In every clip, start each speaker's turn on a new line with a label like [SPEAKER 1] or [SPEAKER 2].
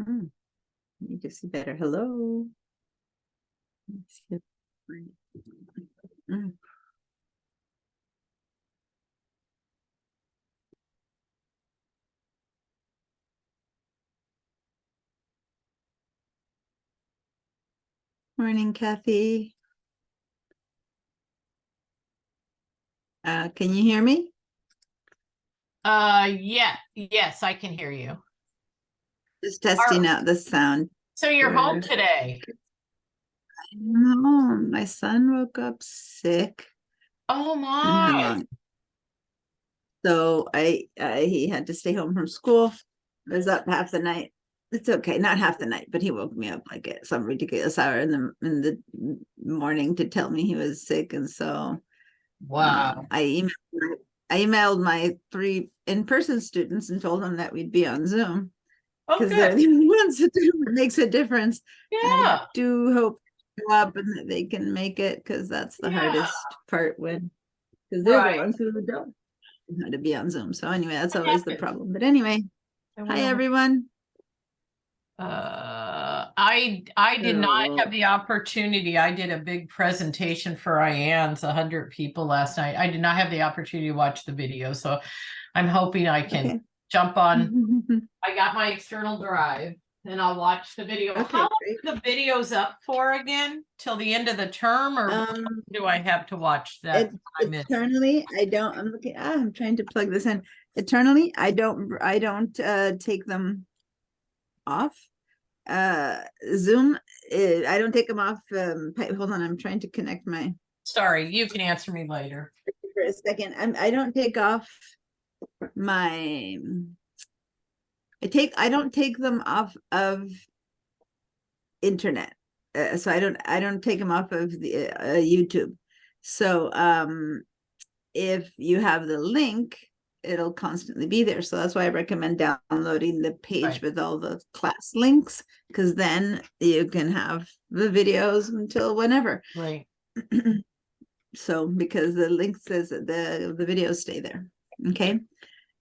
[SPEAKER 1] You can see better. Hello. Let's see. Mm. Morning, Kathy. Can you hear me?
[SPEAKER 2] Yes, I can hear you.
[SPEAKER 1] Just testing out the sound.
[SPEAKER 2] So you're home today?
[SPEAKER 1] No, my son woke up sick.
[SPEAKER 2] Oh my.
[SPEAKER 1] So he had to stay home from school. I was up half the night. It's okay, not half the night, but he woke me up like at some ridiculous hour in the morning to tell me he was sick, and so
[SPEAKER 2] Wow.
[SPEAKER 1] I emailed my 3 in-person students and told them that we'd be on Zoom because they're the only ones that makes a difference. And I do hope they show up and that they can make it, because that's the hardest part, because they're the ones who don't know how to be on Zoom. So anyway, that's always the problem. But anyway, hi everyone.
[SPEAKER 2] I did not have the opportunity. I did a big presentation for IANS, 100 people last night. I did not have the opportunity to watch the video, so I'm hoping I can jump on. I got my external drive and I'll watch the video. How long are the videos up for again? Till the end of the term, or do I have to watch that?
[SPEAKER 1] Eternally, I don't. I'm looking. I'm trying to plug this in. Eternally, I don't take them off. Zoom, I don't take them off. Hold on, I'm trying to connect my.
[SPEAKER 2] Sorry, you can answer me later.
[SPEAKER 1] For a second, I don't take off my. I don't take them off of internet, so I don't take them off of the YouTube. So if you have the link, it'll constantly be there. So that's why I recommend downloading the page with all the class links, because then you can have the videos until whenever.
[SPEAKER 2] Right.
[SPEAKER 1] So because the link says that the videos stay there. Okay.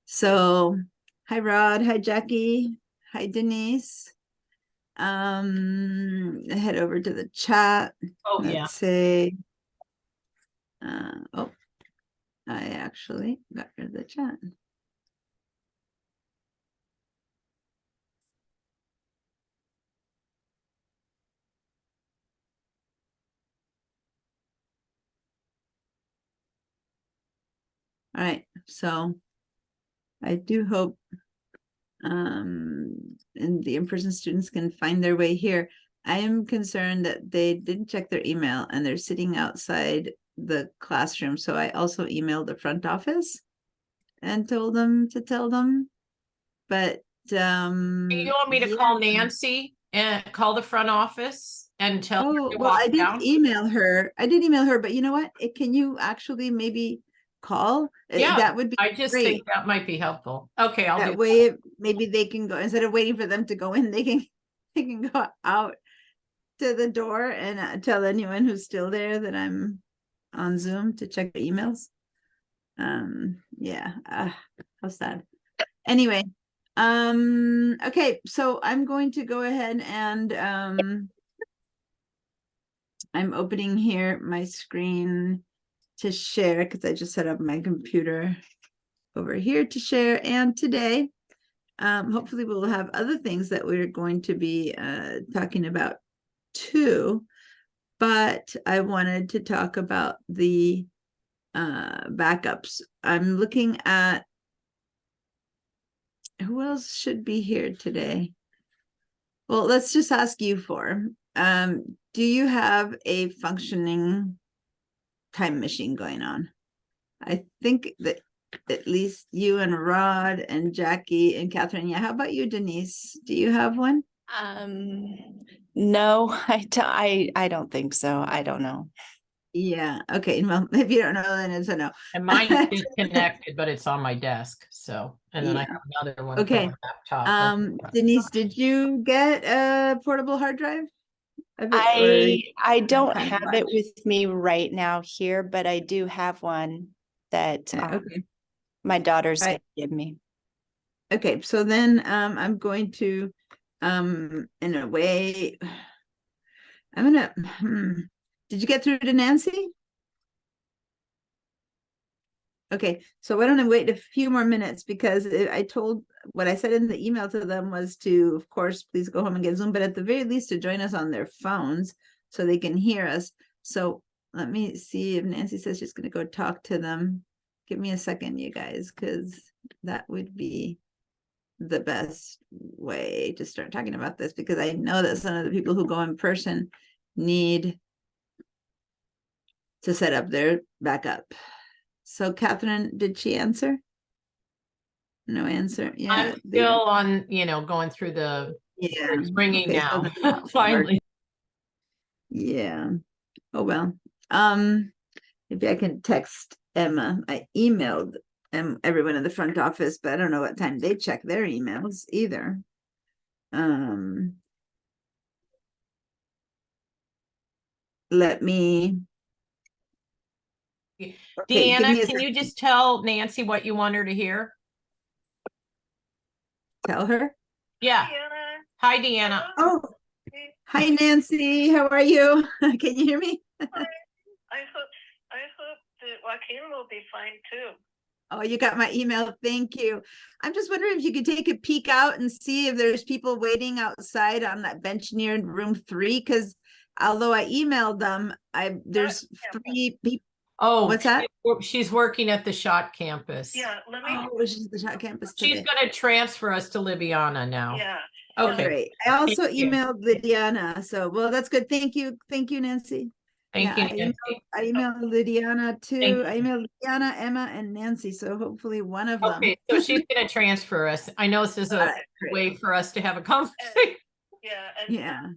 [SPEAKER 1] So hi Rod, hi Jackie, hi Denise. Head over to the chat. Let's say I actually got rid of the chat. All right, so I do hope and the in-person students can find their way here. I am concerned that they didn't check their email and they're sitting outside the classroom. So I also emailed the front office and told them to tell them. But do
[SPEAKER 2] you want me to call Nancy and call the front office and tell her to
[SPEAKER 1] well,
[SPEAKER 2] walk
[SPEAKER 1] I did
[SPEAKER 2] down?
[SPEAKER 1] email her. But you know what? Can you actually maybe call?
[SPEAKER 2] Yeah,
[SPEAKER 1] that would be
[SPEAKER 2] I just
[SPEAKER 1] great.
[SPEAKER 2] think that might be helpful. Okay, I'll do
[SPEAKER 1] that way. Maybe they can go, instead of waiting for them to go in, they can go out to the door and tell anyone who's still there that I'm on Zoom to check the emails. Yeah, how sad. Anyway, okay, so I'm going to go ahead and I'm opening here my screen to share, because I just set up my computer over here to share. And today, hopefully we'll have other things that we're going to be talking about too, but I wanted to talk about the backups. I'm looking at who else should be here today. Well, let's just ask you four. Do you have a functioning time machine going on? I think that at least you and Rod and Jackie and Catherine. Yeah, how about you, Denise? Do you have one?
[SPEAKER 3] No, I don't think so. I don't know.
[SPEAKER 1] Yeah. Okay. Well, if you don't know, then it's a no.
[SPEAKER 2] And mine is connected, but it's on my desk. So, and then I have another one.
[SPEAKER 1] Okay. Denise, did you get a portable hard drive?
[SPEAKER 3] I don't have it with me right now here, but I do have one that my daughter's going to give me.
[SPEAKER 1] Okay, so then I'm going to in a way, I'm gonna, did you get through to Nancy? Okay, so why don't I wait a few more minutes because I told what I said in the email to them was to, of course, please go home and get Zoom, but at the very least to join us on their phones so they can hear us. So let me see if Nancy says she's going to go talk to them. Give me a second, you guys, because that would be the best way to start talking about this because I know that some of the people who go in person need to set up their backup. So Catherine, did she answer? No answer. Yeah.
[SPEAKER 2] I'm still on, going through it's ringing
[SPEAKER 1] okay,
[SPEAKER 2] now.
[SPEAKER 1] so
[SPEAKER 2] Finally.
[SPEAKER 1] Yeah. Oh, well. Maybe I can text Emma. I emailed everyone in the front office, but I don't know what time they check their emails either. Let me. Okay,
[SPEAKER 2] Deanna, can you just tell Nancy what you want her to hear?
[SPEAKER 1] Tell her?
[SPEAKER 2] Yeah. Hi, Deanna.
[SPEAKER 1] Oh, hi, Nancy. How are you? Can you hear me?
[SPEAKER 4] I hope that Joaquin will be fine too.
[SPEAKER 1] Oh, you got my email. Thank you. I'm just wondering if you could take a peek out and see if there's people waiting outside on that bench near room 3, because although I emailed them, there's 3 people.
[SPEAKER 2] Oh,
[SPEAKER 1] what's that?
[SPEAKER 2] She's working at the Schott campus.
[SPEAKER 4] Yeah, let me.
[SPEAKER 1] Oh, she's at the Schott campus today.
[SPEAKER 2] She's going to transfer us to Libiana now.
[SPEAKER 4] Yeah.
[SPEAKER 2] Okay.
[SPEAKER 1] Great. I also emailed Lydiana. So, well, that's good. Thank you. Thank you, Nancy.
[SPEAKER 2] Thank you, Nancy.
[SPEAKER 1] I emailed Lydiana too. I emailed Lydiana, Emma, and Nancy. So hopefully one of them.
[SPEAKER 2] Okay, so she's going to transfer us. I know this is a way for us to have a conversation.
[SPEAKER 4] Yeah. Thank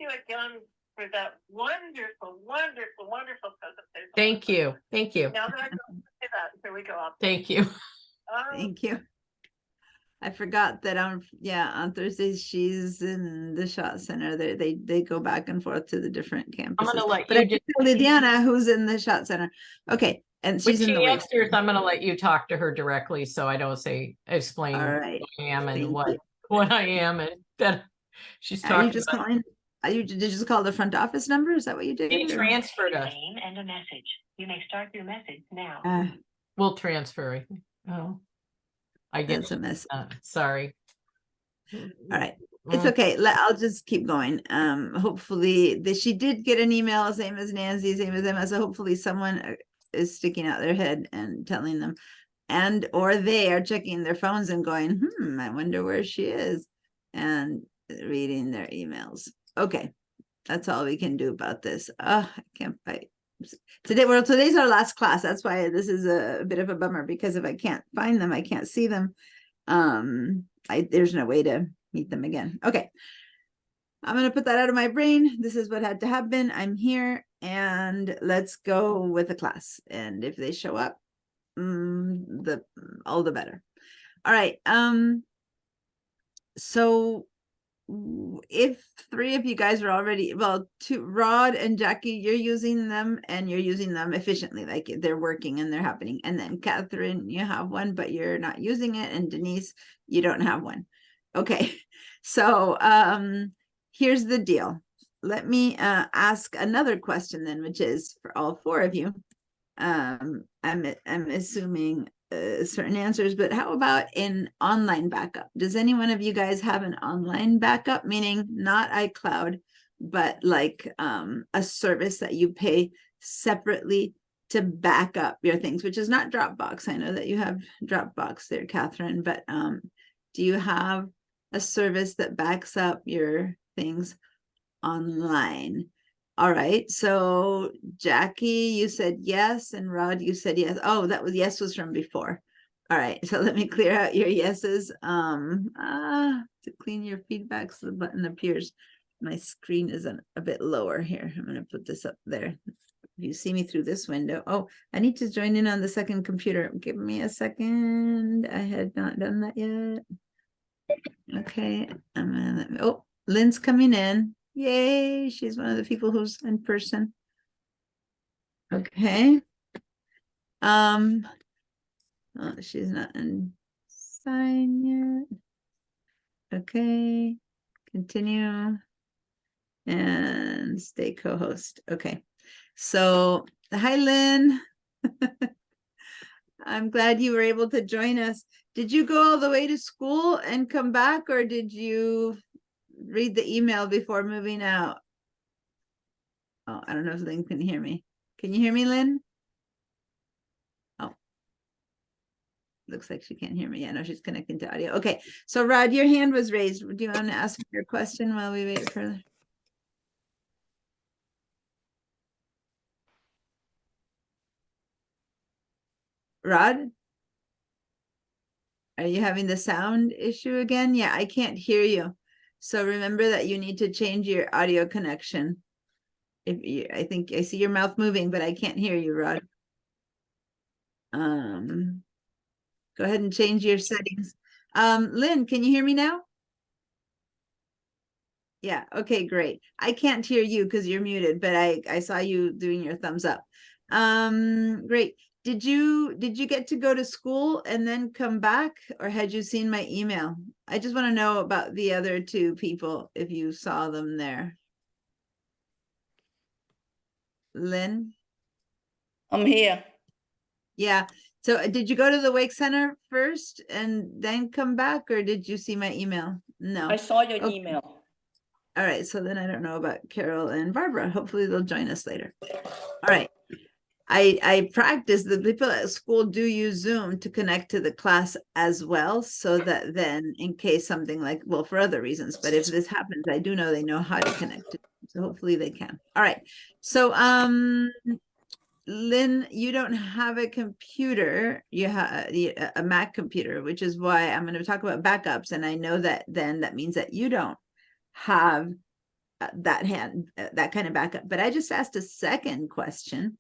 [SPEAKER 4] you again for that wonderful, wonderful, wonderful presentation.
[SPEAKER 2] Thank you. Thank you.
[SPEAKER 4] Now that I go say that, here we go.
[SPEAKER 2] Thank you.
[SPEAKER 1] Thank you. I forgot that on Thursdays she's in the Schott Center. They go back and forth to the different campuses.
[SPEAKER 2] I'm gonna let
[SPEAKER 1] but
[SPEAKER 2] you
[SPEAKER 1] I
[SPEAKER 2] just
[SPEAKER 1] Lydiana, who's in the Schott Center. Okay, and she's in the wait.
[SPEAKER 2] I'm gonna let you talk to her directly, so I don't explain
[SPEAKER 1] All right.
[SPEAKER 2] who I am and what I am, and that she's talking.
[SPEAKER 1] Are you just calling? Did you just call the front office number? Is that what you did?
[SPEAKER 2] She transferred us.
[SPEAKER 4] Name and a message. You may start your message now.
[SPEAKER 2] We'll transfer. Oh, I get
[SPEAKER 1] a mess.
[SPEAKER 2] Sorry.
[SPEAKER 1] All right. It's okay. I'll just keep going. Hopefully she did get an email, same as Nancy, same as Emma. So hopefully someone is sticking out their head and telling them, or they are checking their phones and going, I wonder where she is, and reading their emails. Okay. That's all we can do about this. I can't fight. Today's our last class. That's why this is a bit of a bummer, because if I can't find them, I can't see them. There's no way to meet them again. Okay. I'm going to put that out of my brain. This is what had to happen. I'm here, and let's go with the class. And if they show up, all the better. All right. So if 3 of you guys are already, Rod and Jackie, you're using them and you're using them efficiently, like they're working and they're happening. And then Catherine, you have one, but you're not using it. And Denise, you don't have one. Okay. So here's the deal. Let me ask another question then, which is for all 4 of you. I'm assuming certain answers, but how about an online backup? Does any one of you guys have an online backup, meaning not iCloud, but like a service that you pay separately to back up your things, which is not Dropbox? I know that you have Dropbox there, Catherine, but do you have a service that backs up your things online? All right, so Jackie, you said yes, and Rod, you said yes. Oh, yes was from before. All right, so let me clear out your yeses. To clean your feedback so the button appears. My screen is a bit lower here. I'm going to put this up there. You see me through this window. Oh, I need to join in on the second computer. Give me a second. I had not done that yet. Okay, Lynn's coming in. Yay, she's one of the people who's in person. Okay. She's not in sign yet. Okay. continue and stay co-host. Okay. So hi, Lynn. I'm glad you were able to join us. Did you go all the way to school and come back, or did you read the email before moving out? Oh, I don't know if Lynn can hear me. Can you hear me, Lynn? Oh, looks like she can't hear me. I know she's connecting to audio. Okay, so Rod, your hand was raised. Do you want to ask your question while we wait for? Rod? Are you having the sound issue again? Yeah, I can't hear you. So remember that you need to change your audio connection. If you, I think I see your mouth moving, but I can't hear you, Rod. Go ahead and change your settings. Lynn, can you hear me now? Yeah, okay, great. I can't hear you because you're muted, but I saw you doing your thumbs up. Great. Did you get to go to school and then come back, or had you seen my email? I just want to know about the other two people, if you saw them there. Lynn?
[SPEAKER 5] I'm here.
[SPEAKER 1] Yeah. So did you go to the Wake Center first and then come back, or did you see my email? No.
[SPEAKER 5] I saw your
[SPEAKER 1] Okay.
[SPEAKER 5] email.
[SPEAKER 1] All right. So then I don't know about Carol and Barbara. Hopefully they'll join us later. All right. I practice, the people at school do use Zoom to connect to the class as well, so that then in case something like, well, for other reasons, but if this happens, I do know they know how to connect to, so hopefully they can. All right. So Lynn, you don't have a computer, you have a Mac computer, which is why I'm going to talk about backups, and I know that then that means that you don't have that kind of backup. But I just asked a second question,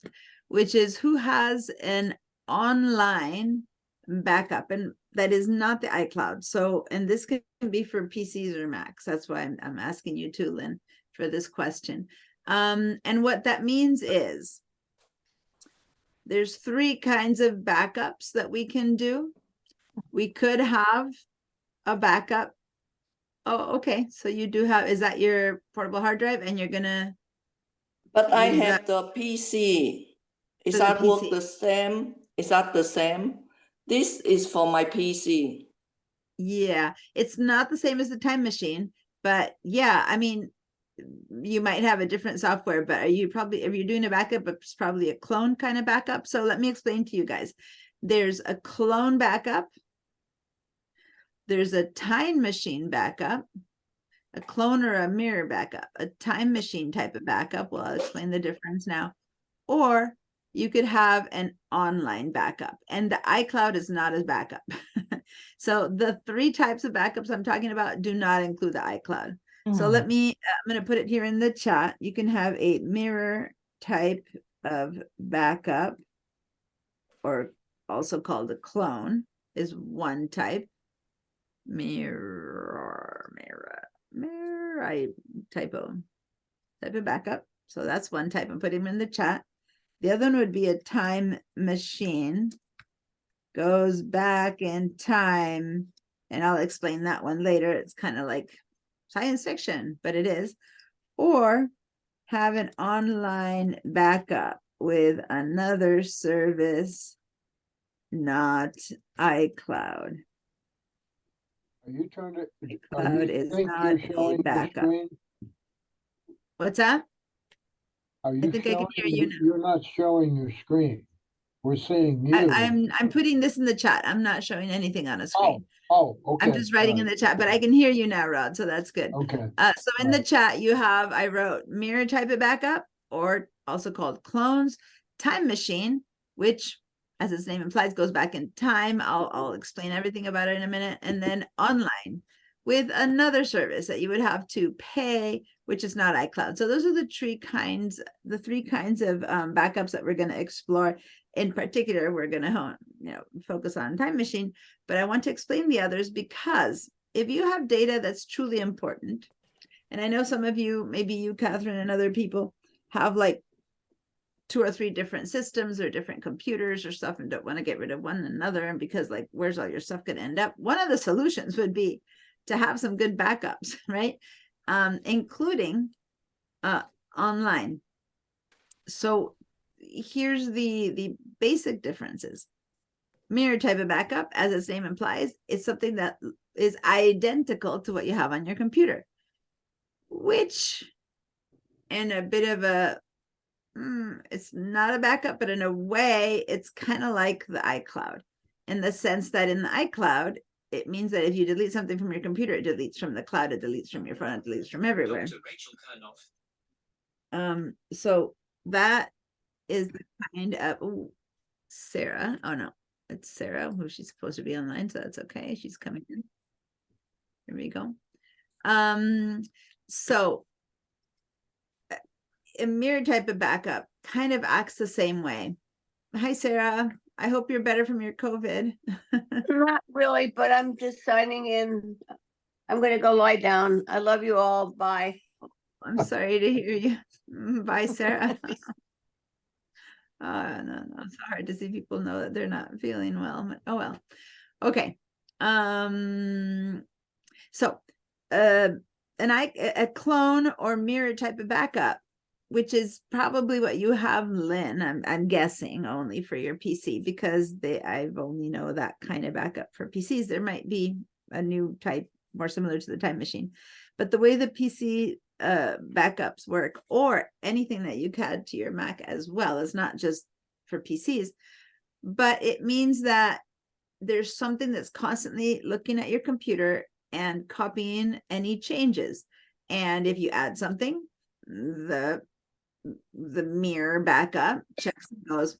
[SPEAKER 1] which is who has an online backup, and that is not the iCloud. So, and this can be for PCs or Macs. That's why I'm asking you too, Lynn, for this question. And what that means is there's three kinds of backups that we can do. We could have a backup. Oh, okay. So you do have, is that your portable hard drive, and you're gonna?
[SPEAKER 5] But I have the PC. Is
[SPEAKER 1] For the
[SPEAKER 5] that work
[SPEAKER 1] PC.
[SPEAKER 5] the same? Is that the same? This is for my PC.
[SPEAKER 1] Yeah, it's not the same as the time machine, but yeah, I mean, you might have a different software, but if you're doing a backup, it's probably a clone kind of backup. So let me explain to you guys. There's a clone backup. There's a time machine backup, a clone or a mirror backup, a time machine type of backup. Well, I'll explain the difference now. Or you could have an online backup, and the iCloud is not as backup. So the three types of backups I'm talking about do not include the iCloud. So I'm going to put it here in the chat. You can have a mirror type of backup, or also called a clone, is one type. Mirror, I type of backup. So that's one type. I'm putting them in the chat. The other one would be a time machine. Goes back in time, and I'll explain that one later. It's kind of like science fiction, but it is. Or have an online backup with another service, not iCloud.
[SPEAKER 6] Are you trying to?
[SPEAKER 1] iCloud is not a backup. What's that?
[SPEAKER 6] Are you
[SPEAKER 1] think I can hear you now.
[SPEAKER 6] You're not showing your screen. We're seeing you.
[SPEAKER 1] I'm putting this in the chat. I'm not showing anything on a screen.
[SPEAKER 6] Oh, okay.
[SPEAKER 1] I'm just writing in the chat, but I can hear you now, Rod, so that's good.
[SPEAKER 6] Okay.
[SPEAKER 1] So in the chat, you have, I wrote mirror type of backup, or also called clones, time machine, which, as its name implies, goes back in time. I'll explain everything about it in a minute. And then online with another service that you would have to pay, which is not iCloud. So those are the three kinds of backups that we're going to explore. In particular, we're going to focus on time machine, but I want to explain the others, because if you have data that's truly important, and I know some of you, maybe you, Catherine, and other people have like 2 or 3 different systems or different computers or stuff and don't want to get rid of one another, and because like, where's all your stuff going to end up? One of the solutions would be to have some good backups, right? including online. So here's the basic differences. Mirror type of backup, as its name implies, is something that is identical to what you have on your computer, which in a bit of a, it's not a backup, but in a way, it's kind of like the iCloud, in the sense that in the iCloud, it means that if you delete something from your computer, it deletes from the cloud, it deletes from your phone, it deletes from everywhere. So that is the kind of, Sarah, oh no, it's Sarah, who she's supposed to be online, so that's okay, she's coming in. Here we go. So a mirror type of backup kind of acts the same way. Hi, Sarah. I hope you're better from your COVID.
[SPEAKER 7] Not really, but I'm just signing in. I'm going to go lie down. I love you all. Bye.
[SPEAKER 1] I'm sorry to hear you. Bye, Sarah. No, it's hard to see people know that they're not feeling well. But, oh well. Okay. So a clone or mirror type of backup, which is probably what you have, Lynn, I'm guessing, only for your PC, because I've only know that kind of backup for PCs. There might be a new type more similar to the Time Machine, but the way the PC backups work, or anything that you add to your Mac as well, is not just for PCs, but it means that there's something that's constantly looking at your computer and copying any changes. And if you add something, the mirror backup checks and goes,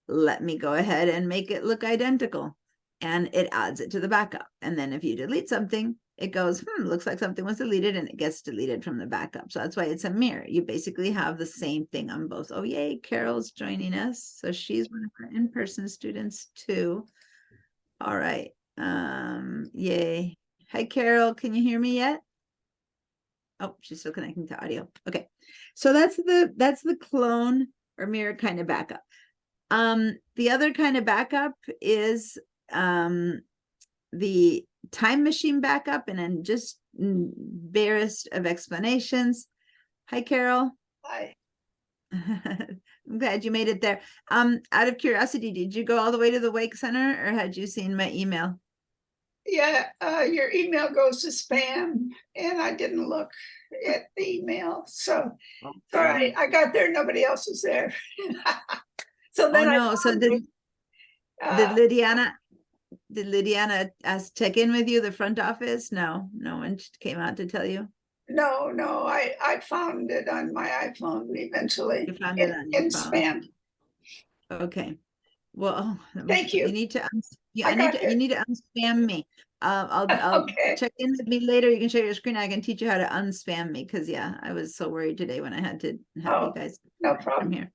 [SPEAKER 1] let me go ahead and make it look identical, and it adds it to the backup. And then if you delete something, it goes, looks like something was deleted, and it gets deleted from the backup. So that's why it's a mirror. You basically have the same thing on both. Oh, yay, Carol's joining us. So she's one of our in-person students too. All right. Yay. Hi, Carol. Can you hear me yet? Oh, she's still connecting to audio. Okay. So that's the clone or mirror kind of backup. The other kind of backup is the Time Machine backup, and then just barest of explanations. Hi, Carol.
[SPEAKER 7] Bye.
[SPEAKER 1] I'm glad you made it there. Out of curiosity, did you go all the way to the Wake Center, or had you seen my email?
[SPEAKER 8] Yeah, your email goes to spam, and I didn't look at the email. So, all right, I got there. Nobody else was there. So then did Lydiana check in with you, the front office? No one came out to tell you? No, I found it on my iPhone eventually. You found it on your phone. Spam. Okay. Well, thank you. You need to you need to unspam me. I'll okay. Check in with me later. You can share your screen. I can teach you how to unspam me, because I was so worried today when I had to have you guys. No problem. Here.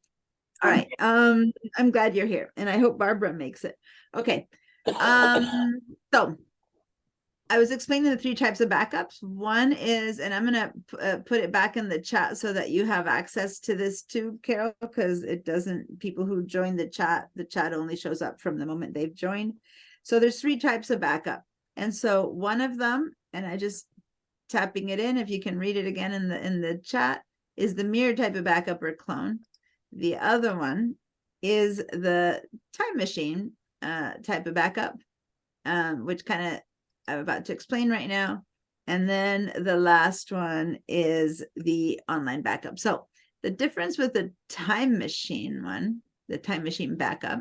[SPEAKER 8] All right. I'm glad you're here, and I hope Barbara makes it. Okay. So I was explaining the 3 types of backups. One is, and I'm going to put it back in the chat so that you have access to this too, Carol, because it doesn't, people who join the chat only shows up from the moment they've joined. So there's 3 types of backup. And so one of them, and I just tapping it in, if you can read it again in the chat, is the mirror type of backup or clone. The other one is the Time Machine type of backup, which kind of I'm about to explain right now. And then the last one is the online backup. So the difference with the Time Machine one, the Time Machine backup,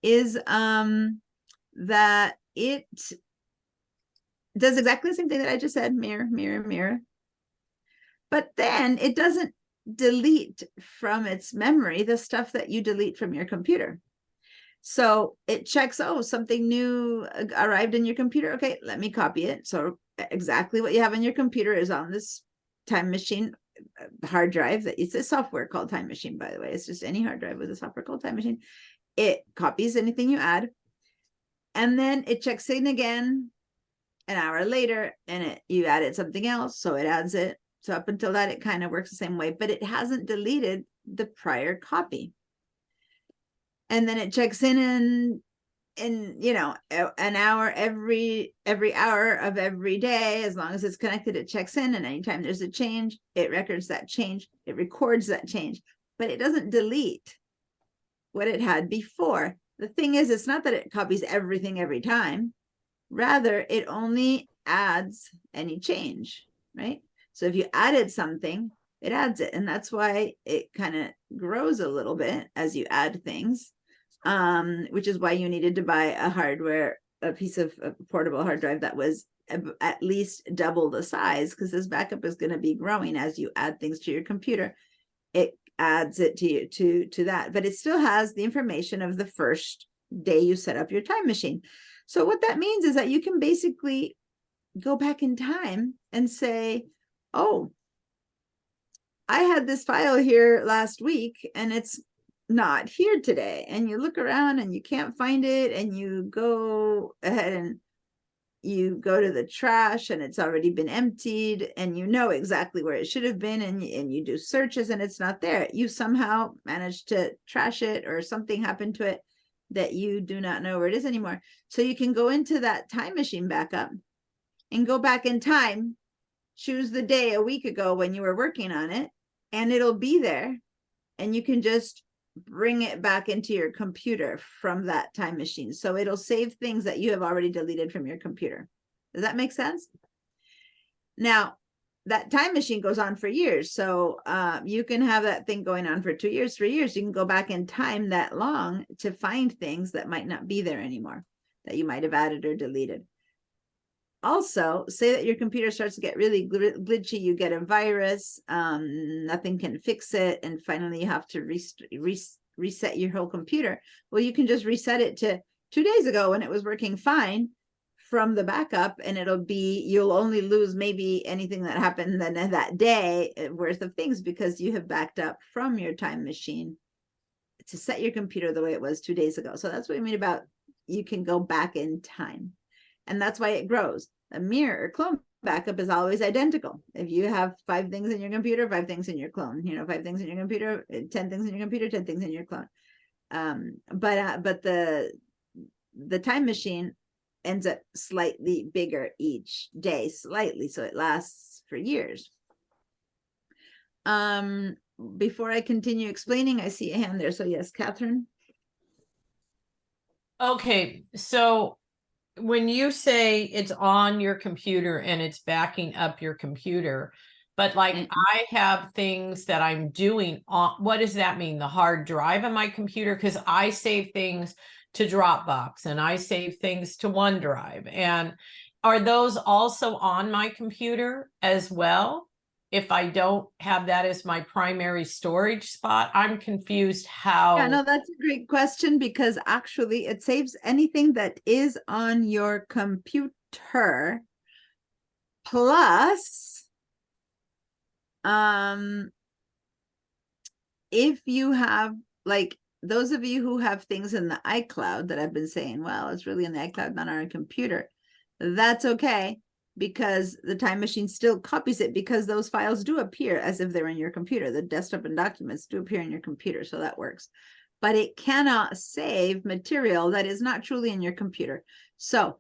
[SPEAKER 8] is that it does exactly the same thing that I just said, mirror, mirror, mirror. But then it doesn't delete from its memory the stuff that you delete from your computer. So it checks, oh, something new arrived in your computer. Okay, let me copy it. So exactly what you have on your computer is on this Time Machine hard drive. It's a software called Time Machine, by the way. It's just any hard drive with a software called Time Machine. It copies anything you add, and then it checks in again an hour later, and you added something else, so it adds it. So up until that, it kind of works the same way, but it hasn't deleted the prior copy. And then it checks in in, you know, an hour every hour of every day, as long as it's connected, it checks in, and anytime there's a change, it records that change, it records that change, but it doesn't delete what it had before. The thing is, it's not that it copies everything every time. Rather, it only adds any change, right? So if you added something, it adds it. And that's why it kind of grows a little bit as you add things, which is why you needed to buy a piece of a portable hard drive that was at least double the size, because this backup is going to be growing as you add things to your computer. It adds it to you to that, but it still has the information of the first day you set up your time machine. So what that means is that you can basically go back in time and say, oh, I had this file here last week and it's not here today. And you look around and you can't find it, and you go ahead and you go to the trash and it's already been emptied, and you know exactly where it should have been, and you do searches and it's not there. You somehow managed to trash it, or something happened to it that you do not know where it is anymore. So you can go into that time machine backup and go back in time, choose the day a week ago when you were working on it, and it'll be there, and you can just bring it back into your computer from that time machine. So it'll save things that you have already deleted from your computer. Does that make sense? Now, that time machine goes on for years. So you can have that thing going on for 2 years, 3 years. You can go back in time that long to find things that might not be there anymore, that you might have added or deleted. Also, say that your computer starts to get really glitchy, you get a virus, nothing can fix it, and finally you have to reset your whole computer. Well, you can just reset it to 2 days ago when it was working fine from the backup, and you'll only lose maybe anything that happened then that day worth of things, because you have backed up from your time machine to set your computer the way it was 2 days ago. So that's what I mean about you can go back in time. And that's why it grows. A mirror or clone backup is always identical. If you have 5 things in your computer, 5 things in your clone, 5 things in your computer, 10 things in your computer, 10 things in your clone. But the time machine ends up slightly bigger each day, slightly, so it lasts for years. Before I continue explaining, I see a hand there. So yes, Catherine.
[SPEAKER 2] Okay, so when you say it's on your computer and it's backing up your computer, but like I have things that I'm doing on, what does that mean? The hard drive on my computer? Because I save things to Dropbox and I save things to OneDrive. And are those also on my computer as well? If I don't have that as my primary storage spot, I'm confused how.
[SPEAKER 8] Yeah, no, that's a great question, because actually it saves anything that is on your computer. Plus, if you have, like, those of you who have things in the iCloud that I've been saying, well, it's really in the iCloud, not on our computer. That's okay, because the time machine still copies it, because those files do appear as if they're in your computer. The desktop and documents do appear in your computer, so that works. But it cannot save material that is not truly in your computer. So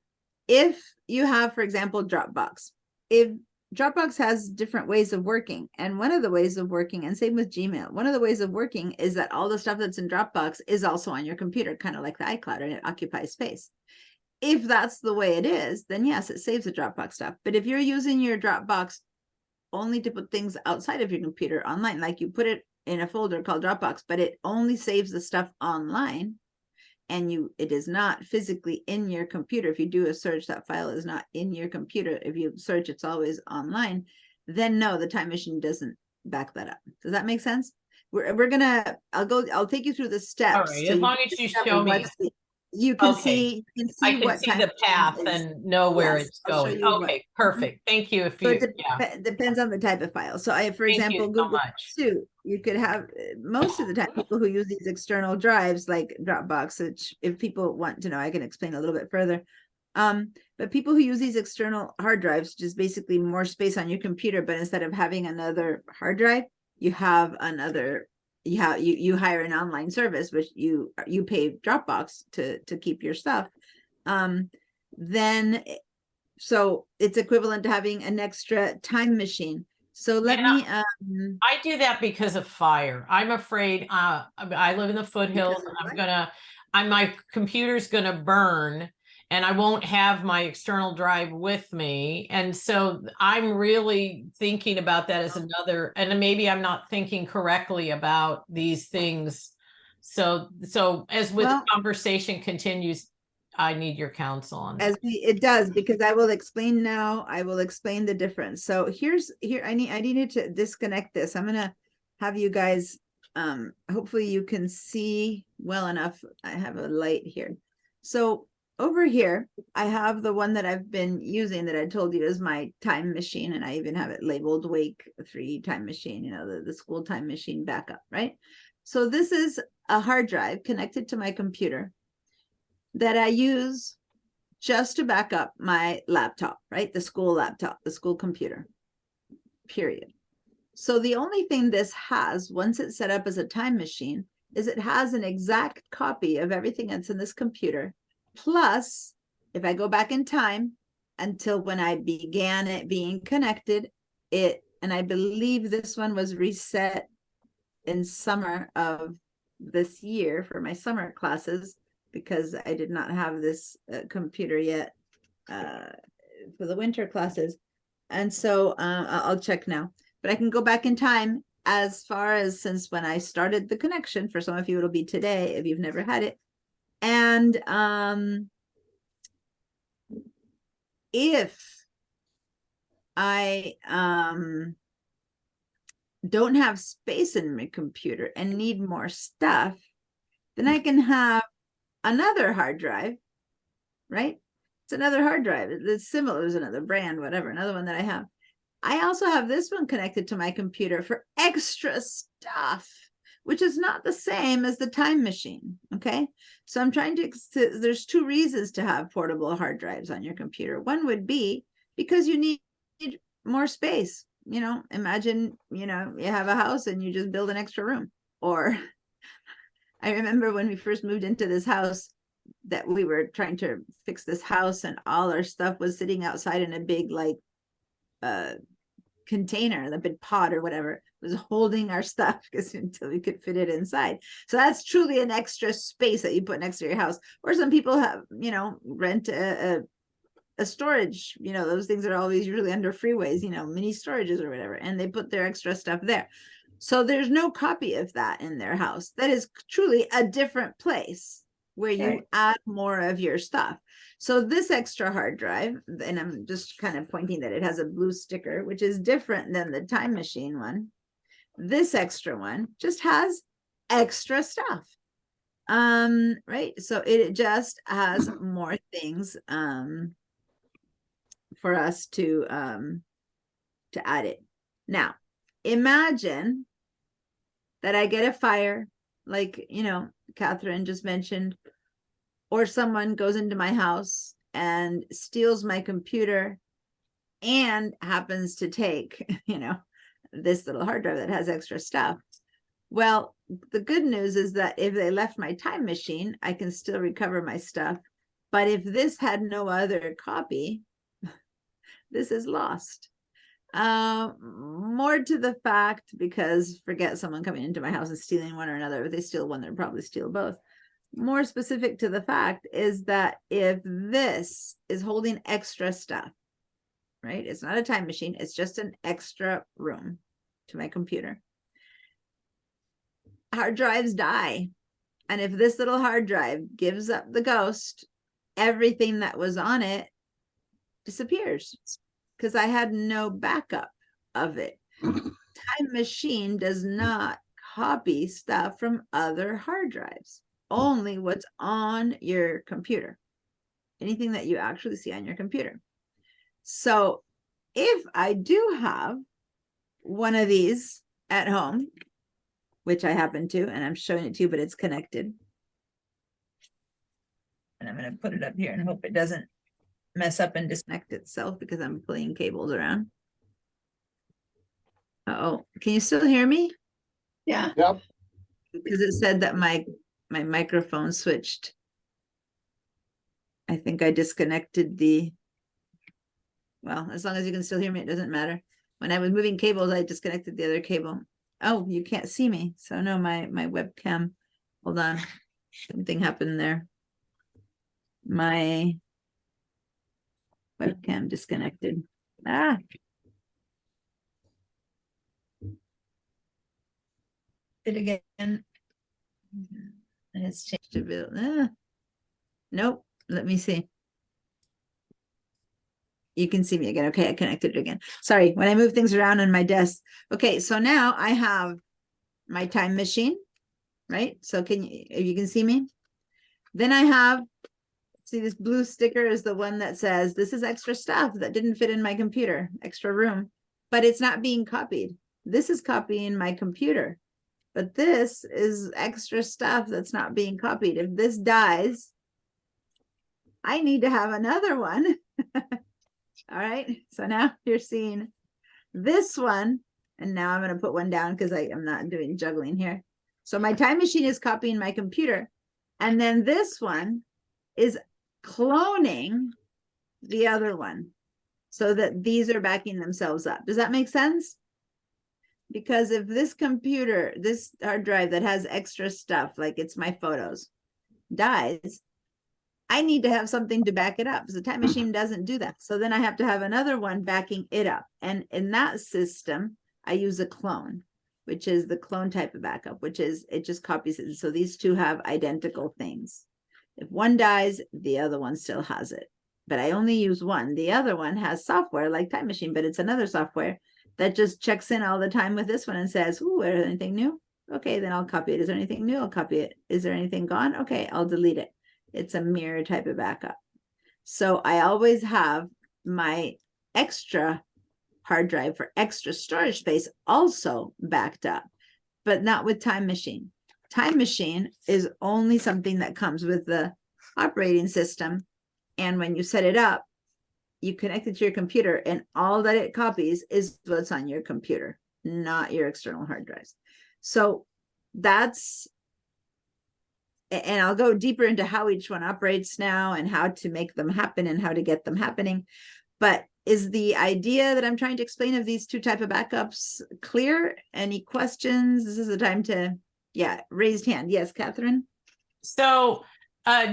[SPEAKER 8] if you have, for example, Dropbox, if Dropbox has different ways of working, and one of the ways of working, and same with Gmail, one of the ways of working is that all the stuff that's in Dropbox is also on your computer, kind of like the iCloud, and it occupies space. If that's the way it is, then yes, it saves the Dropbox stuff. But if you're using your Dropbox only to put things outside of your computer online, like you put it in a folder called Dropbox, but it only saves the stuff online, and it is not physically in your computer. If you do a search, that file is not in your computer. If you search, it's always online. Then no, the time machine doesn't back that up. Does that make sense? I'll take you through the steps.
[SPEAKER 2] All right, as long as you show me.
[SPEAKER 8] You can see,
[SPEAKER 2] I can see the path and know where it's going. Okay, perfect. Thank you.
[SPEAKER 8] So it depends on the type of file. So for example, Google Suite, you could have, most of the time people who use these external drives like Dropbox, which if people want to know, I can explain a little bit further. But people who use these external hard drives, just basically more space on your computer, but instead of having another hard drive, you have another
[SPEAKER 1] you hire an online service, which you pay Dropbox to keep your stuff. Then so it's equivalent to having an extra time machine. So let me
[SPEAKER 2] I do that because of fire. I'm afraid, I live in the foothills and my computer's gonna burn and I won't have my external drive with me. And so I'm really thinking about that as another, and maybe I'm not thinking correctly about these things. So as with the conversation continues, I need your counsel on that.
[SPEAKER 1] it does, because I will explain now. I will explain the difference. So I needed to disconnect this. I'm gonna have you guys, hopefully you can see well enough. I have a light here. So over here, I have the one that I've been using that I told you is my time machine, and I even have it labeled Wake 3 time machine, you know, the school time machine backup, right? So this is a hard drive connected to my computer that I use just to back up my laptop, right? The school laptop, the school computer, period. So the only thing this has, once it's set up as a time machine, is it has an exact copy of everything that's in this computer. Plus, if I go back in time until when I began it being connected, and I believe this one was reset in summer of this year for my summer classes, because I did not have this computer yet for the winter classes. And so I'll check now, but I can go back in time as far as since when I started the connection. For some of you, it'll be today if you've never had it. And if I don't have space in my computer and need more stuff, then I can have another hard drive, right? It's another hard drive. It's similar. There's another brand, whatever, another one that I have. I also have this one connected to my computer for extra stuff, which is not the same as the time machine. Okay. So I'm trying to, there's two reasons to have portable hard drives on your computer. One would be because you need more space. You know, imagine, you know, you have a house and you just build an extra room. Or I remember when we first moved into this house that we were trying to fix this house, and all our stuff was sitting outside in a big like container, the big pot or whatever was holding our stuff because until we could fit it inside. So that's truly an extra space that you put next to your house. Or some people have, you know, rent a storage, you know, those things are always usually under freeways, you know, mini storages or whatever, and they put their extra stuff there. So there's no copy of that in their house. That is truly a different place where you add more of your stuff. So this extra hard drive, and I'm just kind of pointing that it has a blue sticker, which is different than the time machine one. This extra one just has extra stuff. Right. So it just has more things for us to add it. Now, imagine that I get a fire, like, you know, Catherine just mentioned, or someone goes into my house and steals my computer and happens to take, you know, this little hard drive that has extra stuff. Well, the good news is that if they left my time machine, I can still recover my stuff. But if this had no other copy, this is lost. More to the fact, because forget someone coming into my house and stealing one or another. If they steal one, they'll probably steal both. More specific to the fact is that if this is holding extra stuff, right? It's not a time machine. It's just an extra room to my computer. Hard drives die. And if this little hard drive gives up the ghost, everything that was on it disappears because I had no backup of it. Time machine does not copy stuff from other hard drives, only what's on your computer, anything that you actually see on your computer. So if I do have one of these at home, which I happen to, and I'm showing it to you, but it's connected. And I'm going to put it up here and hope it doesn't mess up and disconnect itself because I'm pulling cables around. Uh-oh, can you still hear me?
[SPEAKER 7] Yeah.
[SPEAKER 6] Yep.
[SPEAKER 1] Because it said that my microphone switched. I think I disconnected well, as long as you can still hear me, it doesn't matter. When I was moving cables, I disconnected the other cable. Oh, you can't see me. So no, my webcam, hold on. Something happened there. My webcam disconnected. Ah. It again. And it's changed a bit. Nope. Let me see. You can see me again. Okay, I connected it again. Sorry, when I move things around on my desk. Okay, so now I have my time machine, right? So if you can see me? Then I have, see this blue sticker is the one that says, this is extra stuff that didn't fit in my computer, extra room, but it's not being copied. This is copying my computer, but this is extra stuff that's not being copied. If this dies, I need to have another one. All right, so now you're seeing this one, and now I'm going to put one down because I'm not doing juggling here. So my time machine is copying my computer, and then this one is cloning the other one so that these are backing themselves up. Does that make sense? Because if this computer, this hard drive that has extra stuff, like it's my photos, dies, I need to have something to back it up. So the time machine doesn't do that. So then I have to have another one backing it up. And in that system, I use a clone, which is the clone type of backup, which is, it just copies it. So these two have identical things. If one dies, the other one still has it. But I only use one. The other one has software like Time Machine, but it's another software that just checks in all the time with this one and says, ooh, is there anything new? Okay, then I'll copy it. Is there anything new? I'll copy it. Is there anything gone? Okay, I'll delete it. It's a mirror type of backup. So I always have my extra hard drive for extra storage space also backed up, but not with Time Machine. Time Machine is only something that comes with the operating system. And when you set it up, you connect it to your computer, and all that it copies is what's on your computer, not your external hard drives. So that's, and I'll go deeper into how each one operates now and how to make them happen and how to get them happening. But is the idea that I'm trying to explain of these two type of backups clear? Any questions? This is the time to, yeah, raised hand. Yes, Catherine?
[SPEAKER 2] So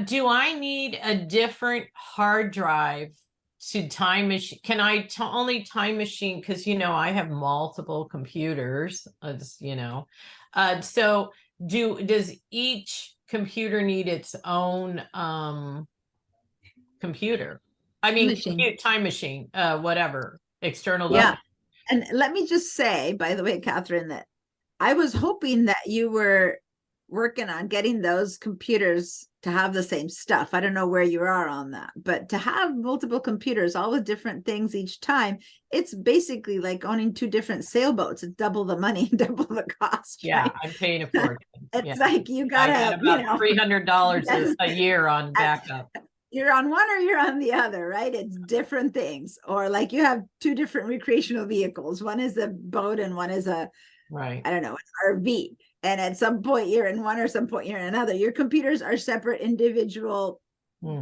[SPEAKER 2] do I need a different hard drive to Time Machine? Can I only Time Machine? Because, you know, I have multiple computers, you know. So does each computer need its own computer? I mean, Time Machine, whatever, external.
[SPEAKER 1] Yeah. And let me just say, by the way, Catherine, that I was hoping that you were working on getting those computers to have the same stuff. I don't know where you are on that, but to have multiple computers, all with different things each time, it's basically like owning two different sailboats. It's double the money, double the cost.
[SPEAKER 2] Yeah,
[SPEAKER 1] right?
[SPEAKER 2] I'm paying a fortune.
[SPEAKER 1] It's like you gotta,
[SPEAKER 2] about $300 a year on backup.
[SPEAKER 1] You're on one or you're on the other, right? It's different things. Or like you have two different recreational vehicles. One is a boat and one is a,
[SPEAKER 2] right,
[SPEAKER 1] I don't know, an RV. And at some point you're in one or some point you're in another. Your computers are separate individual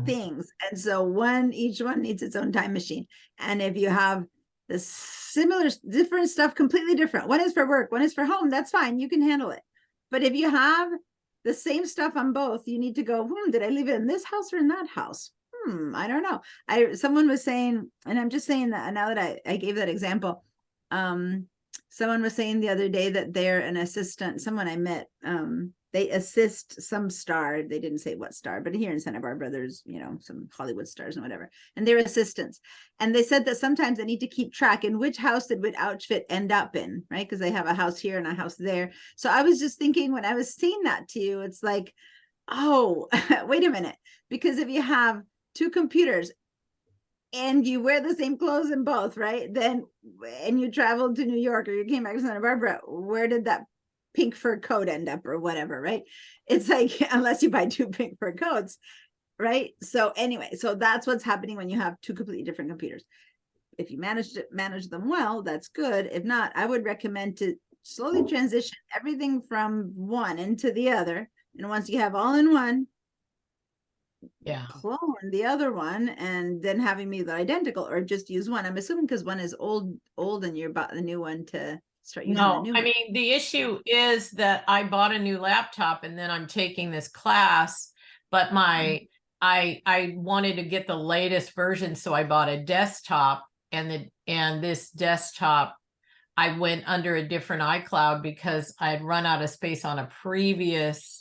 [SPEAKER 1] things. And so each one needs its own time machine. And if you have the similar, different stuff, completely different, one is for work, one is for home, that's fine. You can handle it. But if you have the same stuff on both, you need to go, did I leave it in this house or in that house? I don't know. Someone was saying, and I'm just saying that now that I gave that example, someone was saying the other day that they're an assistant, someone I met, they assist some star. They didn't say what star, but here in Santa Barbara, there's, you know, some Hollywood stars and whatever, and they're assistants. And they said that sometimes they need to keep track in which house did which outfit end up in, right? Because they have a house here and a house there. So I was just thinking when I was saying that to you, it's like, oh, wait a minute. Because if you have two computers and you wear the same clothes in both, right? Then, and you traveled to New York or you came back to Santa Barbara, where did that pink fur coat end up or whatever, right? It's like, unless you buy two pink fur coats, right? So anyway, so that's what's happening when you have two completely different computers. If you manage them well, that's good. If not, I would recommend to slowly transition everything from one into the other. And once you have all in one,
[SPEAKER 2] Yeah.
[SPEAKER 1] clone the other one and then having me the identical, or just use one. I'm assuming because one is old and you're about the new one to start using the
[SPEAKER 2] No,
[SPEAKER 1] new
[SPEAKER 2] I
[SPEAKER 1] one.
[SPEAKER 2] mean, the issue is that I bought a new laptop and then I'm taking this class, but I wanted to get the latest version, so I bought a desktop, and this desktop, I went under a different iCloud because I had run out of space on a previous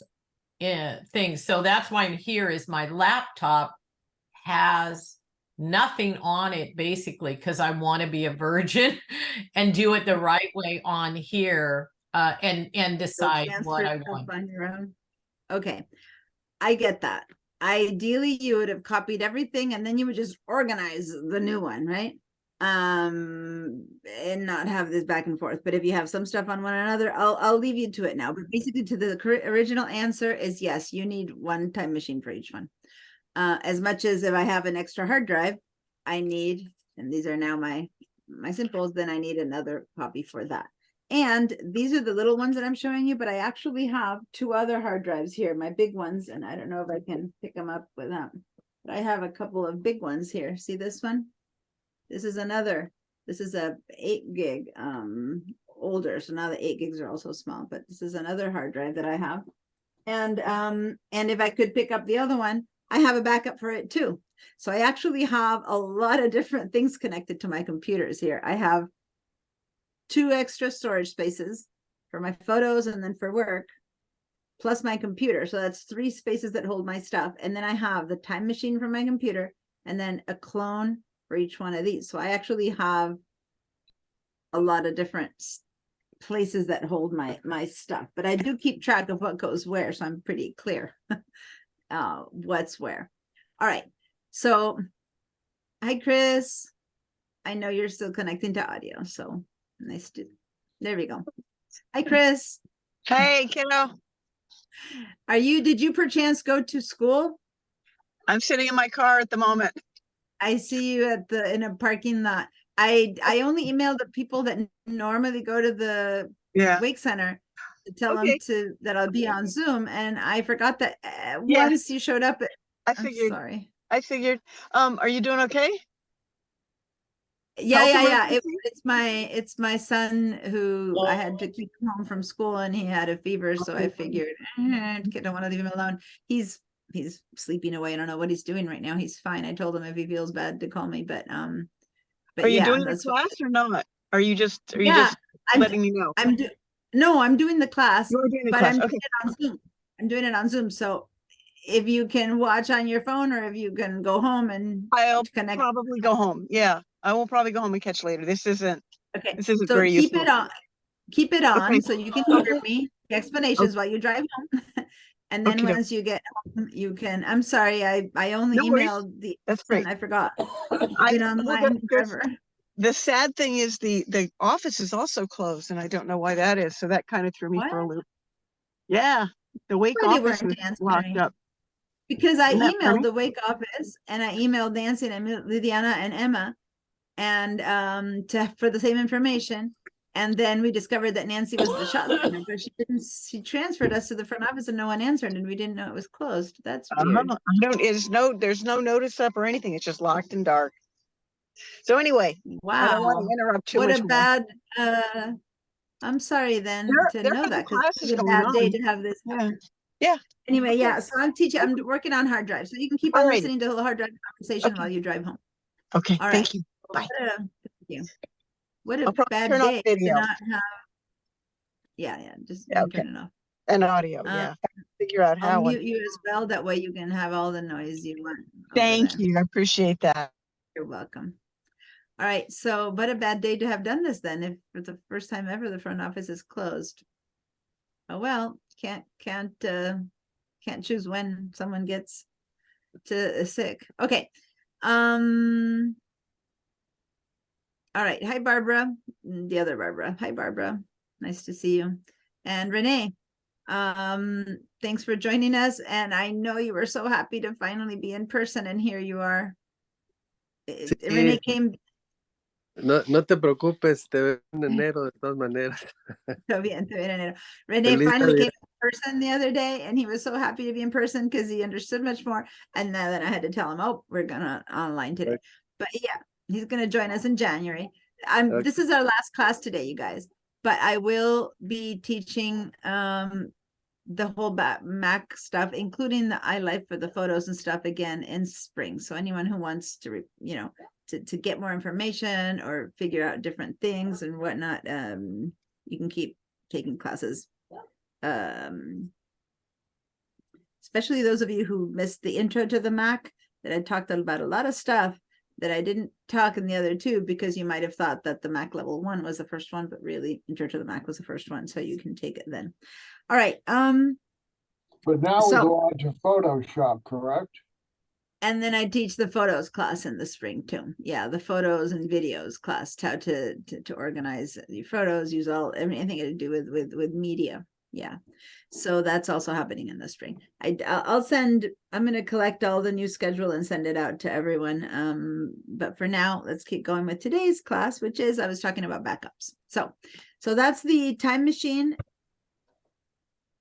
[SPEAKER 2] thing. So that's why I'm here. Is my laptop has nothing on it, basically, because I want to be a virgin and do it the right way on here, and
[SPEAKER 1] So
[SPEAKER 2] decide
[SPEAKER 1] transfer
[SPEAKER 2] what I
[SPEAKER 1] stuff
[SPEAKER 2] want.
[SPEAKER 1] on your own. Okay, I get that. Ideally, you would have copied everything and then you would just organize the new one, right? And not have this back and forth. But if you have some stuff on one another, I'll leave you to it now. But basically, to the original answer is yes, you need one time machine for each one. As much as if I have an extra hard drive, I need, and these are now my simples, then I need another copy for that. And these are the little ones that I'm showing you, but I actually have 2 other hard drives here, my big ones, and I don't know if I can pick them up with them. But I have a couple of big ones here. See this one? This is a 8 gig, older. So now the 8 gigs are also small, but this is another hard drive that I have. And if I could pick up the other one, I have a backup for it too. So I actually have a lot of different things connected to my computers here. I have 2 extra storage spaces for my photos and then for work, plus my computer. So that's 3 spaces that hold my stuff. And then I have the time machine for my computer and then a clone for each one of these. So I actually have a lot of different places that hold my stuff, but I do keep track of what goes where. So I'm pretty clear what's where. All right. So hi, Chris. I know you're still connecting to audio. So nice to, there we go. Hi, Chris.
[SPEAKER 9] Hey, kiddo.
[SPEAKER 1] Did you perchance go to school?
[SPEAKER 9] I'm sitting in my car at the moment.
[SPEAKER 1] I see you in a parking lot. I only emailed the people that normally go to the Wake Center to tell them that I'll be on Zoom, and I forgot that once you showed up.
[SPEAKER 9] I figured.
[SPEAKER 1] Sorry.
[SPEAKER 9] I figured. Are you doing okay?
[SPEAKER 1] Yeah. It's my son who I had to keep home from school, and he had a fever, so I figured I don't want to leave him alone. He's sleeping away. I don't know what he's doing right now. He's fine. I told him if he feels bad to call me, but
[SPEAKER 9] are you doing the class or not? Are you just letting me know?
[SPEAKER 1] I'm doing the class.
[SPEAKER 9] You're doing the
[SPEAKER 1] but
[SPEAKER 9] class.
[SPEAKER 1] I'm doing it on Zoom. I'm doing it on Zoom. So if you can watch on your phone, or if you can go home and
[SPEAKER 9] I'll
[SPEAKER 1] connect.
[SPEAKER 9] probably go home. Yeah, I will probably go home and catch later. This isn't
[SPEAKER 1] so
[SPEAKER 9] very
[SPEAKER 1] keep
[SPEAKER 9] useful.
[SPEAKER 1] Keep it on so you can hear me, the explanations while you drive home. And then once you get home, you can, I'm sorry, I only emailed
[SPEAKER 9] that's great.
[SPEAKER 1] I forgot.
[SPEAKER 9] The sad thing is the office is also closed, and I don't know why that is. So that kind of threw me for a loop. Yeah, the Wake office is locked up.
[SPEAKER 1] Because I emailed the Wake office, and I emailed Nancy and Lydiana and Emma, and for the same information. And then we discovered that Nancy was the shotgunner, but she transferred us to the front office and no one answered, and we didn't know it was closed. That's weird.
[SPEAKER 9] There's no notice up or anything. It's just locked and dark. So anyway,
[SPEAKER 1] wow.
[SPEAKER 9] I don't want to interrupt too much.
[SPEAKER 1] What a bad I'm sorry then to know that, because it's a bad day to have this happen.
[SPEAKER 9] Yeah.
[SPEAKER 1] Anyway, so I'm working on hard drive. So you can keep on listening to the hard drive conversation while you drive home.
[SPEAKER 9] Okay. All right. Thank you. Bye.
[SPEAKER 1] Thank you. What a bad day to not have. Just turn it off.
[SPEAKER 9] And audio, figure out how.
[SPEAKER 1] I'll mute you as well. That way you can have all the noise you want.
[SPEAKER 9] Thank you. I appreciate that.
[SPEAKER 1] You're welcome. All right. So, but a bad day to have done this then, if for the first time ever the front office is closed. Oh well, can't choose when someone gets sick. Okay. All right. Hi, Barbara. The other Barbara. Hi, Barbara. Nice to see you. And Renee, thanks for joining us. And I know you were so happy to finally be in person, and here you are. Renee came
[SPEAKER 10] No, no te preocupes, te veo en enero de todas maneras.
[SPEAKER 1] Renee
[SPEAKER 10] Feliz
[SPEAKER 1] finally came
[SPEAKER 10] Navidad.
[SPEAKER 1] in person the other day and he was so happy to be in person because he understood much more. And then I had to tell him, oh, we're gonna online today.
[SPEAKER 10] Right.
[SPEAKER 1] But yeah, he's gonna join us in January.
[SPEAKER 10] Okay.
[SPEAKER 1] This is our last class today, you guys. But I will be teaching the whole Mac stuff, including the iLife for the photos and stuff again in spring. So anyone who wants to, to get more information or figure out different things and whatnot, you can keep taking classes. Especially those of you who missed the intro to the Mac, that I talked about a lot of stuff that I didn't talk in the other two, because you might have thought that the Mac level 1 was the first one, but really intro to the Mac was the first one. So you can take it then. All right.
[SPEAKER 6] But now we
[SPEAKER 1] so-
[SPEAKER 6] go on to Photoshop, correct?
[SPEAKER 1] And then I teach the photos class in the spring too. Yeah, the photos and videos class, how to organize your photos, use anything to do with media. Yeah, so that's also happening in the spring. I'm going to collect all the new schedule and send it out to everyone. But for now, let's keep going with today's class, which is, I was talking about backups. So that's the time machine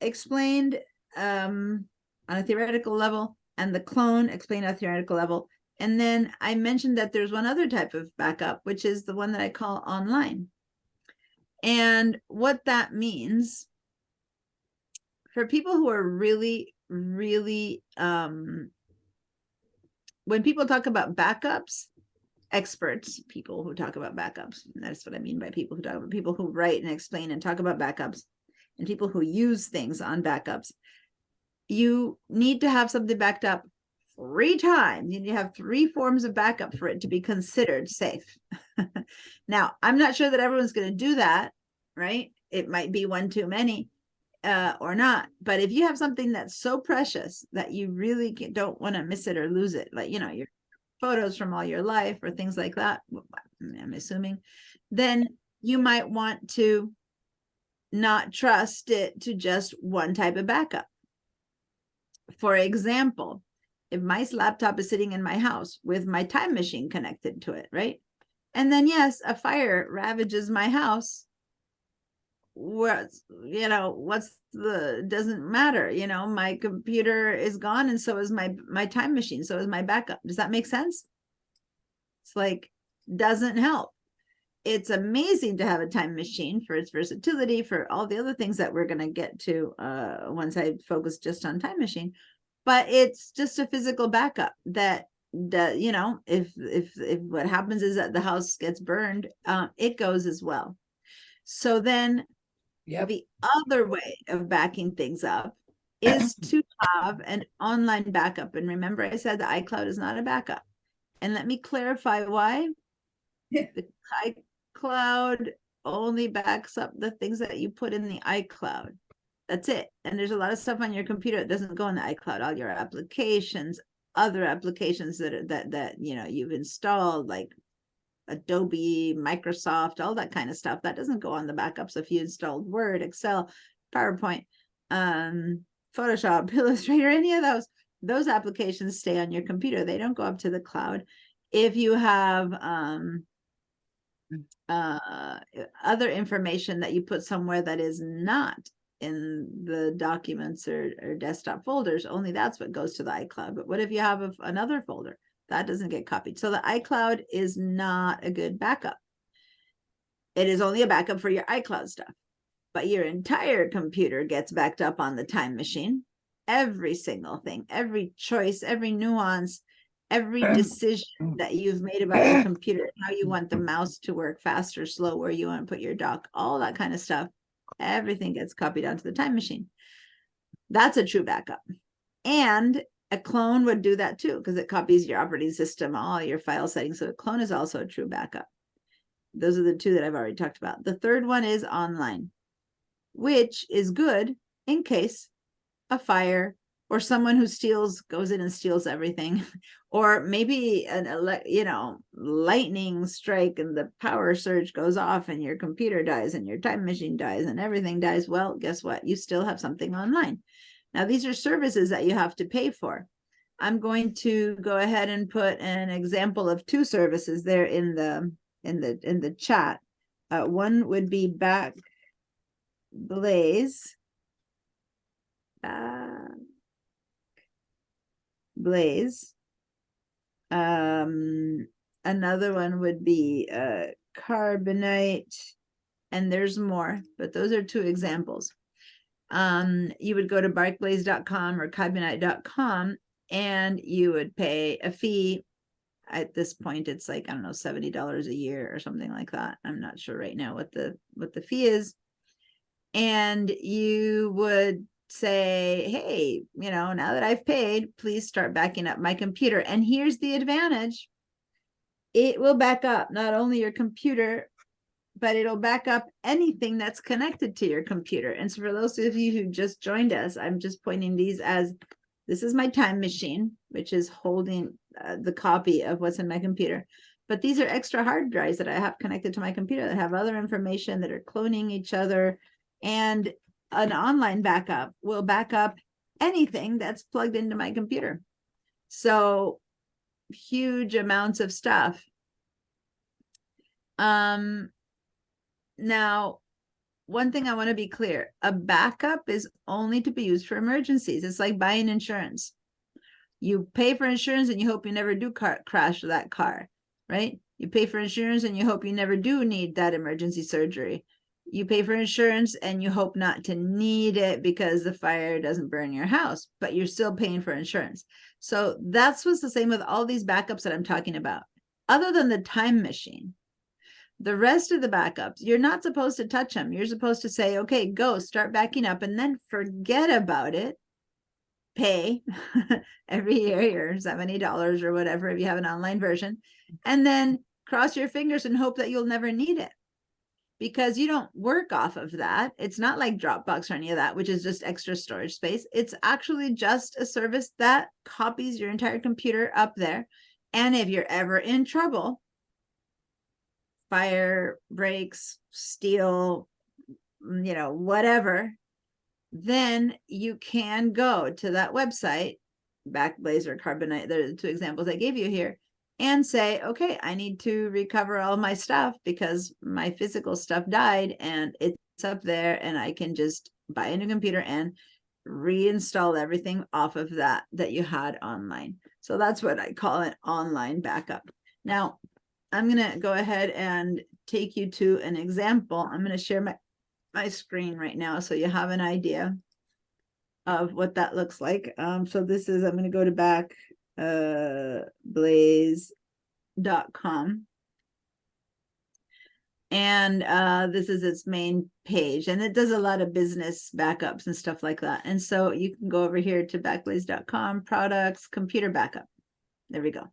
[SPEAKER 1] explained on a theoretical level, and the clone explained at a theoretical level. And then I mentioned that there's one other type of backup, which is the one that I call online. And what that means for people who are really, really, when people talk about backups, experts, people who talk about backups, that's what I mean by people who talk about, people who write and explain and talk about backups, and people who use things on backups, you need to have something backed up 3 times. You need to have 3 forms of backup for it to be considered safe. Now, I'm not sure that everyone's going to do that, right? It might be one too many or not. But if you have something that's so precious that you really don't want to miss it or lose it, like, your photos from all your life or things like that, I'm assuming, then you might want to not trust it to just one type of backup. For example, if my laptop is sitting in my house with my time machine connected to it, right? And then, yes, a fire ravages my house. Doesn't matter. My computer is gone, and so is my time machine. So is my backup. Does that make sense? It's like, doesn't help. It's amazing to have a time machine for its versatility, for all the other things that we're going to get to once I focus just on time machine. But it's just a physical backup that if what happens is that the house gets burned, it goes as well. So then the other way of backing things up is to have an online backup. And remember, I said the iCloud is not a backup. And let me clarify why. The iCloud only backs up the things that you put in the iCloud. That's it. And there's a lot of stuff on your computer that doesn't go in the iCloud. All your applications, other applications that you've installed, like Adobe, Microsoft, all that kind of stuff, that doesn't go on the backups. If you installed Word, Excel, PowerPoint, Photoshop, Illustrator, any of those applications stay on your computer. They don't go up to the cloud. If you have other information that you put somewhere that is not in the documents or desktop folders, only that's what goes to the iCloud. But what if you have another folder? That doesn't get copied. So the iCloud is not a good backup. It is only a backup for your iCloud stuff. But your entire computer gets backed up on the time machine. Every single thing, every choice, every nuance, every decision that you've made about your computer, how you want the mouse to work fast or slow, where you want to put your dock, all that kind of stuff, everything gets copied onto the time machine. That's a true backup. And a clone would do that too, because it copies your operating system, all your file settings. So a clone is also a true backup. Those are the 2 that I've already talked about. The third one is online, which is good in case a fire or someone who goes in and steals everything, or maybe lightning strike and the power surge goes off and your computer dies and your time machine dies and everything dies. Well, guess what? You still have something online. Now, these are services that you have to pay for. I'm going to go ahead and put an example of 2 services there in the in the chat. One would be Backblaze. Blaze. Another one would be Carbonite, and there's more, but those are two examples. You would go to barkblaze.com or carbonite.com and you would pay a fee. At this point, it's like, I don't know, $70 a year or something like that. I'm not sure right now what the fee is. And you would say, hey, you know, now that I've paid, please start backing up my computer. And here's the advantage. It will back up not only your computer, but it'll back up anything that's connected to your computer. And so for those of you who just joined us, I'm just pointing these as, this is my time machine, which is holding the copy of what's in my computer. But these are extra hard drives that I have connected to my computer that have other information that are cloning each other. And an online backup will back up anything that's plugged into my computer. So huge amounts of stuff. Now, one thing I want to be clear, a backup is only to be used for emergencies. It's like buying insurance. You pay for insurance and you hope you never do crash that car, right? You pay for insurance and you hope you never do need that emergency surgery. You pay for insurance and you hope not to need it because the fire doesn't burn your house, but you're still paying for insurance. So that's what's the same with all these backups that I'm talking about. Other than the time machine, the rest of the backups, you're not supposed to touch them. You're supposed to say, okay, go start backing up and then forget about it. Pay every year your $70 or whatever if you have an online version, and then cross your fingers and hope that you'll never need it, because you don't work off of that. It's not like Dropbox or any of that, which is just extra storage space. It's actually just a service that copies your entire computer up there. And if you're ever in trouble, fire, breaks, steel, you know, whatever, then you can go to that website, Backblaze or Carbonite, they're the two examples I gave you here, and say, okay, I need to recover all my stuff because my physical stuff died and it's up there, and I can just buy a new computer and reinstall everything off of that you had online. So that's what I call an online backup. Now, I'm going to go ahead and take you to an example. I'm going to share my screen right now so you have an idea of what that looks like. So this is, I'm going to go to backblaze.com. And this is its main page, and it does a lot of business backups and stuff like that. And so you can go over here to backblaze.com, products, computer backup. There we go.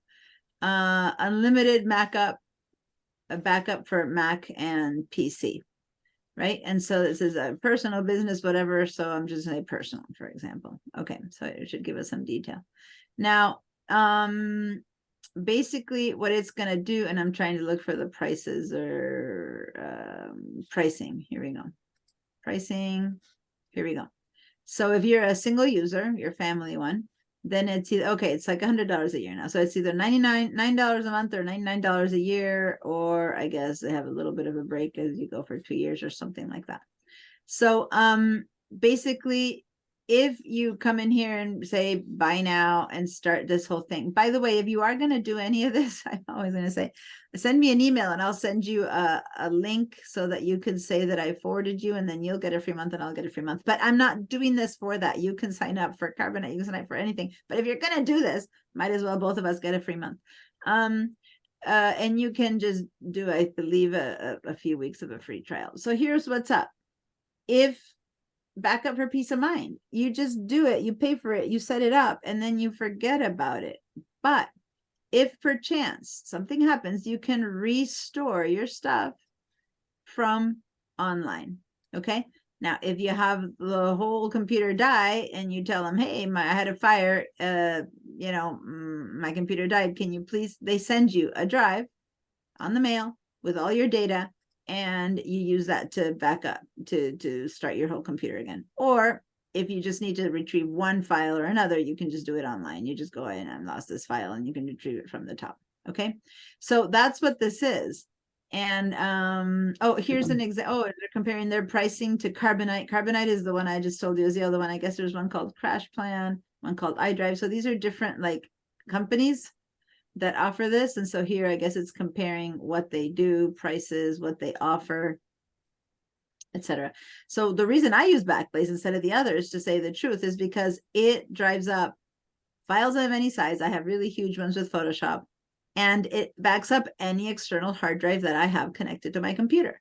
[SPEAKER 1] Unlimited backup, a backup for Mac and PC, right? And so this is a personal, business, whatever. So I'm just saying personal, for example. Okay, so it should give us some detail. Now, basically what it's going to do, and I'm trying to look for the prices or pricing. Here we go. Pricing. Here we go. So if you're a single user, your family one, then it's either, okay, it's like $100 a year now. So it's either $9 a month or $99 a year, or I guess they have a little bit of a break as you go for 2 years or something like that. So basically, if you come in here and say buy now and start this whole thing, by the way, if you are going to do any of this, I'm always going to say, send me an email and I'll send you a link so that you can say that I forwarded you, and then you'll get a free month and I'll get a free month. But I'm not doing this for that. You can sign up for Carbonite, you can sign up for anything. But if you're going to do this, might as well both of us get a free month. And you can just do, I believe, a few weeks of a free trial. So here's what's up. If backup for peace of mind, you just do it, you pay for it, you set it up, and then you forget about it. But if perchance something happens, you can restore your stuff from online. Okay. Now, if you have the whole computer die and you tell them, hey, I had a fire, you know, my computer died, can you please, they send you a drive on the mail with all your data, and you use that to back up, to start your whole computer again. Or if you just need to retrieve one file or another, you can just do it online. You just go in and lost this file and you can retrieve it from the top. Okay. So that's what this is. And oh, here's an example. Oh, they're comparing their pricing to Carbonite. Carbonite is the one I just told you is the other one. I guess there's one called Crash Plan, one called iDrive. So these are different like companies that offer this. And so here, I guess it's comparing what they do, prices, what they offer, etc. So the reason I use Backblaze instead of the others, to say the truth, is because it drives up files of any size. I have really huge ones with Photoshop, and it backs up any external hard drive that I have connected to my computer,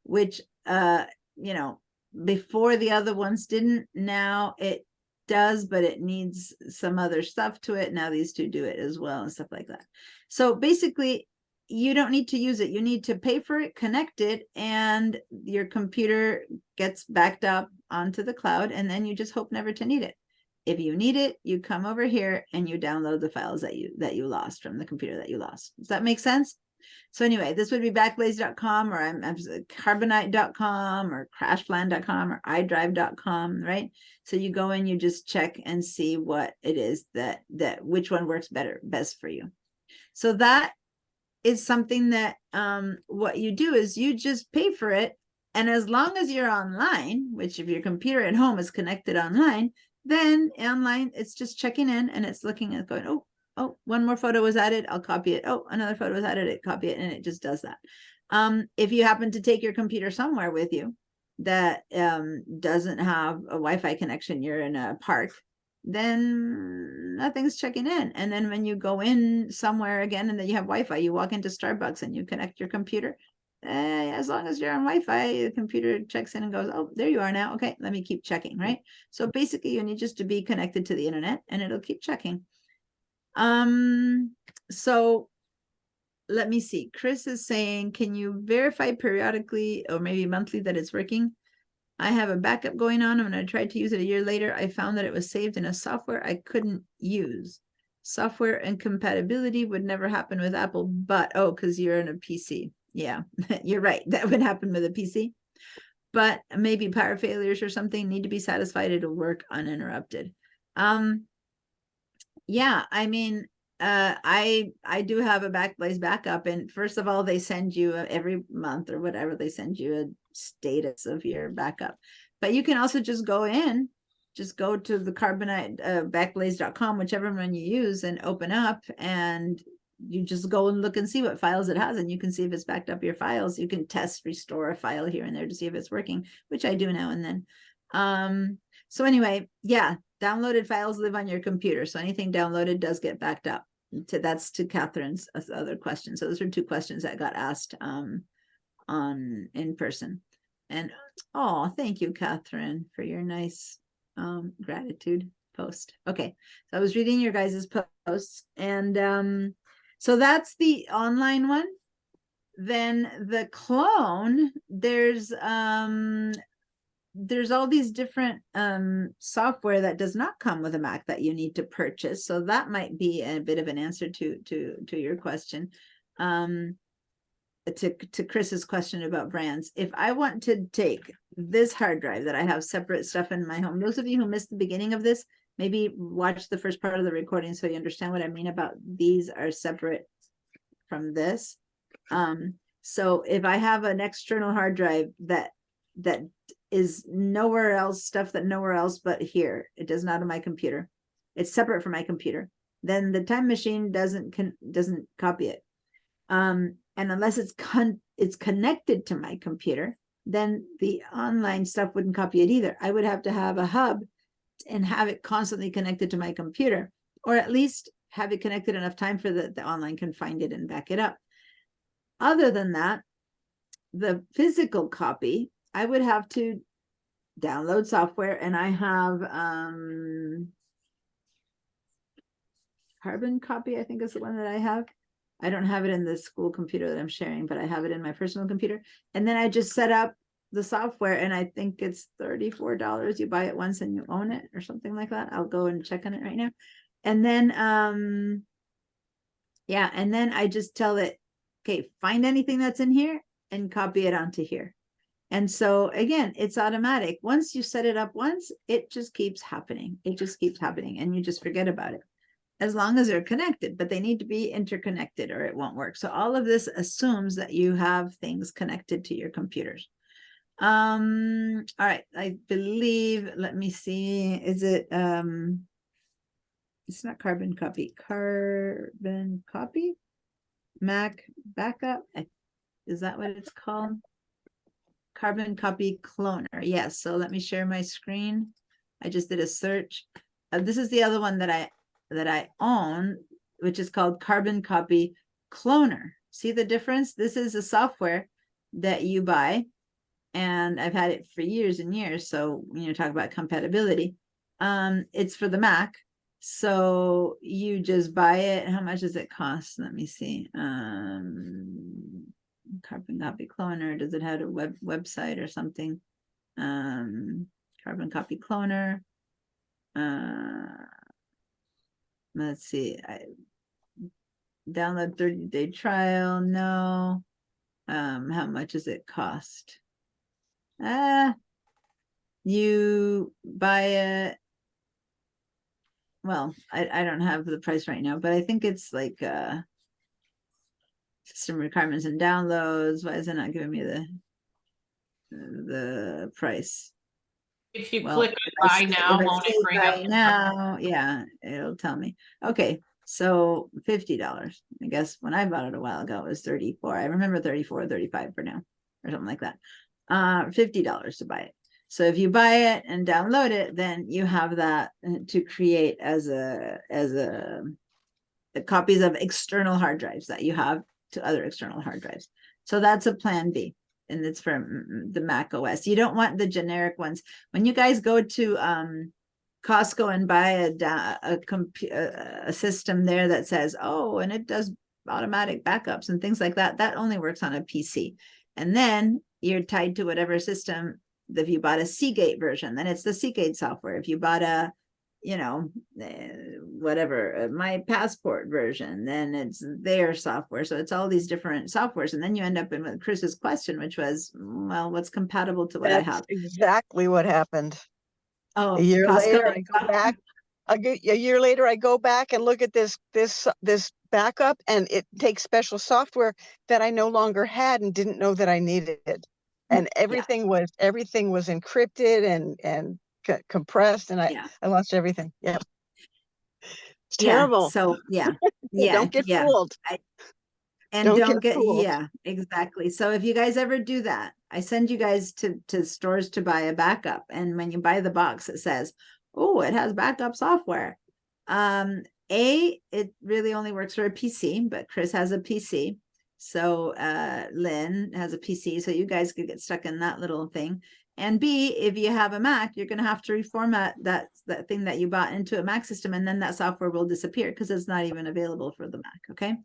[SPEAKER 1] which, you know, before the other ones didn't. Now it does, but it needs some other stuff to it. Now these two do it as well and stuff like that. So basically, you don't need to use it. You need to pay for it, connect it, and your computer gets backed up onto the cloud, and then you just hope never to need it. If you need it, you come over here and you download the files that you lost from the computer that you lost. Does that make sense? So anyway, this would be backblaze.com, or I'm carbonite.com, or crashplan.com, or iDrive.com, right? So you go in, you just check and see what it is that which one works best for you. So that is something that what you do is you just pay for it, and as long as you're online, which if your computer at home is connected online, then online it's just checking in and it's looking and going, oh, one more photo was added, I'll copy it. Oh, another photo was added, it copy it, and it just does that. If you happen to take your computer somewhere with you that doesn't have a Wi-Fi connection, you're in a park, then nothing's checking in. And then when you go in somewhere again and then you have Wi-Fi, you walk into Starbucks and you connect your computer, as long as you're on Wi-Fi, the computer checks in and goes, oh, there you are now. Okay, let me keep checking, right? So basically you need just to be connected to the internet and it'll keep checking. So let me see. Chris is saying, can you verify periodically or maybe monthly that it's working? I have a backup going on, and when I tried to use it a year later, I found that it was saved in a software I couldn't use. Software incompatibility would never happen with Apple, but because you're in a PC. Yeah, you're right. That would happen with a PC. But maybe power failures or something need to be satisfied. It'll work uninterrupted. Yeah, I mean, I do have a Backblaze backup, and first of all, they send you every month or whatever, they send you a status of your backup. But you can also just go in, just go to the Carbonite backblaze.com, whichever one you use, and open up, and you just go and look and see what files it has, and you can see if it's backed up your files. You can test, restore a file here and there to see if it's working, which I do now and then. So anyway, yeah, downloaded files live on your computer. So anything downloaded does get backed up. That's to Catherine's other question. So those are two questions that got asked in person. And oh, thank you, Catherine, for your nice gratitude post. Okay, so I was reading your guys' posts, and so that's the online one. Then the clone, there's all these different software that does not come with a Mac that you need to purchase. So that might be a bit of an answer to your question. To Chris's question about brands. If I want to take this hard drive that I have separate stuff in my home, those of you who missed the beginning of this, maybe watch the first part of the recording so you understand what I mean about these are separate from this. So if I have an external hard drive that is nowhere else, stuff that nowhere else but here, it does not on my computer, it's separate from my computer, then the Time Machine doesn't copy it. And unless it's connected to my computer, then the online stuff wouldn't copy it either. I would have to have a hub and have it constantly connected to my computer, or at least have it connected enough time for the online can find it and back it up. Other than that, the physical copy, I would have to download software, and I have Carbon Copy, I think is the one that I have. I don't have it in the school computer that I'm sharing, but I have it in my personal computer. And then I just set up the software, and I think it's $34. You buy it once and you own it or something like that. I'll go and check on it right now. And then, yeah, and then I just tell it, okay, find anything that's in here and copy it onto here. And so again, it's automatic. Once you set it up once, it just keeps happening. It just keeps happening, and you just forget about it. as long as they're connected, but they need to be interconnected or it won't work. So all of this assumes that you have things connected to your computers. All right, I believe, let me see, is it, it's not carbon copy, Mac backup. Is that what it's called? Carbon copy cloner. Yes. So let me share my screen. I just did a search. This is the other one that I own, which is called Carbon Copy Cloner. See the difference? This is a software that you buy, and I've had it for years and years. So when you talk about compatibility, it's for the Mac. So you just buy it. How much does it cost? Let me see. Carbon Copy Cloner. Does it have a website or something? Carbon Copy Cloner. Let's see. Download 30-day trial. No. How much does it cost? You buy it. Well, I don't have the price right now, but I think it's like system requirements and downloads. Why is it not giving me the price?
[SPEAKER 2] If you click on buy now, won't it bring up
[SPEAKER 1] now? Yeah, it'll tell me. Okay, so $50. I guess when I bought it a while ago, it was 34. I remember 34, 35 for now, or something like that. $50 to buy it. So if you buy it and download it, then you have that to create as the copies of external hard drives that you have to other external hard drives. So that's a plan B, and it's from the Mac OS. You don't want the generic ones. When you guys go to Costco and buy a system there that says, oh, and it does automatic backups and things like that, that only works on a PC. And then you're tied to whatever system. If you bought a Seagate version, then it's the Seagate software. If you bought a, whatever, my Passport version, then it's their software. So it's all these different softwares. And then you end up in with Chris's question, which was, well, what's compatible to what I have?
[SPEAKER 9] Exactly what happened.
[SPEAKER 1] Oh,
[SPEAKER 9] a year
[SPEAKER 1] Costco
[SPEAKER 9] later, I go back. A year later, I go back and look at this backup, and it takes special software that I no longer had and didn't know that I needed. And everything was encrypted and compressed, and I lost everything. Yeah, it's terrible.
[SPEAKER 1] So
[SPEAKER 9] don't get fooled.
[SPEAKER 1] Don't get exactly. So if you guys ever do that, I send you guys to stores to buy a backup, and when you buy the box, it says, oh, it has backup software. It really only works for a PC, but Chris has a PC. So Lynn has a PC, so you guys could get stuck in that little thing. And B, if you have a Mac, you're going to have to reformat that thing that you bought into a Mac system, and then that software will disappear because it's not even available for the Mac. Okay,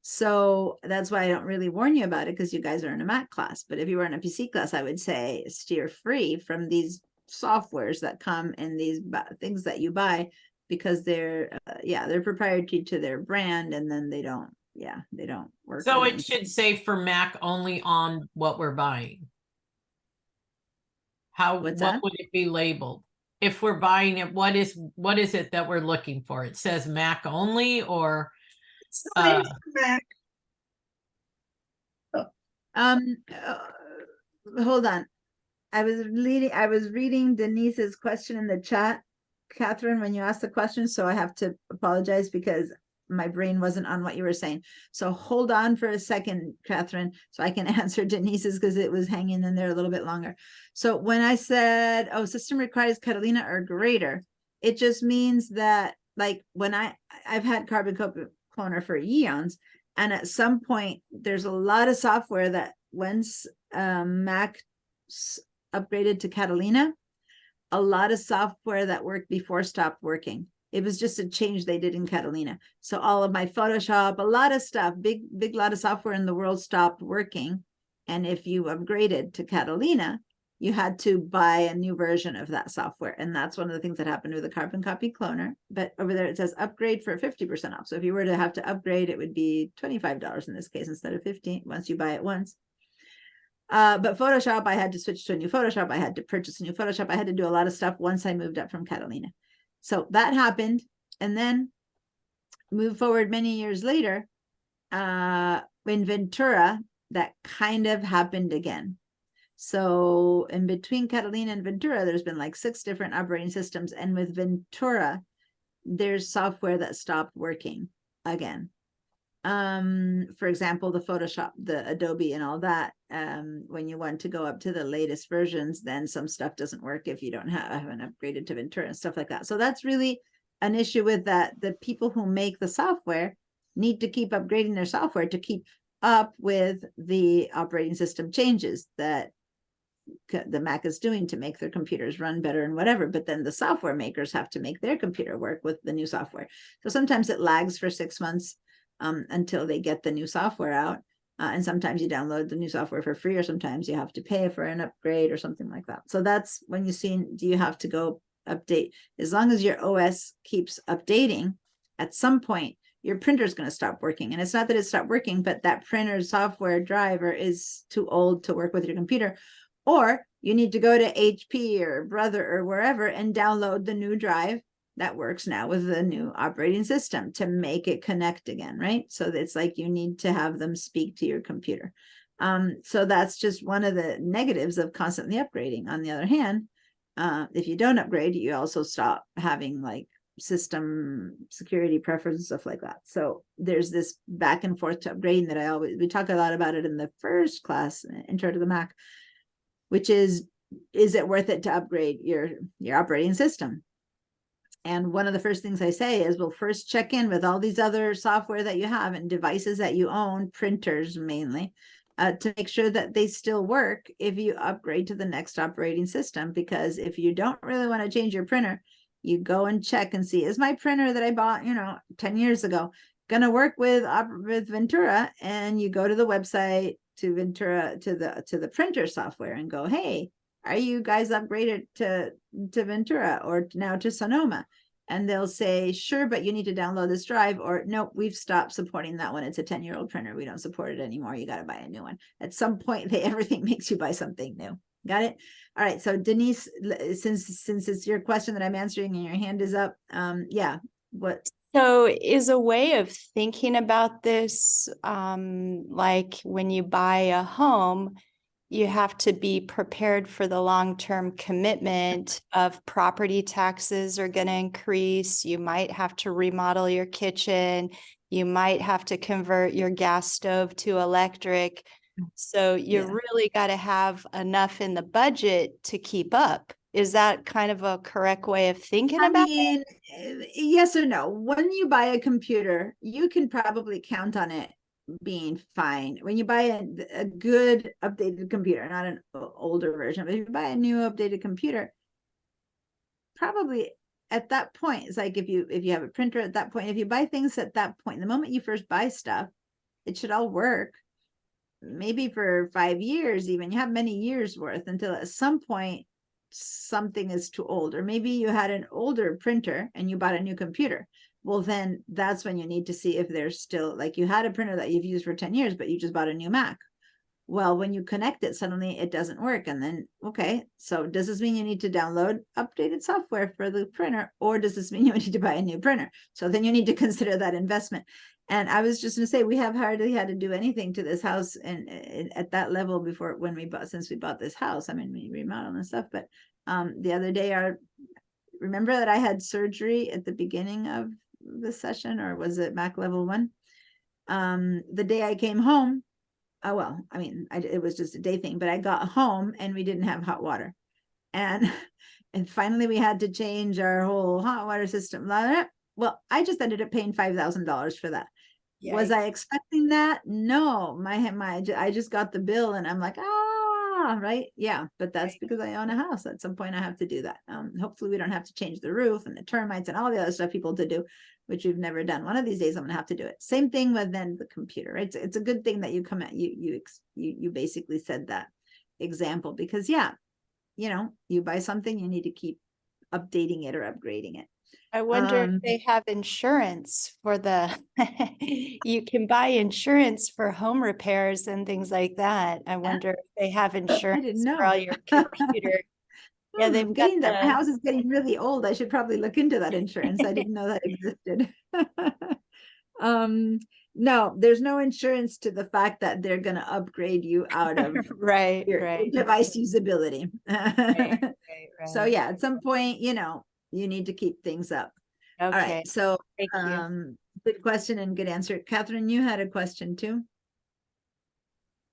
[SPEAKER 1] so that's why I don't really warn you about it, because you guys are in a Mac class. But if you were in a PC class, I would say steer free from these softwares that come in these things that you buy, because they're they're proprietary to their brand, and then they don't work.
[SPEAKER 2] So it should say for Mac only on what we're buying. What would it be labeled? If we're buying it, what is it that we're looking for? It says Mac only, or
[SPEAKER 8] Mac.
[SPEAKER 1] Hold on. I was reading Denise's question in the chat, Catherine, when you asked the question, so I have to apologize because my brain wasn't on what you were saying. So hold on for a second, Catherine, so I can answer Denise's, because it was hanging in there a little bit longer. So when I said, oh, system requires Catalina or greater, it just means that, like, when I've had Carbon Copy Cloner for eons, and at some point there's a lot of software that once Mac upgraded to Catalina, a lot of software that worked before stopped working. It was just a change they did in Catalina. So all of my Photoshop, a lot of stuff, big lot of software in the world stopped working. And if you upgraded to Catalina, you had to buy a new version of that software. And that's one of the things that happened with the Carbon Copy Cloner. But over there, it says upgrade for 50% off. So if you were to have to upgrade, it would be $25 in this case instead of $15 once you buy it once. But Photoshop, I had to switch to a new Photoshop. I had to purchase a new Photoshop. I had to do a lot of stuff once I moved up from Catalina. So that happened. And then move forward many years later, in Ventura, that kind of happened again. So in between Catalina and Ventura, there's been like 6 different operating systems. And with Ventura, there's software that stopped working again. For example, the Photoshop, the Adobe and all that, when you want to go up to the latest versions, then some stuff doesn't work if you haven't upgraded to Ventura and stuff like that. So that's really an issue with that. The people who make the software need to keep upgrading their software to keep up with the operating system changes that the Mac is doing to make their computers run better and whatever. But then the software makers have to make their computer work with the new software. So sometimes it lags for 6 months until they get the new software out. And sometimes you download the new software for free, or sometimes you have to pay for an upgrade or something like that. So that's when you see, do you have to go update? As long as your OS keeps updating, at some point, your printer is going to stop working. And it's not that it stopped working, but that printer software driver is too old to work with your computer. Or you need to go to HP or Brother or wherever and download the new drive that works now with the new operating system to make it connect again, right? So it's like you need to have them speak to your computer. So that's just one of the negatives of constantly upgrading. On the other hand, if you don't upgrade, you also stop having like system security preferences, stuff like that. So there's this back and forth to upgrading that we talk a lot about it in the first class, Intro to the Mac, which is it worth it to upgrade your operating system? And one of the first things I say is, we'll first check in with all these other software that you have and devices that you own, printers mainly, to make sure that they still work if you upgrade to the next operating system. Because if you don't really want to change your printer, you go and check and see, is my printer that I bought, 10 years ago going to work with Ventura? And you go to the website to Ventura, to the printer software, and go, hey, are you guys upgraded to Ventura or now to Sonoma? And they'll say, sure, but you need to download this drive, or nope, we've stopped supporting that one. It's a 10-year-old printer. We don't support it anymore. You got to buy a new one. At some point, everything makes you buy something new. Got it? All right. So Denise, since it's your question that I'm answering and your hand is up, yeah, what?
[SPEAKER 3] So is a way of thinking about this, like when you buy a home, you have to be prepared for the long-term commitment of property taxes are going to increase. You might have to remodel your kitchen. You might have to convert your gas stove to electric. So you really got to have enough in the budget to keep up. Is that kind of a correct way of thinking about it?
[SPEAKER 1] Yes or no. When you buy a computer, you can probably count on it being fine. When you buy a good updated computer, not an older version, but if you buy a new updated computer, probably at that point, it's like if you have a printer at that point, if you buy things at that point, the moment you first buy stuff, it should all work. Maybe for 5 years, even you have many years worth, until at some point something is too old. Or maybe you had an older printer and you bought a new computer. Well, then that's when you need to see if there's still, like, you had a printer that you've used for 10 years, but you just bought a new Mac. Well, when you connect it, suddenly it doesn't work. And then, okay, so does this mean you need to download updated software for the printer, or does this mean you need to buy a new printer? So then you need to consider that investment. And I was just going to say, we have hardly had to do anything to this house and at that level before, since we bought this house. I mean, we remodeled and stuff, but the other day, remember that I had surgery at the beginning of the session, or was it Mac level 1? The day I came home, it was just a day thing, but I got home and we didn't have hot water. And finally we had to change our whole hot water system. Well, I just ended up paying $5,000 for that. Yikes. Was I expecting that? No, I just got the bill and I'm like, right. Yeah. But that's because I own a house. At some point I have to do that. Hopefully we don't have to change the roof and the termites and all the other stuff people to do, which we've never done. One of these days I'm going to have to do it. Same thing with then the computer, right? It's a good thing that you come at, you basically said that example, because you buy something, you need to keep updating it or upgrading it.
[SPEAKER 3] I wonder if they have insurance for you can buy insurance for home repairs and things like that. I wonder if they have insurance for all your computer. Yeah, they've got
[SPEAKER 1] my house is getting really old. I should probably look into that insurance. I didn't know that existed. No, there's no insurance to the fact that they're gonna upgrade you out of
[SPEAKER 3] Right,
[SPEAKER 1] your
[SPEAKER 3] right.
[SPEAKER 1] device usability.
[SPEAKER 3] Right,
[SPEAKER 1] So
[SPEAKER 3] right.
[SPEAKER 1] yeah, at some point, you know, you need to keep things up. All
[SPEAKER 3] Okay,
[SPEAKER 1] right, so
[SPEAKER 3] thank you.
[SPEAKER 1] good question and good answer. Catherine, you had a question too?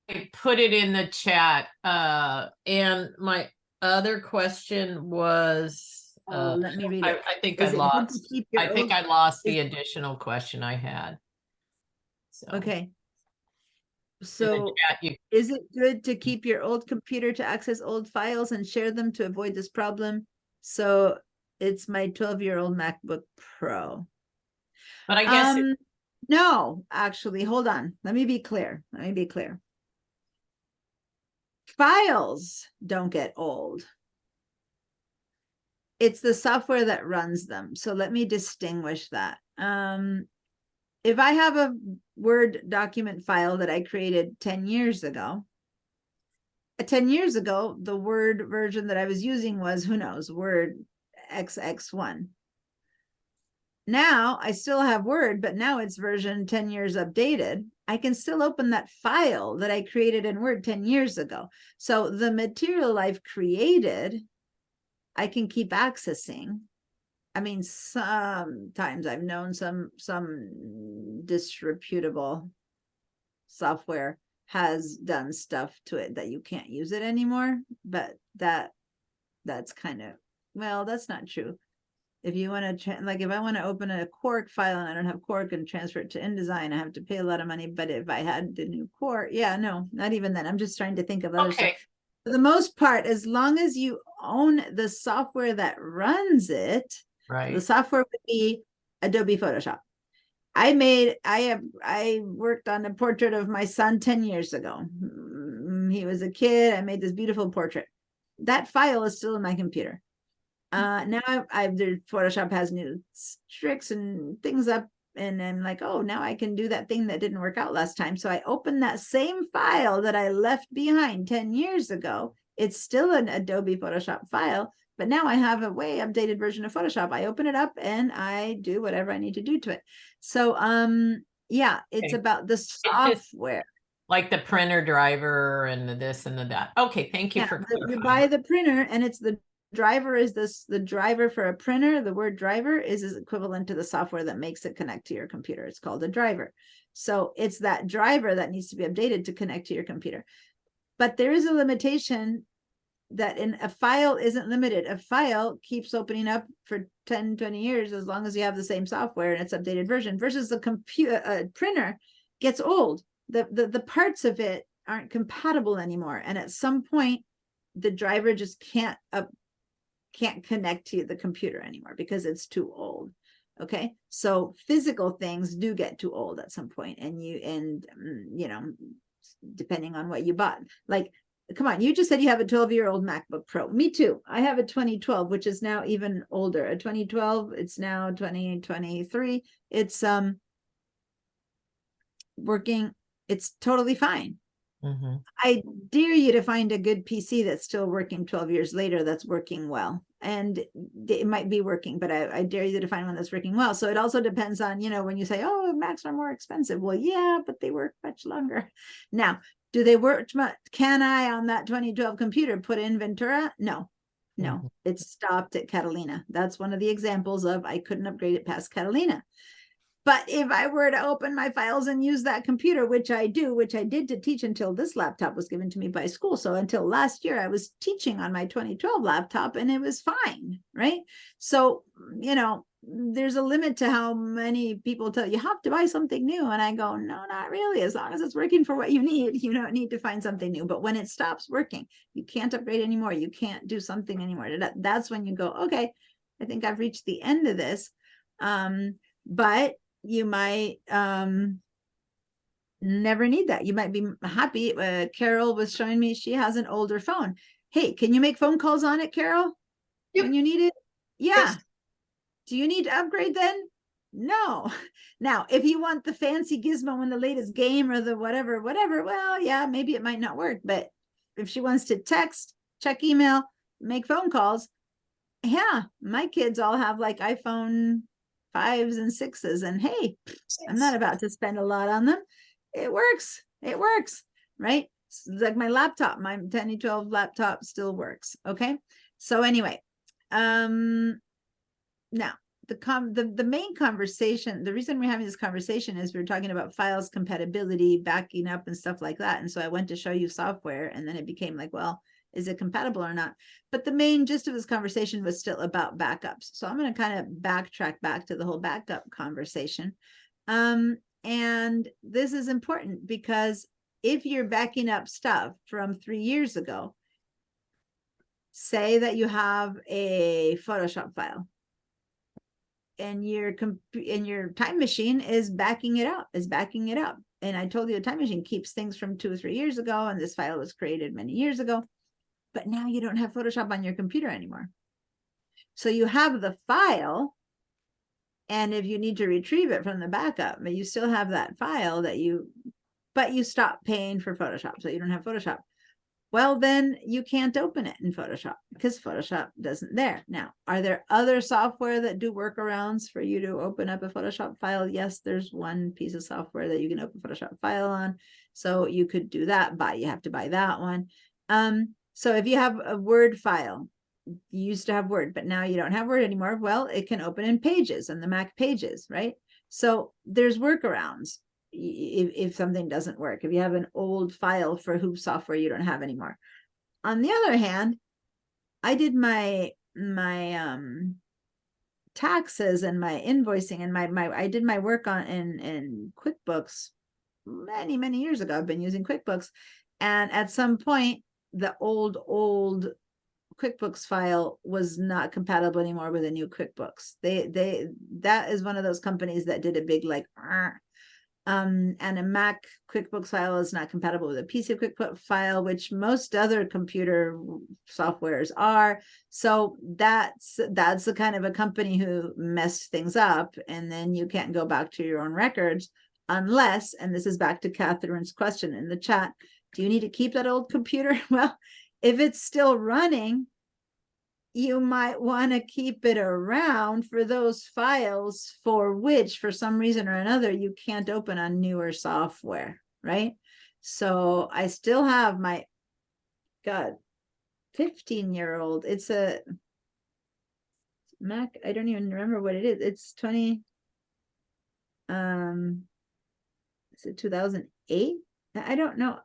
[SPEAKER 2] I put it in the chat. And my other question was,
[SPEAKER 1] Let me read
[SPEAKER 2] I
[SPEAKER 1] it.
[SPEAKER 2] think
[SPEAKER 1] Is
[SPEAKER 2] I
[SPEAKER 1] it good to
[SPEAKER 2] lost.
[SPEAKER 1] keep your
[SPEAKER 2] I think
[SPEAKER 1] old-
[SPEAKER 2] I lost
[SPEAKER 1] is-
[SPEAKER 2] the additional question I had. So
[SPEAKER 1] Okay.
[SPEAKER 2] in the
[SPEAKER 1] So
[SPEAKER 2] chat, you
[SPEAKER 1] is it good to keep your old computer to access old files and share them to avoid this problem? So it's my 12-year-old MacBook Pro.
[SPEAKER 2] but I guess
[SPEAKER 1] No, actually, hold on. Let me be clear. Let me be clear. Files don't get old. It's the software that runs them. So let me distinguish that. If I have a Word document file that I created 10 years ago, 10 years ago, the Word version that I was using was, who knows, Word XX1. Now I still have Word, but now it's version 10 years updated. I can still open that file that I created in Word 10 years ago. So the material I've created, I can keep accessing. I mean, sometimes I've known some disreputable software has done stuff to it that you can't use it anymore, but that's kind of, well, that's not true. If you want to, like, if I want to open a Quark file and I don't have Quark and transfer it to InDesign, I have to pay a lot of money. But if I had the new Quark, yeah, no, not even then. I'm just trying to think of other stuff.
[SPEAKER 2] okay.
[SPEAKER 1] For the most part, as long as you own the software that runs it,
[SPEAKER 2] Right.
[SPEAKER 1] the software would be Adobe Photoshop. I worked on a portrait of my son 10 years ago. He was a kid. I made this beautiful portrait. That file is still in my computer. Now Photoshop has new tricks and things up, and I'm like, oh, now I can do that thing that didn't work out last time. So I opened that same file that I left behind 10 years ago. It's still an Adobe Photoshop file, but now I have a way updated version of Photoshop. I open it up and I do whatever I need to do to it. So yeah, it's
[SPEAKER 2] Okay.
[SPEAKER 1] about the
[SPEAKER 2] just-
[SPEAKER 1] software.
[SPEAKER 2] Like the printer driver and the this and the that. Okay, thank you
[SPEAKER 1] Yeah,
[SPEAKER 2] for
[SPEAKER 1] you
[SPEAKER 2] clarifying.
[SPEAKER 1] buy the printer and it's the driver is the driver for a printer. The word driver is equivalent to the software that makes it connect to your computer. It's called a driver. So it's that driver that needs to be updated to connect to your computer. But there is a limitation that in a file isn't limited. A file keeps opening up for 10, 20 years as long as you have the same software and its updated version, versus the computer printer gets old. The parts of it aren't compatible anymore. And at some point, the driver just can't connect to the computer anymore because it's too old. Okay, so physical things do get too old at some point, and you know, depending on what you bought. Like, come on, you just said you have a 12-year-old MacBook Pro. Me too. I have a 2012, which is now even older. A 2012, it's now 2023. It's working, it's totally fine.
[SPEAKER 2] Mm-hmm.
[SPEAKER 1] I dare you to find a good PC that's still working 12 years later, that's working well. And it might be working, but I dare you to find one that's working well. So it also depends on, you know, when you say, oh, Macs are more expensive. Well, yeah, but they work much longer. Now, do they work? Can I, on that 2012 computer, put in Ventura? No,
[SPEAKER 2] Mhm.
[SPEAKER 1] it stopped at Catalina. That's one of the examples of I couldn't upgrade it past Catalina. But if I were to open my files and use that computer, which I do, which I did to teach until this laptop was given to me by school. So until last year, I was teaching on my 2012 laptop and it was fine, right? So, you know, there's a limit to how many people tell you have to buy something new. And I go, no, not really. As long as it's working for what you need, you don't need to find something new. But when it stops working, you can't upgrade anymore. You can't do something anymore. That's when you go, okay, I think I've reached the end of this. But you might never need that. You might be happy. Carol was showing me she has an older phone. Hey, can you make phone calls on it, Carol?
[SPEAKER 9] Yep.
[SPEAKER 1] When you need it? Yeah.
[SPEAKER 9] Yes.
[SPEAKER 1] Do you need to upgrade then? No. Now, if you want the fancy gizmo and the latest game or the whatever, well, yeah, maybe it might not work. But if she wants to text, check email, make phone calls, yeah, my kids all have like iPhone 5s and 6s, and hey, I'm not about to spend a lot on them. It works. It works, right? Like my laptop, my 10E12 laptop still works. Okay. So anyway, now the main conversation, the reason we're having this conversation is we're talking about files compatibility, backing up and stuff like that. And so I went to show you software, and then it became like, well, is it compatible or not? But the main gist of this conversation was still about backups. So I'm going to kind of backtrack back to the whole backup conversation. And this is important because if you're backing up stuff from 3 years ago, say that you have a Photoshop file and your time machine is backing it up, And I told you the time machine keeps things from 2 or 3 years ago, and this file was created many years ago, but now you don't have Photoshop on your computer anymore. So you have the file, and if you need to retrieve it from the backup, but you still have that file but you stop paying for Photoshop, so you don't have Photoshop. Well, then you can't open it in Photoshop because Photoshop doesn't there. Now, are there other software that do workarounds for you to open up a Photoshop file? Yes, there's one piece of software that you can open a Photoshop file on. So you could do that, but you have to buy that one. So if you have a Word file, you used to have Word, but now you don't have Word anymore. Well, it can open in Pages and the Mac Pages, right? So there's workarounds. If something doesn't work, if you have an old file for Hoop software you don't have anymore. On the other hand, I did my taxes and my invoicing and I did my work on in QuickBooks many years ago. I've been using QuickBooks, and at some point the old QuickBooks file was not compatible anymore with the new QuickBooks. That is one of those companies that did a big like and a Mac QuickBooks file is not compatible with a PC QuickBooks file, which most other computer softwares are. So that's the kind of a company who messed things up, and then you can't go back to your own records unless, and this is back to Catherine's question in the chat, do you need to keep that old computer? Well, if it's still running, you might want to keep it around for those files for which, for some reason or another, you can't open on newer software, right? So I still have my, 15-year-old. It's a Mac. I don't even remember what it is. It's 20. Is it 2008? I don't know.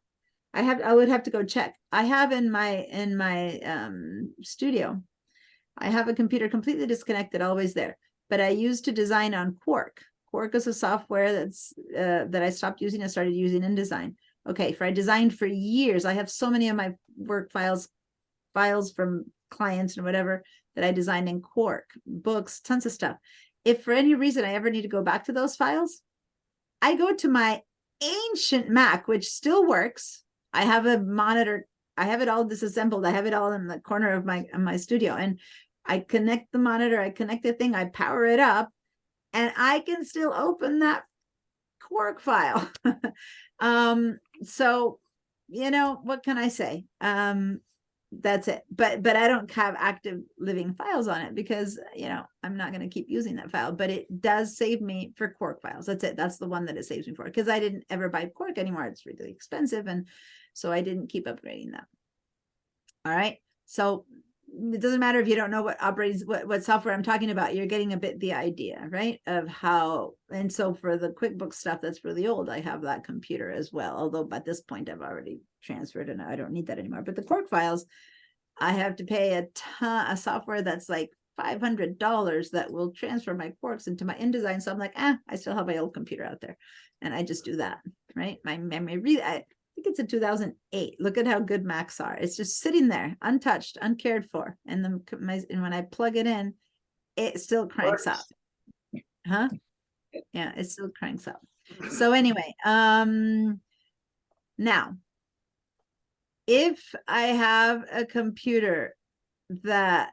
[SPEAKER 1] I would have to go check. I have in my studio, I have a computer completely disconnected, always there, but I used to design on Quark. Quark is a software that's that I stopped using and started using InDesign. Okay, I designed for years. I have so many of my work files from clients and whatever that I designed in Quark, books, tons of stuff. If for any reason I ever need to go back to those files, I go to my ancient Mac, which still works. I have a monitor. I have it all disassembled. I have it all in the corner of my studio, and I connect the monitor. I connect the thing. I power it up, and I can still open that Quark file. So, what can I say? That's it. But I don't have active living files on it because, I'm not going to keep using that file, but it does save me for Quark files. That's it. That's the one that it saves me for, because I didn't ever buy Quark anymore. It's really expensive. And so I didn't keep upgrading that. All right. So it doesn't matter if you don't know what software I'm talking about. You're getting a bit the idea, right? Of how, and so for the QuickBooks stuff that's really old, I have that computer as well. Although by this point I've already transferred and I don't need that anymore. But the Quark files, I have to pay a software that's like $500 that will transfer my Quarks into my InDesign. So I'm like, I still have my old computer out there, and I just do that, right? My memory, I think it's a 2008. Look at how good Macs are. It's just sitting there, untouched, uncared for, and when I plug it in, it still cranks up. Huh? Yeah, it still cranks up. So anyway, now, if I have a computer that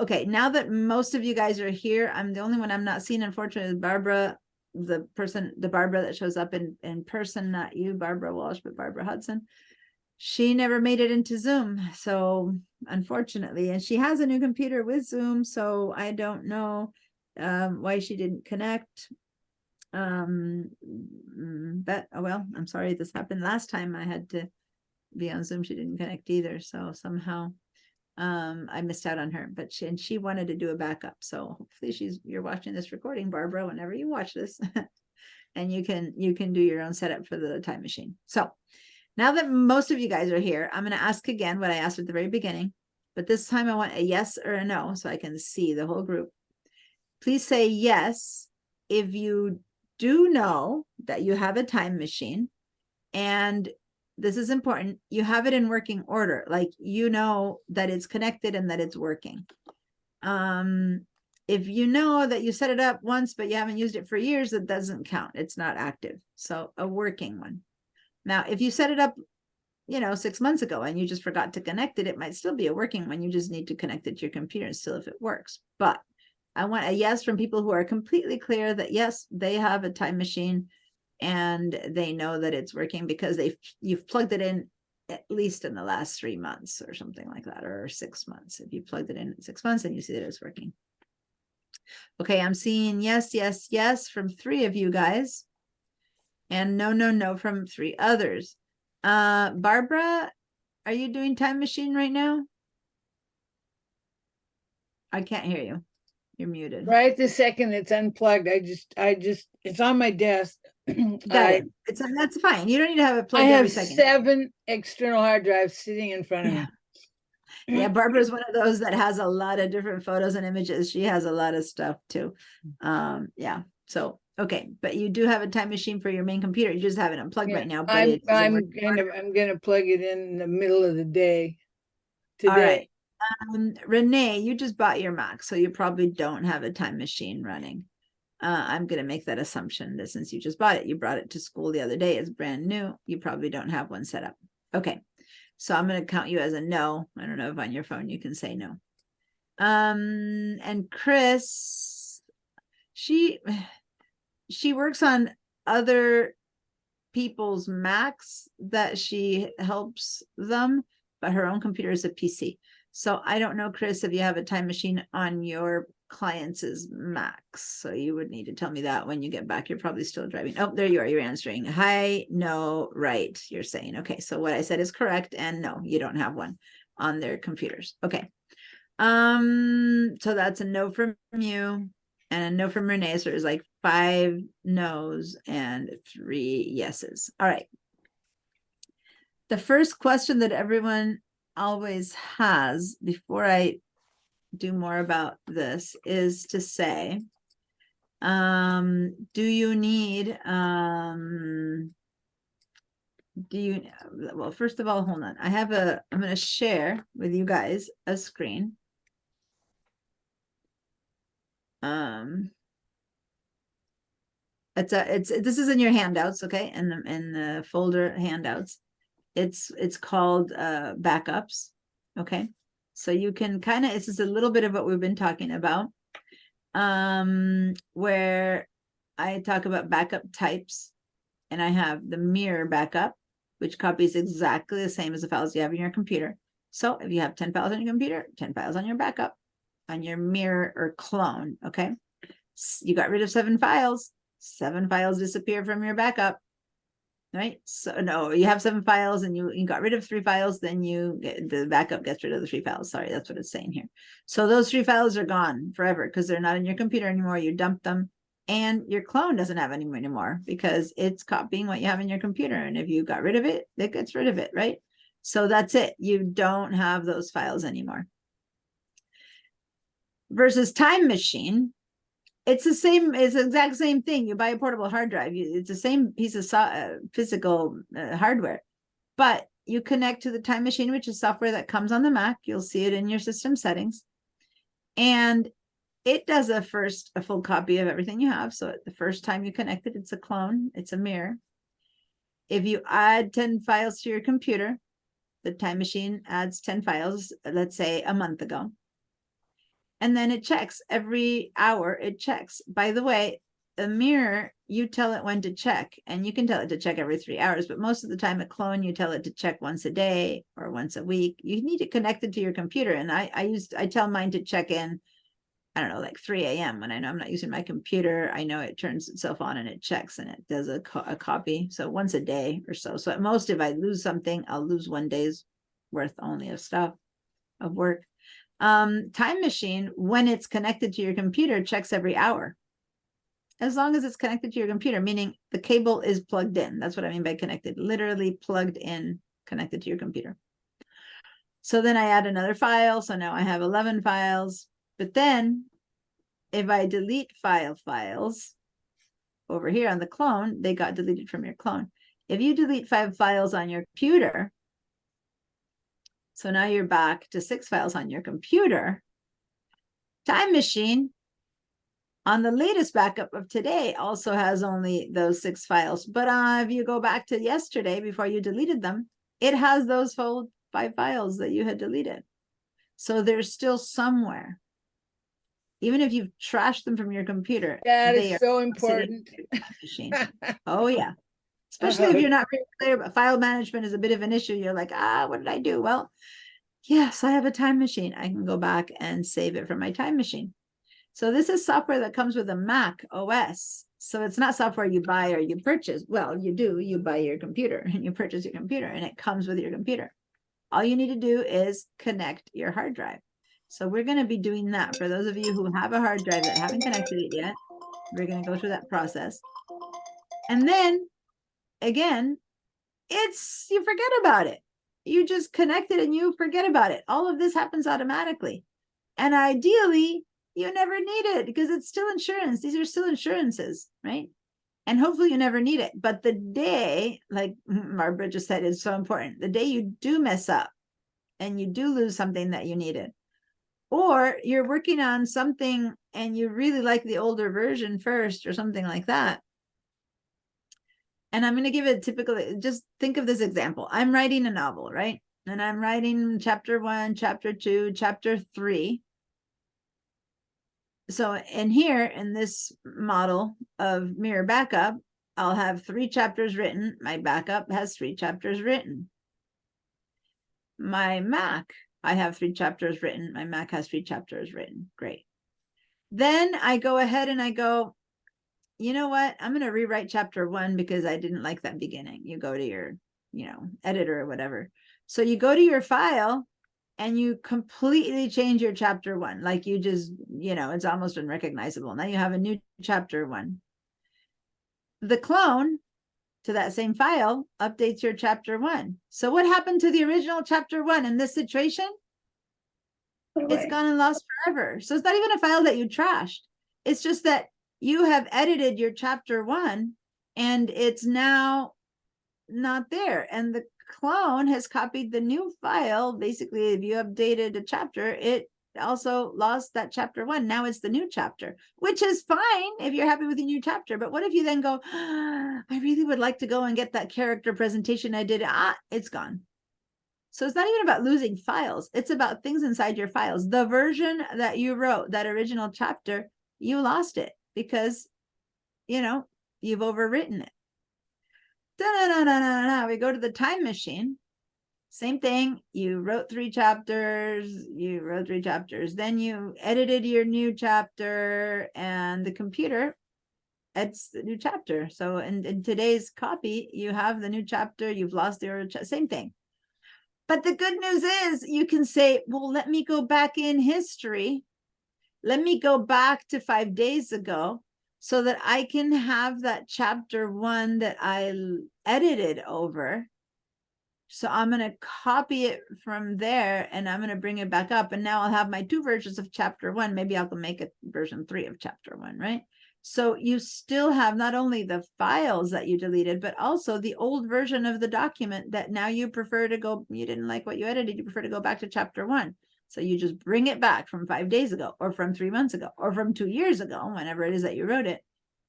[SPEAKER 1] okay, now that most of you guys are here, I'm the only one I'm not seeing, unfortunately, is Barbara, the Barbara that shows up in person, not you, Barbara Walsh, but Barbara Hudson. She never made it into Zoom, so unfortunately, and she has a new computer with Zoom, so I don't know why she didn't connect. But oh well, I'm sorry this happened last time. I had to be on Zoom. She didn't connect either. So somehow I missed out on her, but she wanted to do a backup. So hopefully you're watching this recording, Barbara, whenever you watch this. And you can do your own setup for the time machine. So now that most of you guys are here, I'm going to ask again what I asked at the very beginning, but this time I want a yes or a no so I can see the whole group. Please say yes if you do know that you have a time machine, and this is important, you have it in working order, like you know that it's connected and that it's working. If you know that you set it up once but you haven't used it for years, it doesn't count. It's not active. So a working one. Now, if you set it up, 6 months ago and you just forgot to connect it, it might still be a working one. You just need to connect it to your computer and see if it works. But I want a yes from people who are completely clear that yes, they have a time machine and they know that it's working because you've plugged it in at least in the last 3 months or something like that, or 6 months. If you plugged it in 6 months and you see that it's working. Okay, I'm seeing yes, yes, yes from 3 of you guys. And no, no, no from 3 others. Barbara, are you doing time machine right now? I can't hear you. You're muted.
[SPEAKER 8] Right this second, it's unplugged. I just, it's on my desk.
[SPEAKER 1] Got it. That's fine. You don't need to have it
[SPEAKER 8] I
[SPEAKER 1] plugged every
[SPEAKER 8] have
[SPEAKER 1] second.
[SPEAKER 8] 7 external hard drives sitting in front of me.
[SPEAKER 1] Yeah, Barbara's one of those that has a lot of different photos and images. She has a lot of stuff too. Yeah. So okay, but you do have a time machine for your main computer. You just have it unplugged
[SPEAKER 8] Yeah,
[SPEAKER 1] right now. But
[SPEAKER 8] I'm gonna plug it in the middle of the day today.
[SPEAKER 1] All right. Renee, you just bought your Mac, so you probably don't have a time machine running. I'm going to make that assumption that since you just bought it, you brought it to school the other day, it's brand new, you probably don't have one set up. Okay, so I'm going to count you as a no. I don't know if on your phone you can say no. And Chris, she works on other people's Macs that she helps them, but her own computer is a PC. So I don't know, Chris, if you have a time machine on your clients' Macs. So you would need to tell me that when you get back. You're probably still driving. Oh, there you are. You're answering. Hi, no, right. You're saying, okay, so what I said is correct. And no, you don't have one on their computers. Okay. So that's a no from you and a no from Renee. So there's like 5 no's and 3 yeses. All right. The first question that everyone always has before I do more about this is to say, do you need, well, first of all, hold on. I'm going to share with you guys a screen. This is in your handouts, okay? In the folder handouts. It's called backups, okay? So you can this is a little bit of what we've been talking about, where I talk about backup types, and I have the mirror backup, which copies exactly the same as the files you have in your computer. So if you have 10 files on your computer, 10 files on your backup, on your mirror or clone, okay? You got rid of 7 files, 7 files disappear from your backup. Right. So no, you have 7 files and you got rid of 3 files, then the backup gets rid of the 3 files. Sorry, that's what it's saying here. So those 3 files are gone forever because they're not in your computer anymore. You dumped them, and your clone doesn't have any anymore because it's copying what you have in your computer. And if you got rid of it, it gets rid of it, right? So that's it. You don't have those files anymore. Versus time machine. It's the exact same thing. You buy a portable hard drive. It's the same piece of physical hardware, but you connect to the time machine, which is software that comes on the Mac. You'll see it in your system settings. And it does a full copy of everything you have. So the first time you connect it, it's a clone. It's a mirror. If you add 10 files to your computer, the time machine adds 10 files, let's say a month ago. And then it checks every hour. It checks. By the way, a mirror, you tell it when to check, and you can tell it to check every 3 hours. But most of the time, a clone, you tell it to check once a day or once a week. You need it connected to your computer. And I tell mine to check in I don't know, like 3 a.m. when I know I'm not using my computer, I know it turns itself on and it checks and it does a copy. So once a day or so. So at most, if I lose something, I'll lose 1 day's worth only of stuff, of work. Time Machine, when it's connected to your computer, checks every hour. As long as it's connected to your computer, meaning the cable is plugged in. That's what I mean by connected, literally plugged in, connected to your computer. So then I add another file. So now I have 11 files. But then if I delete files over here on the clone, they got deleted from your clone. If you delete 5 files on your computer, so now you're back to 6 files on your computer, Time Machine on the latest backup of today also has only those 6 files. But if you go back to yesterday before you deleted them, it has those 5 files that you had deleted. So they're still somewhere. Even if you've trashed them from your computer,
[SPEAKER 8] That
[SPEAKER 1] they
[SPEAKER 8] is
[SPEAKER 1] are
[SPEAKER 8] so
[SPEAKER 1] sitting
[SPEAKER 8] important.
[SPEAKER 1] in your Time Machine. Oh yeah. Especially if you're not very clear, but file management is a bit of an issue. You're like, what did I do? Well, yes, I have a Time Machine. I can go back and save it from my Time Machine. So this is software that comes with a Mac OS. So it's not software you buy or you purchase. Well, you do, you buy your computer and you purchase your computer and it comes with your computer. All you need to do is connect your hard drive. So we're going to be doing that for those of you who have a hard drive that haven't connected it yet. We're going to go through that process. And then again, you forget about it. You just connect it and you forget about it. All of this happens automatically. And ideally, you never need it because it's still insurance. These are still insurances, right? And hopefully you never need it. But the day, like Barbara just said, is so important. The day you do mess up and you do lose something that you needed, or you're working on something and you really like the older version first or something like that. And I'm going to give it typical, just think of this example. I'm writing a novel, right? And I'm writing chapter 1, chapter 2, chapter 3. So in here, in this model of Mirror Backup, I'll have 3 chapters written. My backup has 3 chapters written. My Mac, I have 3 chapters written. My Mac has 3 chapters written. Great. Then I go ahead and I go, you know what? I'm going to rewrite chapter 1 because I didn't like that beginning. You go to your, editor or whatever. So you go to your file and you completely change your chapter 1. Like you just, it's almost unrecognizable. Now you have a new chapter 1. The clone to that same file updates your chapter 1. So what happened to the original chapter 1 in this situation? It's gone and lost forever. So it's not even a file that you trashed. It's just that you have edited your chapter 1 and it's now not there. And the clone has copied the new file. Basically, if you updated a chapter, it also lost that chapter 1. Now it's the new chapter, which is fine if you're happy with the new chapter. But what if you then go, I really would like to go and get that character presentation I did. It's gone. So it's not even about losing files. It's about things inside your files. The version that you wrote, that original chapter, you lost it because, you've overwritten it. We go to the Time Machine. Same thing. You wrote 3 chapters. Then you edited your new chapter and the computer edits the new chapter. So in today's copy, you have the new chapter. You've lost the same thing. But the good news is you can say, well, let me go back in history. Let me go back to 5 days ago so that I can have that chapter 1 that I edited over. So I'm going to copy it from there and I'm going to bring it back up. And now I'll have my 2 versions of chapter 1. Maybe I can make it version 3 of chapter 1, right? So you still have not only the files that you deleted, but also the old version of the document that now you prefer to go, you didn't like what you edited, you prefer to go back to chapter 1. So you just bring it back from 5 days ago, or from 3 months ago, or from 2 years ago, whenever it is that you wrote it,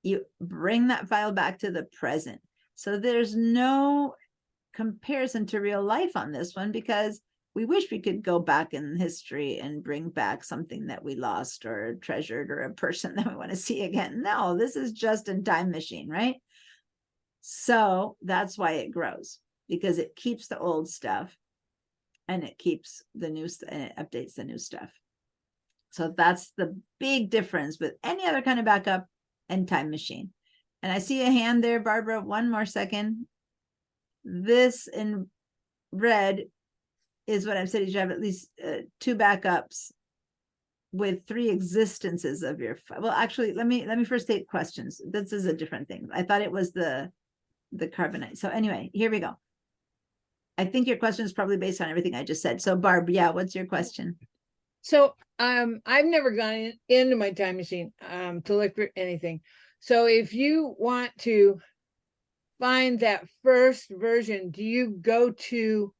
[SPEAKER 1] you bring that file back to the present. So there's no comparison to real life on this one, because we wish we could go back in history and bring back something that we lost or treasured or a person that we want to see again. No, this is just a Time Machine, right? So that's why it grows, because it keeps the old stuff and it keeps the new and it updates the new stuff. So that's the big difference with any other kind of backup and Time Machine. And I see a hand there, Barbara. One more second. This in red is what I've said. You should have at least 2 backups with 3 existences of your. Well, actually, let me first take questions. This is a different thing. I thought it was the carbonite. So anyway, here we go. I think your question is probably based on everything I just said. So Barb, yeah, what's your question?
[SPEAKER 11] So I've never gone into my Time Machine to look for anything. So if you want to find that first version, do you go to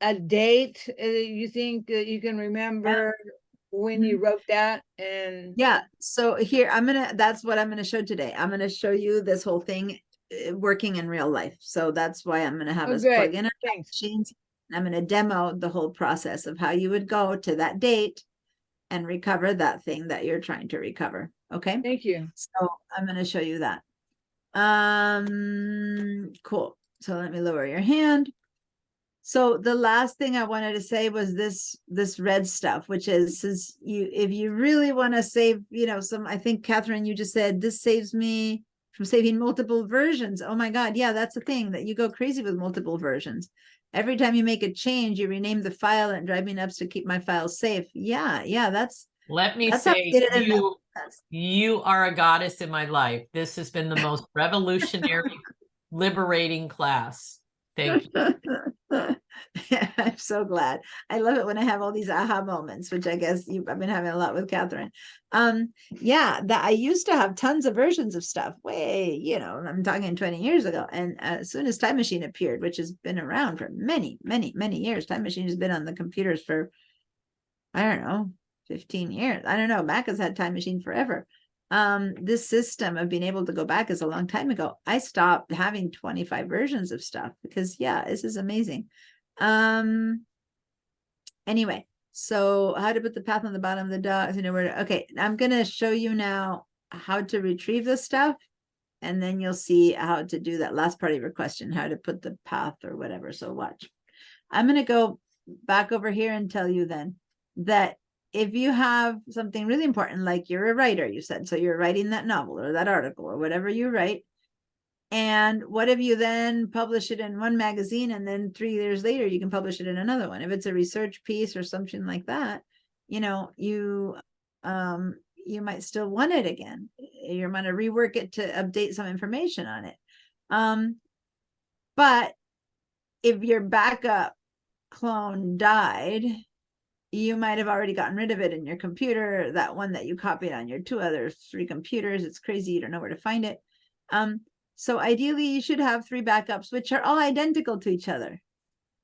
[SPEAKER 11] a date you think that you can remember when you wrote that? And
[SPEAKER 1] yeah, so here that's what I'm gonna show today. I'm gonna show you this whole thing working in real life. So that's why I'm gonna have us plug in our machines. I'm gonna demo the whole process of how you would go to that date and recover that thing that you're trying to recover. Okay.
[SPEAKER 11] Thank you.
[SPEAKER 1] So I'm going to show you that. Cool. So let me lower your hand. So the last thing I wanted to say was this red stuff, which is if you really want to save, I think Catherine, you just said this saves me from saving multiple versions. Oh my God. Yeah, that's the thing, that you go crazy with multiple versions. Every time you make a change, you rename the file and drive me nuts to keep my files safe. Yeah, that's.
[SPEAKER 2] Let me
[SPEAKER 1] that's
[SPEAKER 2] say, you are a goddess in my life. This has been the most revolutionary, liberating class. Thank you.
[SPEAKER 1] I'm so glad. I love it when I have all these aha moments, which I guess I've been having a lot with Catherine. Yeah, that I used to have tons of versions of stuff I'm talking 20 years ago. And as soon as Time Machine appeared, which has been around for many, many, many years, Time Machine has been on the computers for, I don't know, 15 years. I don't know. Mac has had Time Machine forever. This system of being able to go back is a long time ago. I stopped having 25 versions of stuff because this is amazing. Anyway, so how to put the path on the bottom of the dog. Okay, I'm going to show you now how to retrieve this stuff. And then you'll see how to do that last part of your question, how to put the path or whatever. So watch. I'm going to go back over here and tell you then that if you have something really important, like you're a writer, you said, so you're writing that novel or that article or whatever you write. And what if you then publish it in one magazine and then 3 years later, you can publish it in another one? If it's a research piece or something like that, you might still want it again. You're going to rework it to update some information on it. But if your backup clone died, you might have already gotten rid of it in your computer, that one that you copied on your 3 computers. It's crazy. You don't know where to find it. So ideally, you should have 3 backups, which are all identical to each other.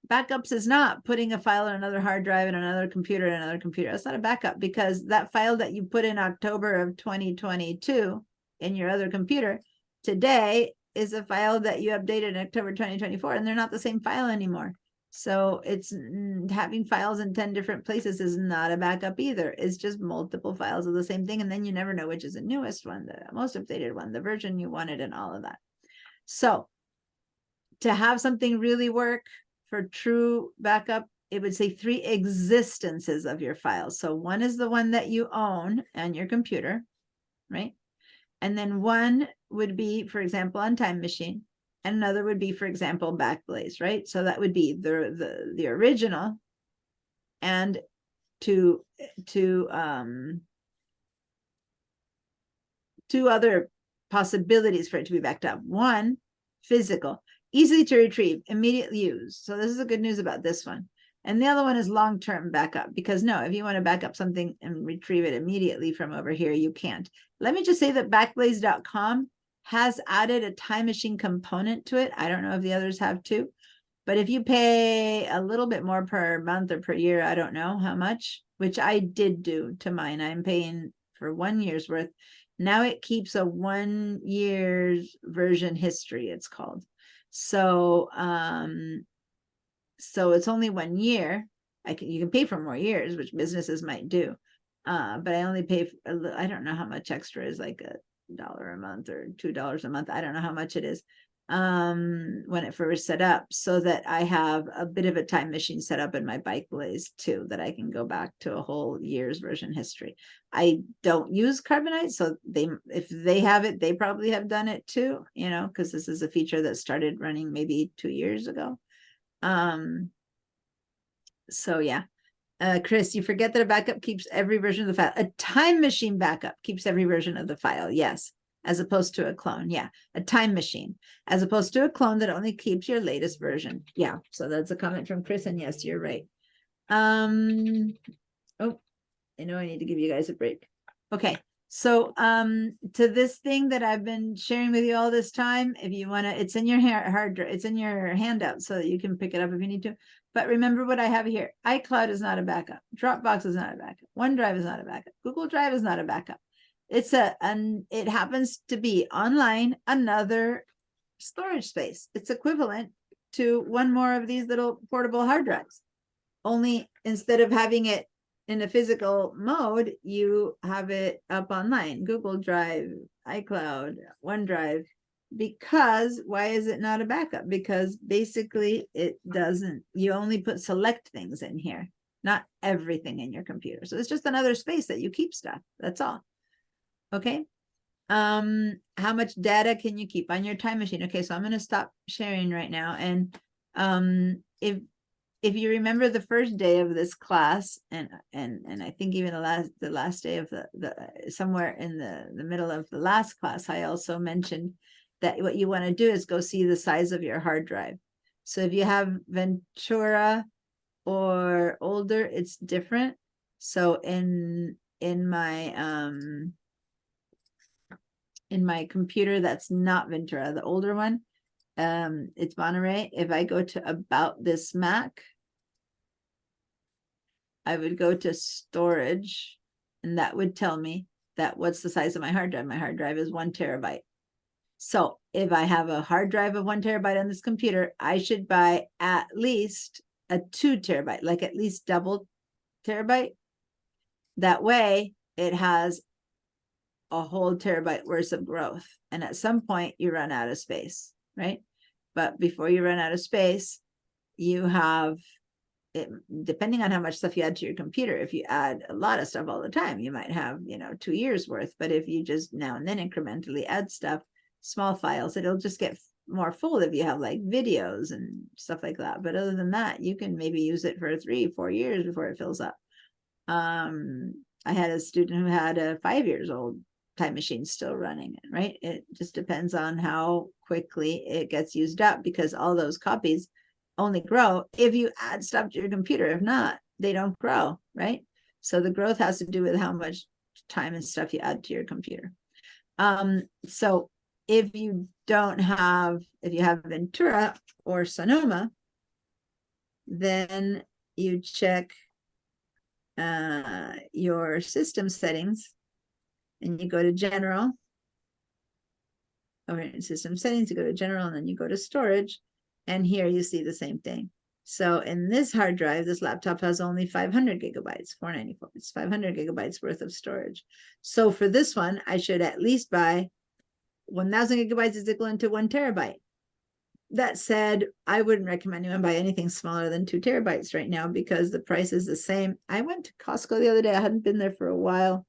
[SPEAKER 1] Backups is not putting a file on another hard drive in another computer and another computer. That's not a backup, because that file that you put in October of 2022 in your other computer today is a file that you updated in October 2024, and they're not the same file anymore. So it's having files in 10 different places is not a backup either. It's just multiple files of the same thing. And then you never know which is the newest one, the most updated one, the version you wanted, and all of that. So to have something really work for true backup, it would say 3 existences of your files. So one is the one that you own on your computer, right? And then one would be, for example, on Time Machine. And another would be, for example, Backblaze, right? So that would be the original, and two other possibilities for it to be backed up. One, physical, easily to retrieve, immediate use. So this is the good news about this one. And the other one is long-term backup, because no, if you want to back up something and retrieve it immediately from over here, you can't. Let me just say that Backblaze.com has added a Time Machine component to it. I don't know if the others have too, but if you pay a little bit more per month or per year, I don't know how much, which I did do to mine. I'm paying for 1 year's worth. Now it keeps a 1 year's version history, it's called. So, so it's only 1 year. You can pay for more years, which businesses might do. But I only pay, I don't know how much extra is, like $1 a month or $2 a month. I don't know how much it is. when it first set up, so that I have a bit of a time machine set up in my Bike Blaze too, that I can go back to a whole year's version history. I don't use Carbonite, so if they have it, they probably have done it too, you know, because this is a feature that started running maybe 2 years ago. So yeah. Chris, you forget that a backup keeps every version of the file. A time machine backup keeps every version of the file. Yes. As opposed to a clone. Yeah. A time machine, as opposed to a clone that only keeps your latest version. Yeah. So that's a comment from Chris. And yes, you're right. Oh, I know I need to give you guys a break. Okay. So, to this thing that I've been sharing with you all this time, if you want to, it's in your hard drive, it's in your handout so that you can pick it up if you need to. But remember what I have here. iCloud is not a backup. Dropbox is not a backup. OneDrive is not a backup. Google Drive is not a backup. It happens to be online, another storage space. It's equivalent to one more of these little portable hard drives. Only instead of having it in a physical mode, you have it up online. Google Drive, iCloud, OneDrive. Because why is it not a backup? Because basically it doesn't, you only put select things in here, not everything in your computer. So it's just another space that you keep stuff. That's all. Okay. How much data can you keep on your time machine? Okay, so I'm going to stop sharing right now. And if you remember the first day of this class, and I think even the last day of the somewhere in the middle of the last class, I also mentioned that what you want to do is go see the size of your hard drive. So if you have Ventura or older, it's different. So in my computer that's not Ventura, the older one, it's Monterey. If I go to about this Mac, I would go to storage, and that would tell me that what's the size of my hard drive. My hard drive is 1 terabyte. So if I have a hard drive of 1 terabyte on this computer, I should buy at least a 2 terabyte, like at least double terabyte. That way it has a whole terabyte worth of growth. And at some point you run out of space, right? But before you run out of space, you have it, depending on how much stuff you add to your computer. If you add a lot of stuff all the time, you might have, 2 years worth. But if you just now and then incrementally add stuff, small files, it'll just get more full if you have like videos and stuff like that. But other than that, you can maybe use it for 3-4 years before it fills up. I had a student who had a 5 years old time machine still running, right? It just depends on how quickly it gets used up, because all those copies only grow if you add stuff to your computer. If not, they don't grow, right? So the growth has to do with how much time and stuff you add to your computer. So if you have Ventura or Sonoma, then you check your system settings, and you go to general. Over in system settings, you go to general, and then you go to storage, and here you see the same thing. So in this hard drive, this laptop has only 500 gigabytes, 494. It's 500 gigabytes worth of storage. So for this one, I should at least buy 1,000 gigabytes is equivalent to 1 terabyte. That said, I wouldn't recommend anyone buy anything smaller than 2 terabytes right now, because the price is the same. I went to Costco the other day. I hadn't been there for a while,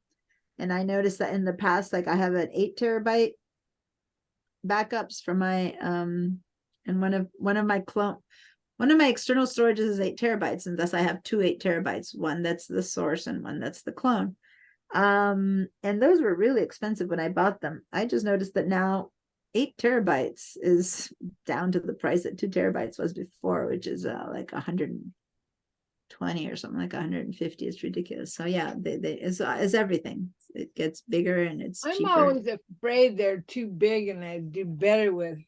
[SPEAKER 1] and I noticed that in the past, like I have an 8 terabyte backups from my and one of my external storages is 8 terabytes, and thus I have 2 8 terabytes, one that's the source and one that's the clone. And those were really expensive when I bought them. I just noticed that now 8 terabytes is down to the price that 2 terabytes was before, which is like 120 or something, like 150. It's ridiculous. So yeah, it's everything. It gets bigger and it's cheaper.
[SPEAKER 11] I'm always afraid they're too big, and I do better with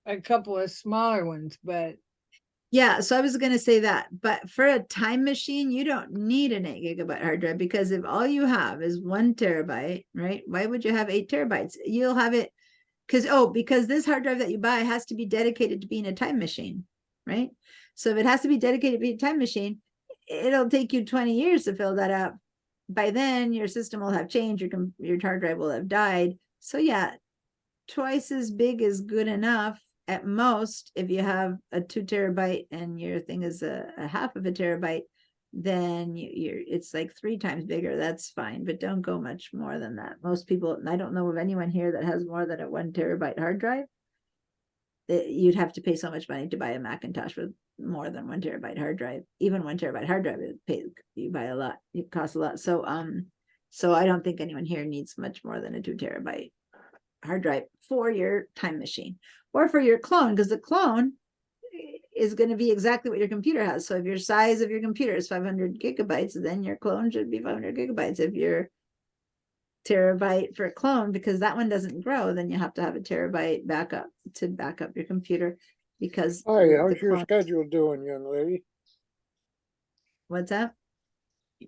[SPEAKER 11] a couple of smaller ones, but
[SPEAKER 1] yeah, so I was going to say that, but for a time machine, you don't need an 8 gigabyte hard drive, because if all you have is 1 terabyte, right? Why would you have 8 terabytes? You'll have it because this hard drive that you buy has to be dedicated to being a time machine, right? So if it has to be dedicated to being a time machine, it'll take you 20 years to fill that up. By then, your system will have changed, your hard drive will have died. So yeah, twice as big is good enough at most. If you have a 2 terabyte and your thing is a half of a terabyte, then it's like 3 times bigger. That's fine, but don't go much more than that. Most people, and I don't know of anyone here that has more than a 1 terabyte hard drive. You'd have to pay so much money to buy a Macintosh with more than 1 terabyte hard drive. Even 1 terabyte hard drive, you buy a lot. It costs a lot. So I don't think anyone here needs much more than a 2 terabyte hard drive for your time machine or for your clone, because the clone is going to be exactly what your computer has. So if your size of your computer is 500 gigabytes, then your clone should be 500 gigabytes. If your terabyte for a clone, because that one doesn't grow, then you have to have a terabyte backup to back up your computer, because
[SPEAKER 6] Hi,
[SPEAKER 1] the
[SPEAKER 6] how's your
[SPEAKER 1] clone-
[SPEAKER 6] schedule doing, young lady?
[SPEAKER 1] What's up?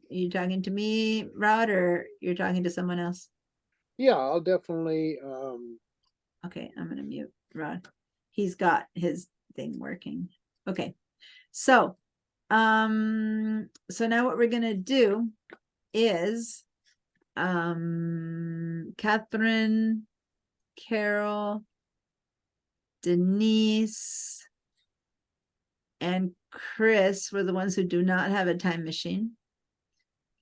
[SPEAKER 1] You talking to me, Rod, or you're talking to someone else?
[SPEAKER 6] Yeah, I'll definitely,
[SPEAKER 1] Okay, I'm gonna mute Rod. He's got his thing working. Okay. So now what we're gonna do is Catherine, Carol, Denise, and Chris were the ones who do not have a time machine.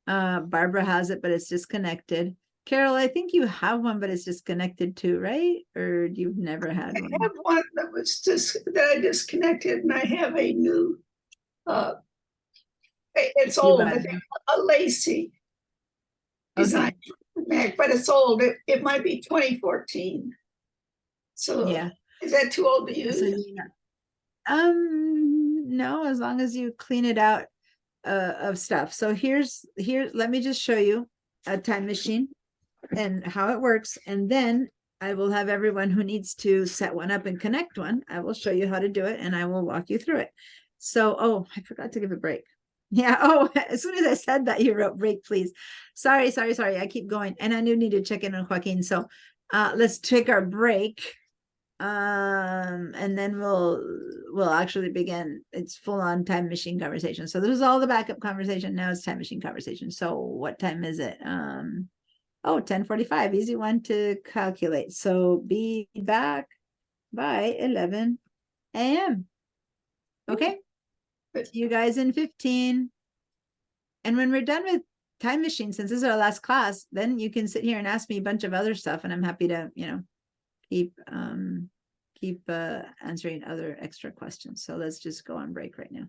[SPEAKER 1] Barbara has it, but it's disconnected. Carol, I think you have one, but it's disconnected too, right? Or you've never had
[SPEAKER 8] I
[SPEAKER 1] one?
[SPEAKER 8] have one that was that I disconnected, and I have a new, it's
[SPEAKER 1] You
[SPEAKER 8] old,
[SPEAKER 1] bought
[SPEAKER 8] I
[SPEAKER 1] a
[SPEAKER 8] think, a Lacey design
[SPEAKER 1] Okay.
[SPEAKER 8] Mac, but it's old. It might be 2014. So
[SPEAKER 1] Yeah.
[SPEAKER 8] is that too old to use?
[SPEAKER 1] So no, as long as you clean it out of stuff. So here, let me just show you a time machine and how it works. And then I will have everyone who needs to set one up and connect one. I will show you how to do it and I will walk you through it. So, oh, I forgot to give a break. Yeah. Oh, as soon as I said that, you wrote break, please. Sorry. I keep going. And I do need to check in on Joaquin. So let's take our break. And then we'll actually begin. It's full on time machine conversation. So this is all the backup conversation. Now it's time machine conversation. So what time is it? Oh, 10:45, easy one to calculate. So be back by 11 a.m. Okay. See you guys in 15. And when we're done with time machine, since this is our last class, then you can sit here and ask me a bunch of other stuff. And I'm happy to, keep answering other extra questions. So let's just go on break right now.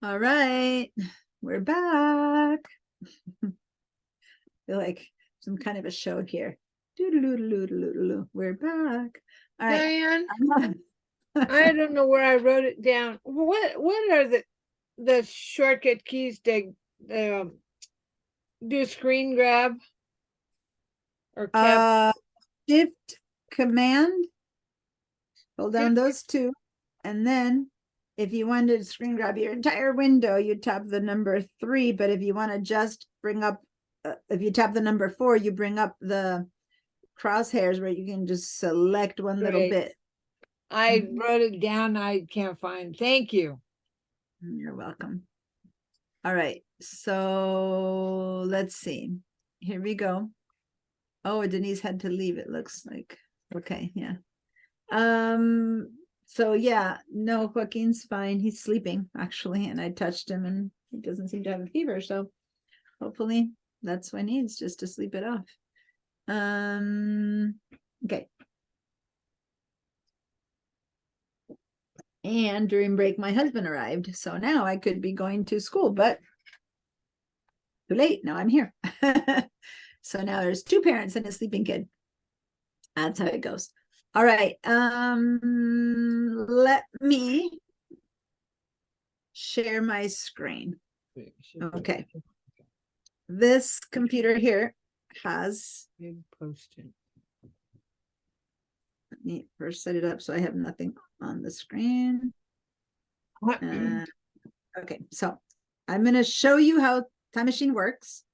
[SPEAKER 8] All right, we're back. Feel like some kind of a show here. Doo-doo-doo-doo-doo-doo-doo. We're back. All right.
[SPEAKER 11] Diane, I don't know where I wrote it down. What are the shortcut keys to do screen grab or cap?
[SPEAKER 8] Shift Command. Hold down
[SPEAKER 11] Shift-
[SPEAKER 8] those two. And then if you wanted to screen grab your entire window, you tap the number 3. But if you want to just bring up, if you tap the number 4, you bring up the crosshairs where you can just select one little
[SPEAKER 11] Great.
[SPEAKER 8] bit.
[SPEAKER 11] I wrote it down. I can't find. Thank you.
[SPEAKER 8] You're welcome. All right. So let's see. Here we go. Oh, Denise had to leave, it looks like. Okay, yeah. So yeah, no, Joaquin's fine. He's sleeping actually, and I touched him and he doesn't seem to have a fever, so hopefully that's what he needs, just to sleep it off. Okay. And during break, my husband arrived, so now I could be going to school, but too late. Now I'm here. So now there's 2 parents and a sleeping kid. That's how it goes. All right. Let me share my screen. Okay. This computer here has,
[SPEAKER 11] Big post-it.
[SPEAKER 8] let me first set it up so I have nothing on the screen. Okay, so I'm going to show you how Time Machine works,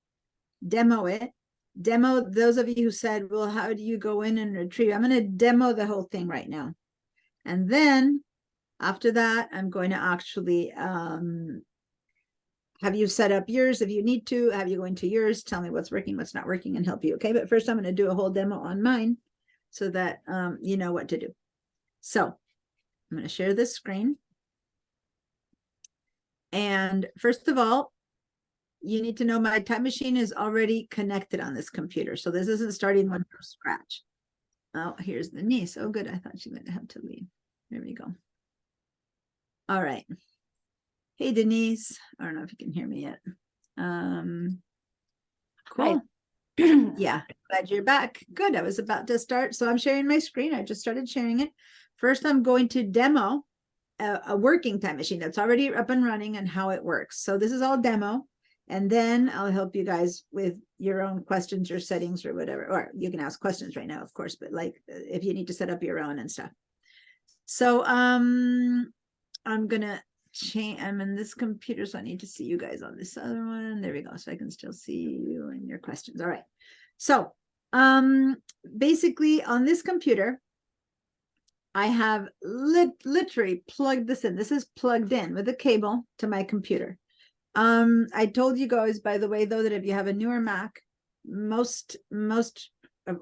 [SPEAKER 8] demo it, demo those of you who said, well, how do you go in and retrieve? I'm going to demo the whole thing right now. And then after that, I'm going to actually have you set up yours if you need to, have you go into yours, tell me what's working, what's not working, and help you. Okay, but first I'm going to do a whole demo on mine so that you know what to do. So I'm going to share this screen. And first of all, you need to know my Time Machine is already connected on this computer. So this isn't starting one from scratch. Oh, here's the niece. Oh, good. I thought she might have to leave. There we go. All right. Hey, Denise. I don't know if you can hear me yet. Cool. Yeah, glad you're back. Good. I was about to start. So I'm sharing my screen. I just started sharing it. First, I'm going to demo a working Time Machine that's already up and running and how it works. So this is all demo. And then I'll help you guys with your own questions or settings or whatever. Or you can ask questions right now, of course, but like if you need to set up your own and stuff. So I'm gonna change. I'm in this computer, so I need to see you guys on this other one. There we go. So I can still see you and your questions. All right. So basically on this computer, I have literally plugged this in. This is plugged in with a cable to my computer. I told you guys, by the way, though, that if you have a newer Mac, most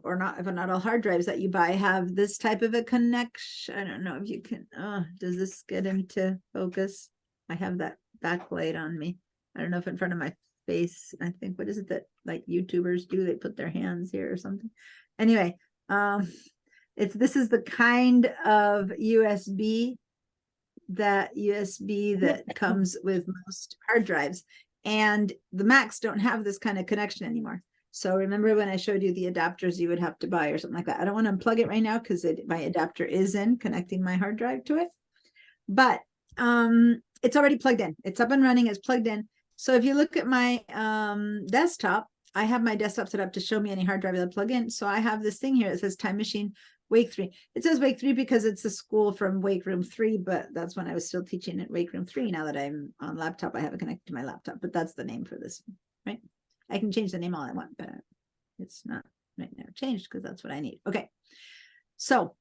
[SPEAKER 8] or not, if not all hard drives that you buy have this type of a connection. I don't know if you can, does this get into focus? I have that backlight on me. I don't know if in front of my face, I think, what is it that like YouTubers do? They put their hands here or something. Anyway, this is the kind of USB that comes with most hard drives, and the Macs don't have this kind of connection anymore. So remember when I showed you the adapters you would have to buy or something like that. I don't want to unplug it right now because my adapter is in connecting my hard drive to it, but it's already plugged in. It's up and running. It's plugged in. So if you look at my desktop, I have my desktop set up to show me any hard drive that I plug in. So I have this thing here that says Time Machine Wake 3. It says Wake 3 because it's a school from Wake Room 3, but that's when I was still teaching at Wake Room 3. Now that I'm on laptop, I have it connected to my laptop, but that's the name for this, right? I can change the name all I want, but it's not right now changed because that's what I need. Okay. So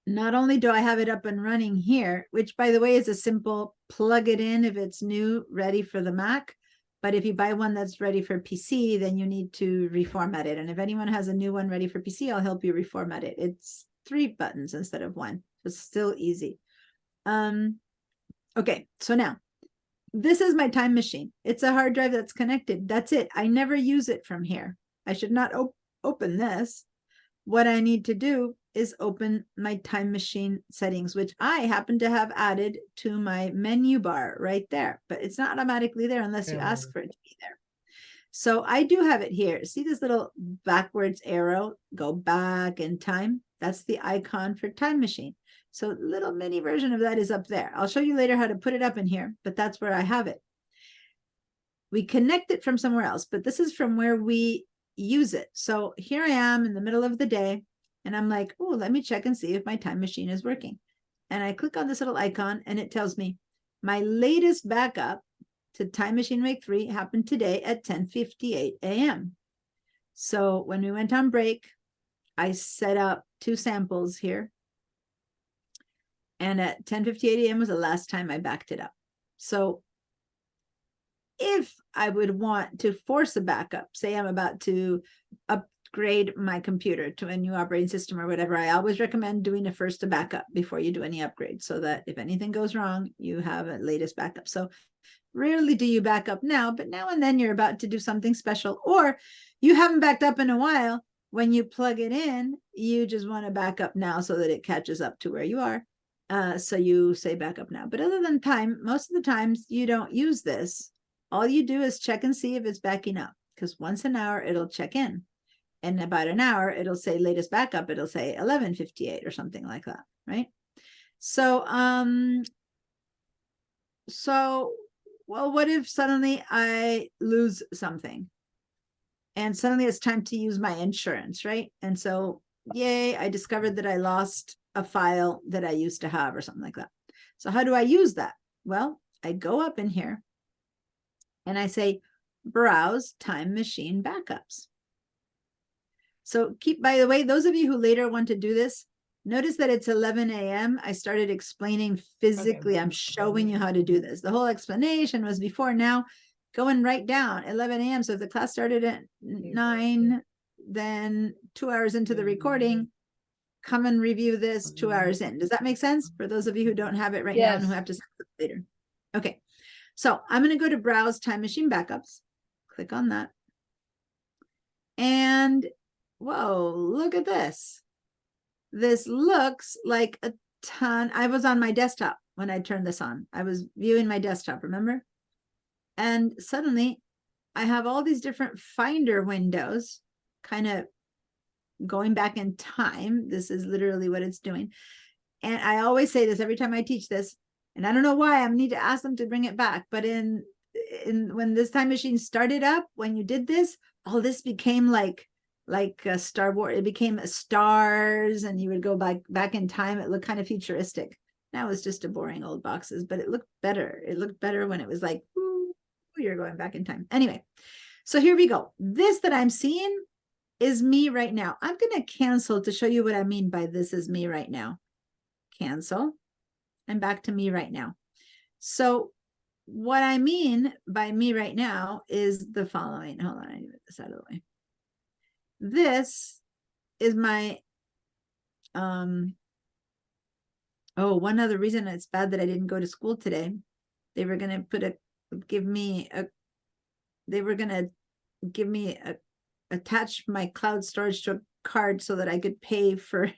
[SPEAKER 8] not only do I have it up and running here, which by the way is a simple plug it in if it's new, ready for the Mac. But if you buy one that's ready for PC, then you need to reformat it. And if anyone has a new one ready for PC, I'll help you reformat it. It's 3 buttons instead of 1. It's still easy. Okay, so now this is my Time Machine. It's a hard drive that's connected. That's it. I never use it from here. I should not open this. What I need to do
[SPEAKER 1] is open my time machine settings, which I happen to have added to my menu bar right there, but it's not automatically there unless you ask for it to be there. So I do have it here. See this little backwards arrow, go back in time? That's the icon for time machine. So little mini version of that is up there. I'll show you later how to put it up in here, but that's where I have it. We connect it from somewhere else, but this is from where we use it. So here I am in the middle of the day, and I'm like, oh, let me check and see if my time machine is working. And I click on this little icon, and it tells me my latest backup to Time Machine Week 3 happened today at 10:58 a.m. So when we went on break, I set up 2 samples here. And at 10:58 a.m. was the last time I backed it up. So if I would want to force a backup, say I'm about to upgrade my computer to a new operating system or whatever, I always recommend doing a first backup before you do any upgrade, so that if anything goes wrong, you have a latest backup. So rarely do you back up now, but now and then you're about to do something special, or you haven't backed up in a while. When you plug it in, you just want to back up now so that it catches up to where you are. So you say backup now. But other than time, most of the times you don't use this. All you do is check and see if it's backing up, because once an hour it'll check in. And about an hour, it'll say latest backup. It'll say 11:58 or something like that, right? So, well, what if suddenly I lose something? And suddenly it's time to use my insurance, right? And so, yay, I discovered that I lost a file that I used to have or something like that. So how do I use that? Well, I go up in here and I say, browse time machine backups. So by the way, those of you who later want to do this, notice that it's 11 a.m. I started explaining physically. I'm showing you how to do this. The whole explanation was before. Now going right down 11 a.m. So if the class started at 9, then 2 hours into the recording, come and review this 2 hours in. Does that make sense for those of you who don't have it right now and who have to set it later? Okay, so I'm going to go to browse time machine backups. Click on that. And whoa, look at this. This looks like a ton. I was on my desktop when I turned this on. I was viewing my desktop, remember? And suddenly I have all these different Finder windows kind of going back in time. This is literally what it's doing. And I always say this every time I teach this, and I don't know why I need to ask them to bring it back, but when this time machine started up, when you did this, all this became like Star Wars. It became stars, and you would go back in time. It looked kind of futuristic. Now it's just a boring old boxes, but it looked better. It looked better when it was like, ooh, you're going back in time. Anyway, so here we go. This that I'm seeing is me right now. I'm going to cancel to show you what I mean by this is me right now. Cancel. I'm back to me right now. So what I mean by me right now is the following. Hold on, I need to get this out of the way. This is my, one other reason it's bad that I didn't go to school today. They were going to attach my cloud storage to a card so that I could pay for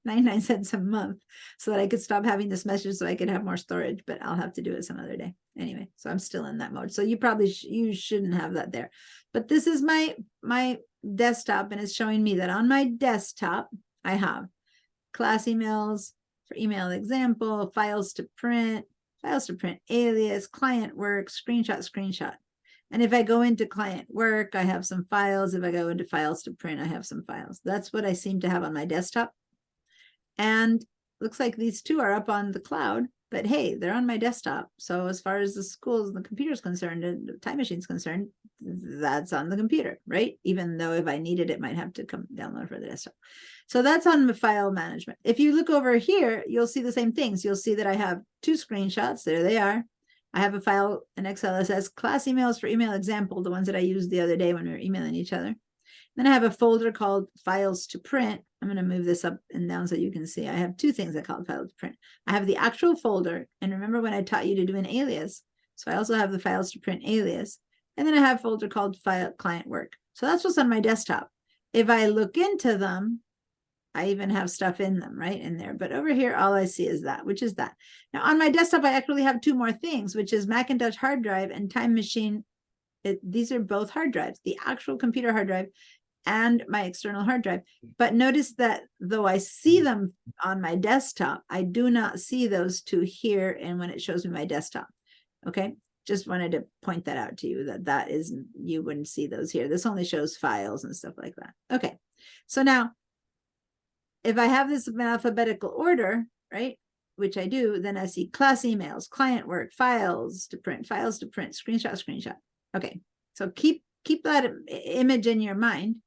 [SPEAKER 1] 99 cents a month so that I could stop having this message so I could have more storage, but I'll have to do it some other day. Anyway, so I'm still in that mode. So you probably, you shouldn't have that there, but this is my desktop, and it's showing me that on my desktop, I have class emails for email example, files to print, alias, client work, screenshot. And if I go into client work, I have some files. If I go into files to print, I have some files. That's what I seem to have on my desktop. And looks like these two are up on the cloud, but hey, they're on my desktop. So as far as the schools and the computer is concerned, and the time machine is concerned, that's on the computer, right? Even though if I needed it, might have to come download for the desktop. So that's on the file management. If you look over here, you'll see the same things. You'll see that I have 2 screenshots. There they are. I have a file, an Excel that says class emails for email example, the ones that I used the other day when we were emailing each other. Then I have a folder called files to print. I'm going to move this up and down so you can see. I have 2 things I call files to print. I have the actual folder. And remember when I taught you to do an alias. So I also have the files to print alias. And then I have a folder called file client work. So that's what's on my desktop. If I look into them, I even have stuff in them right in there. But over here, all I see is that, which is that. Now on my desktop, I actually have two more things, which is Macintosh hard drive and Time Machine. These are both hard drives, the actual computer hard drive and my external hard drive. But notice that though I see them on my desktop, I do not see those two here. And when it shows me my desktop, okay, just wanted to point that out to you, that is, you wouldn't see those here. This only shows files and stuff like that. Okay, so now if I have this in alphabetical order, right, which I do, then I see class emails, client work, files to print, screenshot. Okay, so keep that image in your mind.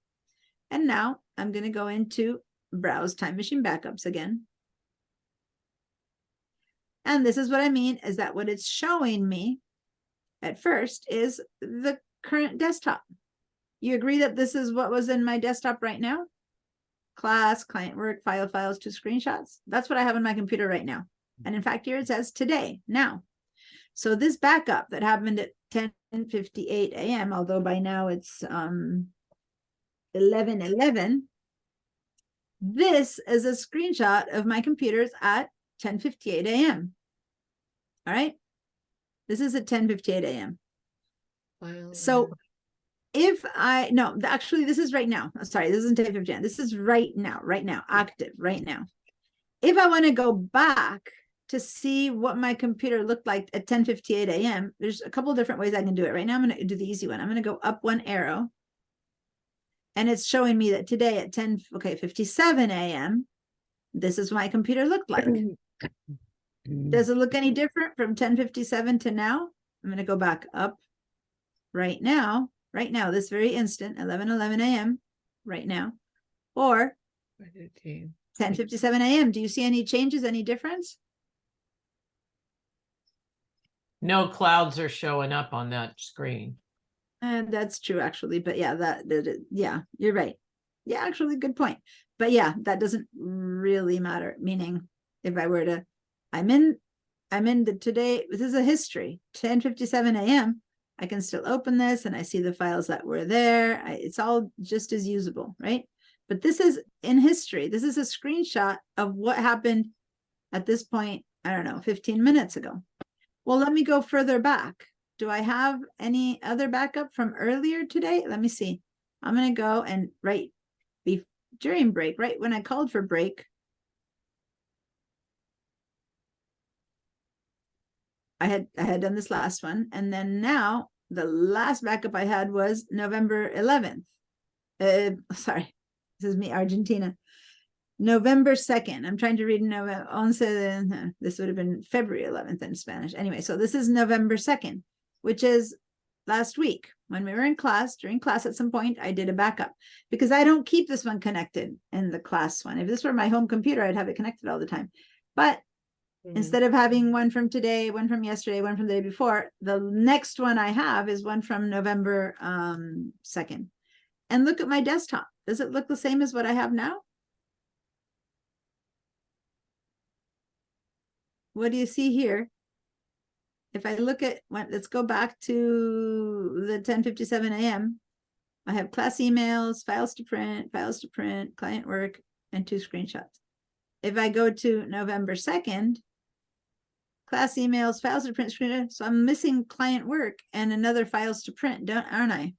[SPEAKER 1] And now I'm going to go into browse Time Machine backups again. And this is what I mean, is that what it's showing me at first is the current desktop. You agree that this is what was in my desktop right now? Class, client work, files to screenshots. That's what I have on my computer right now. And in fact, here it says today, now. So this backup that happened at 10:58 a.m., although by now it's 11:11, this is a screenshot of my computers at 10:58 a.m. All right. This is at 10:58 a.m. So if actually this is right now. Sorry, this isn't 10:58. This is right now, active right now. If I want to go back to see what my computer looked like at 10:58 a.m., there's a couple of different ways I can do it. Right now, I'm going to do the easy one. I'm going to go up one arrow. And it's showing me that today at 10:57 a.m., this is what my computer looked like. Does it look any different from 10:57 to now? I'm going to go back up right now, this very instant, 11:11 a.m. right now, or 10:57 a.m. Do you see any changes, any difference?
[SPEAKER 2] No clouds are showing up on that screen.
[SPEAKER 1] And that's true, actually. But yeah, yeah, you're right. Yeah, actually, good point. But yeah, that doesn't really matter. Meaning, if I were to, I'm in the today. This is a history. 10:57 a.m. I can still open this, and I see the files that were there. It's all just as usable, right? But this is in history. This is a screenshot of what happened at this point. I don't know, 15 minutes ago. Well, let me go further back. Do I have any other backup from earlier today? Let me see. I'm going to go and during break, right when I called for break, I had done this last one. And then now the last backup I had was November 11th. Sorry, this is me, Argentina. November 2nd. I'm trying to read November. This would have been February 11th in Spanish. Anyway, so this is November 2nd, which is last week when we were in class. During class at some point, I did a backup because I don't keep this one connected in the class one. If this were my home computer, I'd have it connected all the time. But instead of having one from today, one from yesterday, one from the day before, the next one I have is one from November 2nd. And look at my desktop. Does it look the same as what I have now? What do you see here? If I look at, let's go back to the 10:57 a.m. I have class emails, files to print, client work, and 2 screenshots. If I go to November 2nd, class emails, files to print, screenshot. So I'm missing client work and another files to print, aren't I?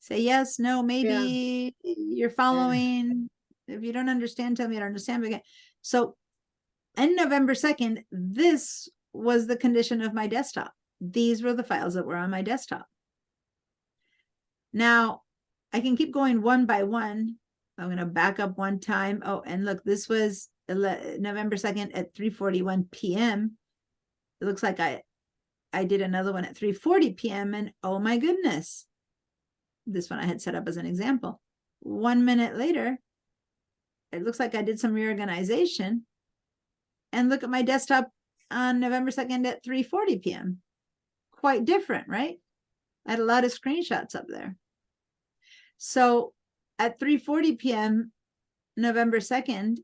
[SPEAKER 1] Say yes, no, maybe you're following. If you don't understand, tell me I don't understand. Okay. So on November 2nd, this was the condition of my desktop. These were the files that were on my desktop. Now, I can keep going one by one. I'm going to back up one time. Oh, and look, this was November 2nd at 3:41 p.m. It looks like I did another one at 3:40 p.m. And oh my goodness, this one I had set up as an example. 1 minute later, it looks like I did some reorganization. And look at my desktop on November 2nd at 3:40 p.m. Quite different, right? I had a lot of screenshots up there. So at 3:40 p.m., November 2nd,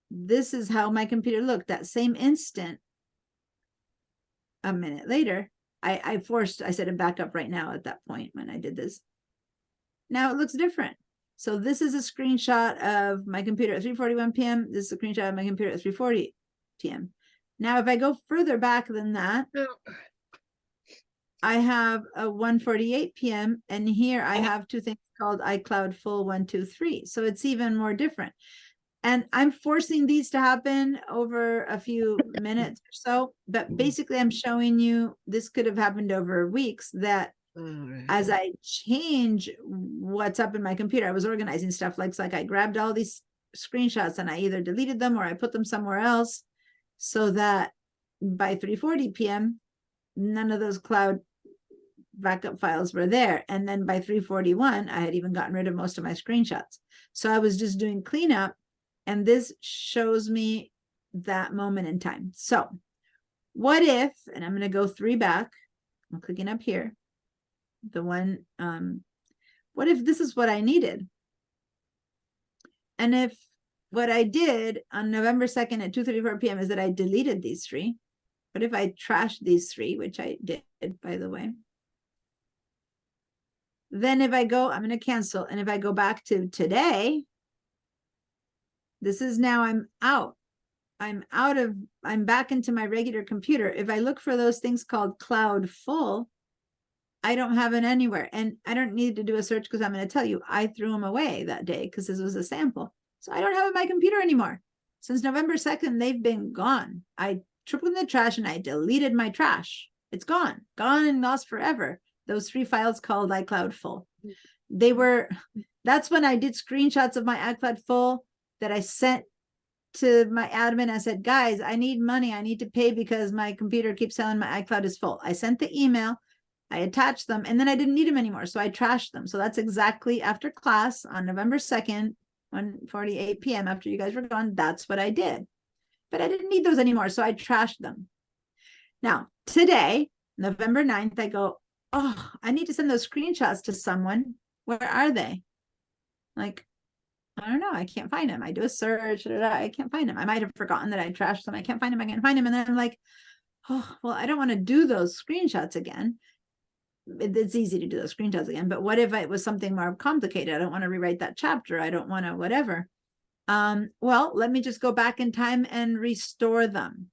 [SPEAKER 1] this is how my computer looked. That same instant, a minute later, I set a backup right now at that point when I did this. Now it looks different. So this is a screenshot of my computer at 3:41 p.m. This is a screenshot of my computer at 3:40 p.m. Now, if I go further back than that, I have a 1:48 p.m. and here I have two things called iCloud full 1, 2, 3. So it's even more different. And I'm forcing these to happen over a few minutes or so, but basically I'm showing you this could have happened over weeks, that as I change what's up in my computer, I was organizing stuff like I grabbed all these screenshots and I either deleted them or I put them somewhere else, so that by 3:40 p.m. none of those cloud backup files were there. And then by 3:41, I had even gotten rid of most of my screenshots. So I was just doing cleanup, and this shows me that moment in time. So what if, and I'm going to go 3 back, I'm clicking up here, the one, what if this is what I needed? And if what I did on November 2nd at 2:34 p.m. is that I deleted these 3, what if I trashed these 3, which I did, by the way? Then if I go, I'm going to cancel. And if I go back to today, this is now I'm out. I'm back into my regular computer. If I look for those things called cloud full, I don't have it anywhere. And I don't need to do a search because I'm going to tell you, I threw them away that day because this was a sample. So I don't have it on my computer anymore. Since November 2nd, they've been gone. I tripled in the trash and I deleted my trash. It's gone and lost forever. Those 3 files called iCloud full. That's when I did screenshots of my iCloud full that I sent to my admin. I said, guys, I need money. I need to pay because my computer keeps telling my iCloud is full. I sent the email, I attached them, and then I didn't need them anymore. So I trashed them. So that's exactly after class on November 2nd, 1:48 p.m. after you guys were gone. That's what I did. But I didn't need those anymore. So I trashed them. Now, today, November 9th, I go, oh, I need to send those screenshots to someone. Where are they? Like, I don't know. I can't find them. I do a search. I can't find them. I might have forgotten that I trashed them. I can't find them. I can't find them. And then I'm like, oh, well, I don't want to do those screenshots again. It's easy to do those screenshots again. But what if it was something more complicated? I don't want to rewrite that chapter. I don't want to whatever. Well, let me just go back in time and restore them.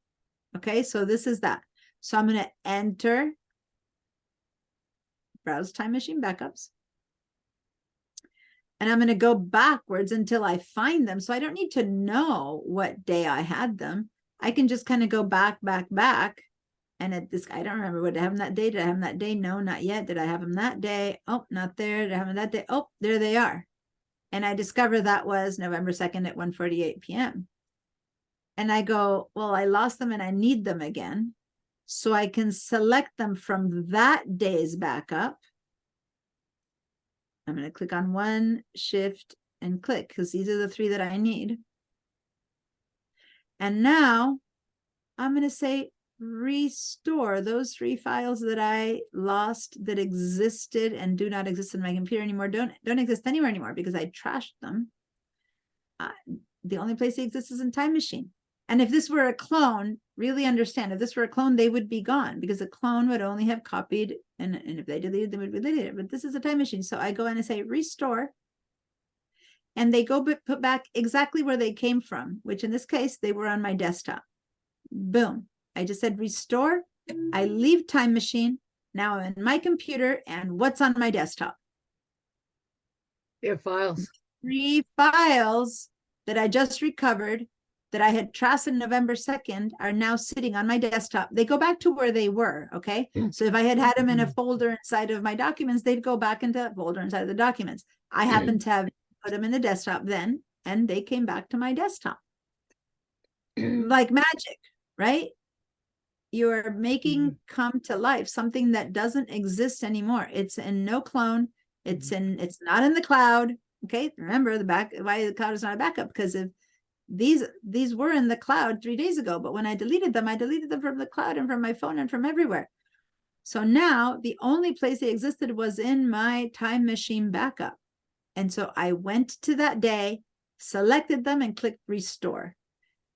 [SPEAKER 1] Okay, so this is that. So I'm going to enter Browse Time Machine Backups. And I'm going to go backwards until I find them. So I don't need to know what day I had them. I can just kind of go back. And at this, I don't remember, what I have them that day. Did I have them that day? No, not yet. Did I have them that day? Oh, not there. Did I have them that day? Oh, there they are. And I discovered that was November 2nd at 1:48 p.m. And I go, well, I lost them and I need them again. So I can select them from that day's backup. I'm going to click on one, shift, and click because these are the 3 that I need. And now I'm going to say restore those 3 files that I lost that existed and do not exist in my computer anymore. Don't exist anywhere anymore because I trashed them. The only place they exist is in Time Machine. And if this were a clone, really understand, if this were a clone, they would be gone because a clone would only have copied, and if they deleted, they would be deleted. But this is a Time Machine. So I go in and say restore, and they go put back exactly where they came from, which in this case, they were on my desktop. Boom. I just said restore. I leave Time Machine. Now I'm in my computer, and what's on my desktop?
[SPEAKER 11] Your files.
[SPEAKER 1] 3 files that I just recovered that I had trashed on November 2nd are now sitting on my desktop. They go back to where they were, okay? So if I had them in a folder inside of my documents, they'd go back into that folder inside of the documents. I happened to have put them in the desktop then, and they came back to my desktop. Like magic, right? You're making come to life something that doesn't exist anymore. It's in no clone. It's not in the cloud. Okay, remember why the cloud is not a backup, because if these were in the cloud 3 days ago, but when I deleted them from the cloud and from my phone and from everywhere. So now the only place they existed was in my Time Machine backup. And so I went to that day, selected them, and clicked restore.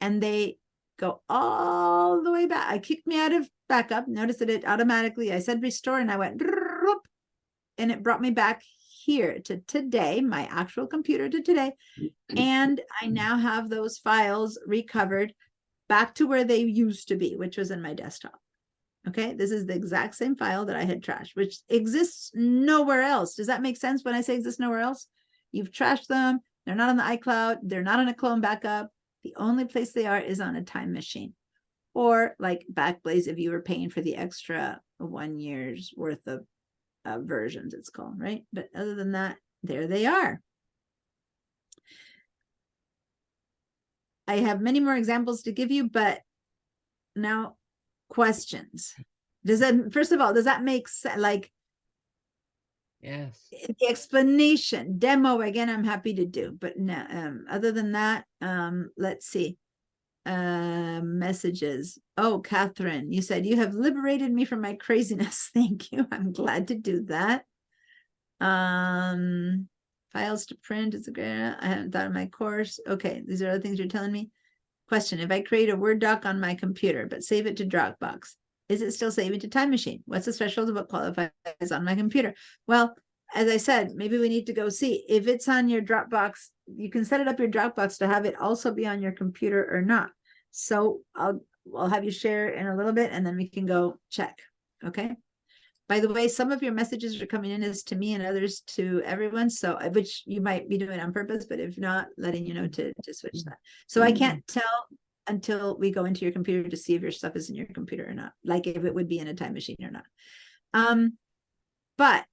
[SPEAKER 1] And they go all the way back. I kicked me out of backup. Notice that it automatically, I said restore, and I went, and it brought me back here to today, my actual computer to today, and I now have those files recovered back to where they used to be, which was in my desktop. Okay, this is the exact same file that I had trashed, which exists nowhere else. Does that make sense when I say exists nowhere else? You've trashed them. They're not on the iCloud. They're not on a clone backup. The only place they are is on a time machine. Or like Backblaze, if you were paying for the extra 1 year's worth of versions, it's called, right? But other than that, there they are. I have many more examples to give you, but now questions. Does that, first of all, does that make sense? Like,
[SPEAKER 11] Yes.
[SPEAKER 1] the explanation demo again, I'm happy to do, but no, other than that, let's see. Messages. Oh, Catherine, you said you have liberated me from my craziness. Thank you. I'm glad to do that. Files to print is a great, I haven't thought of my course. Okay, these are other things you're telling me. Question: if I create a Word doc on my computer but save it to Dropbox, is it still saving to Time Machine? What's the threshold of what qualifies on my computer? Well, as I said, maybe we need to go see if it's on your Dropbox. You can set it up your Dropbox to have it also be on your computer or not. So I'll have you share in a little bit, and then we can go check. Okay. By the way, some of your messages are coming in as to me and others to everyone. So which you might be doing on purpose, but if not, letting you know to switch that. So I can't tell until we go into your computer to see if your stuff is in your computer or not, like if it would be in a time machine or not. But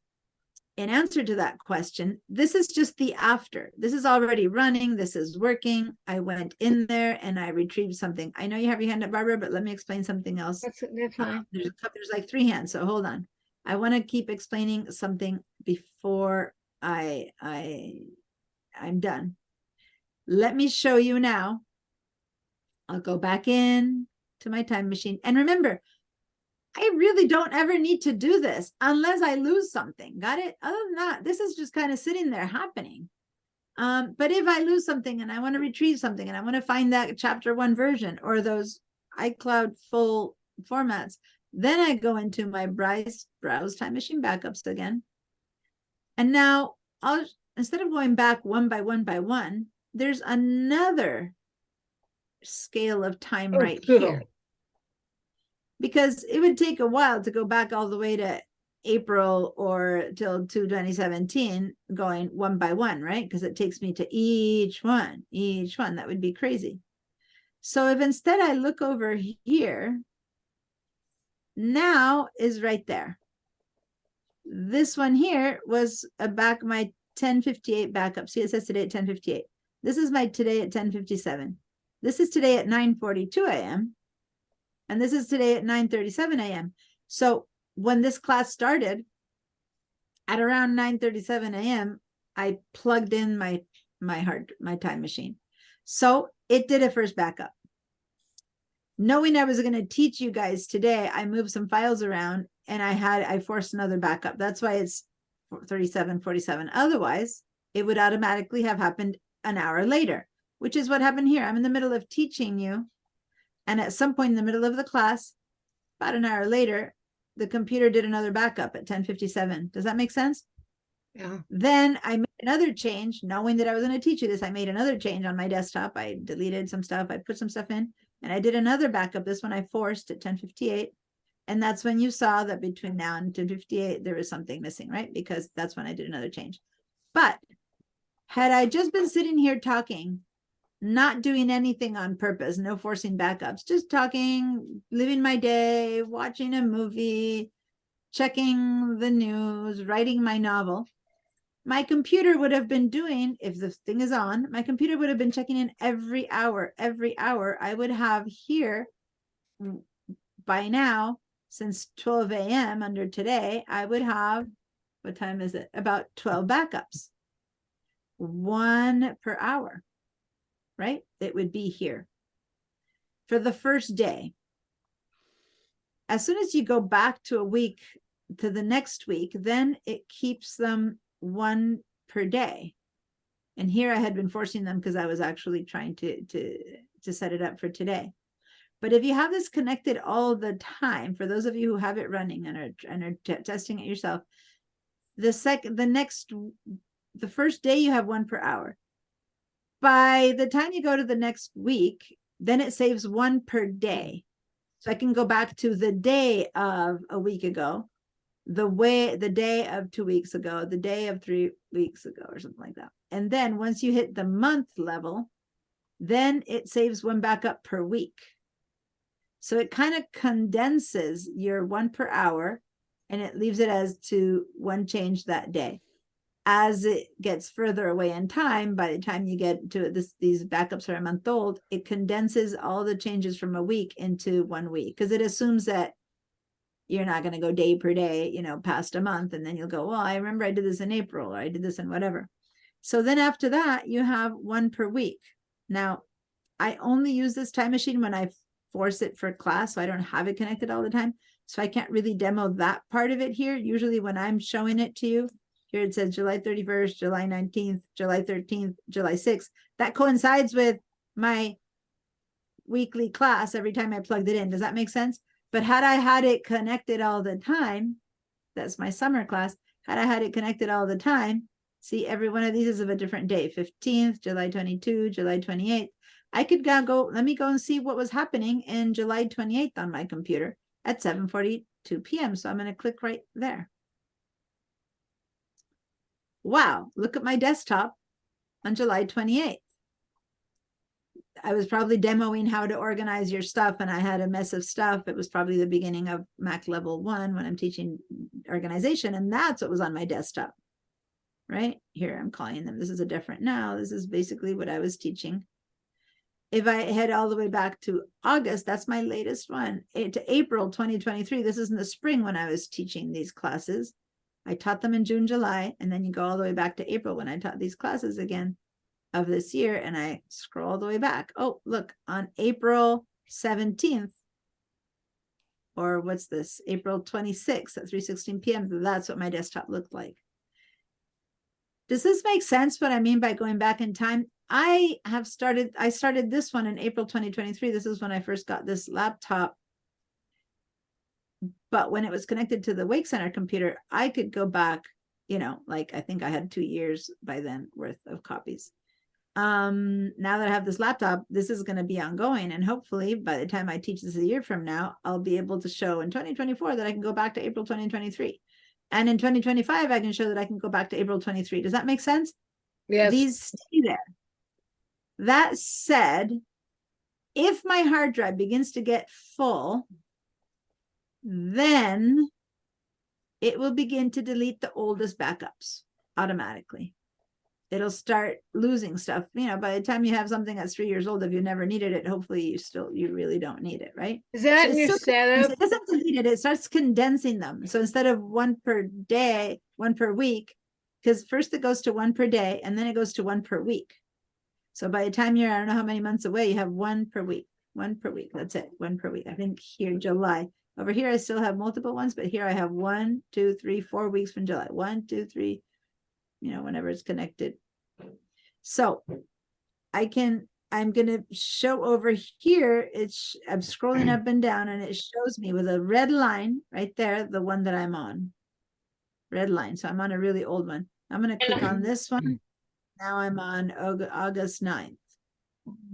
[SPEAKER 1] in answer to that question, this is just the after. This is already running. This is working. I went in there and I retrieved something. I know you have your hand up, Barbara, but let me explain something else.
[SPEAKER 11] That's fine.
[SPEAKER 1] There's like 3 hands, so hold on. I want to keep explaining something before I'm done. Let me show you now. I'll go back in to my time machine. And remember, I really don't ever need to do this unless I lose something. Got it? Other than that, this is just kind of sitting there happening. But if I lose something and I want to retrieve something and I want to find that chapter 1 version or those iCloud full formats, then I go into my browse time machine backups again. And now instead of going back one by one, there's another scale of time right here. Because it would take a while to go back all the way to April or till 2017, going one by one, right? Because it takes me to each one, that would be crazy. So if instead I look over here, now is right there. This one here was my 1058 backup. See, it says today at 1058. This is my today at 1057. This is today at 9:42 a.m. And this is today at 9:37 a.m. So when this class started, at around 9:37 a.m., I plugged in my time machine. So it did a first backup. Knowing I was going to teach you guys today, I moved some files around and I forced another backup. That's why it's 37:47. Otherwise, it would automatically have happened an hour later, which is what happened here. I'm in the middle of teaching you. And at some point in the middle of the class, about an hour later, the computer did another backup at 10:57. Does that make sense?
[SPEAKER 11] Yeah.
[SPEAKER 1] Then I made another change, knowing that I was going to teach you this. I made another change on my desktop. I deleted some stuff. I put some stuff in, and I did another backup. This one I forced at 10:58. And that's when you saw that between now and 10:58, there was something missing, right? Because that's when I did another change. But had I just been sitting here talking, not doing anything on purpose, no forcing backups, just talking, living my day, watching a movie, checking the news, writing my novel, my computer would have been doing, if the thing is on, my computer would have been checking in every hour. I would have here by now, since 12 a.m. under today, I would have, what time is it? About 12 backups, 1 per hour. Right? It would be here for the first day. As soon as you go back to a week to the next week, then it keeps them 1 per day. And here I had been forcing them because I was actually trying to set it up for today. But if you have this connected all the time, for those of you who have it running and are testing it yourself, the first day you have 1 per hour. By the time you go to the next week, then it saves 1 per day. So I can go back to the day of a week ago, the day of 2 weeks ago, the day of 3 weeks ago, or something like that. And then once you hit the month level, then it saves 1 back up per week. So it kind of condenses your 1 per hour and it leaves it as to 1 change that day. As it gets further away in time, by the time you get to these backups are a month old, it condenses all the changes from a week into 1 week, because it assumes that you're not going to go day per day, past a month, and then you'll go, well, I remember I did this in April, or I did this in whatever. So then after that, you have 1 per week. Now, I only use this time machine when I force it for class, so I don't have it connected all the time. So I can't really demo that part of it here. Usually when I'm showing it to you, here it says July 31st, July 19th, July 13th, July 6th. That coincides with my weekly class every time I plugged it in. Does that make sense? But had I had it connected all the time, that's my summer class. Had I had it connected all the time, see, every one of these is of a different day, 15th, July 22, July 28th. I could go, let me go and see what was happening in July 28th on my computer at 7:42 p.m. So I'm going to click right there. Wow, look at my desktop on July 28th. I was probably demoing how to organize your stuff, and I had a mess of stuff. It was probably the beginning of Mac level 1 when I'm teaching organization, and that's what was on my desktop. Right here, I'm calling them. This is a different now. This is basically what I was teaching. If I head all the way back to August, that's my latest one, to April 2023. This is in the spring when I was teaching these classes. I taught them in June, July, and then you go all the way back to April when I taught these classes again of this year, and I scroll all the way back. Oh, look, on April 17th, or what's this, April 26th at 3:16 p.m., that's what my desktop looked like. Does this make sense what I mean by going back in time? I started this one in April 2023. This is when I first got this laptop. But when it was connected to the Wake Center computer, I could go back, like I think I had 2 years by then worth of copies. Now that I have this laptop, this is going to be ongoing. And hopefully by the time I teach this a year from now, I'll be able to show in 2024 that I can go back to April 2023. And in 2025, I can show that I can go back to April 23. Does that make sense?
[SPEAKER 11] Yes.
[SPEAKER 1] These stay there. That said, if my hard drive begins to get full, then it will begin to delete the oldest backups automatically. It'll start losing stuff. By the time you have something that's 3 years old, if you never needed it, hopefully you really don't need it, right?
[SPEAKER 11] Is that in your setup?
[SPEAKER 1] It doesn't delete it. It starts condensing them. So instead of 1 per day, 1 per week, because first it goes to 1 per day, and then it goes to 1 per week. So by the time you're, I don't know how many months away, you have 1 per week. 1 per week. That's it. 1 per week. I think here, July. Over here, I still have multiple ones, but here I have 1, 2, 3, 4 weeks from July. 1, 2, 3, whenever it's connected. So I'm going to show over here. I'm scrolling up and down, and it shows me with a red line right there, the one that I'm on. Red line. So I'm on a really old one. I'm going to click on this one. Now I'm on August 9th.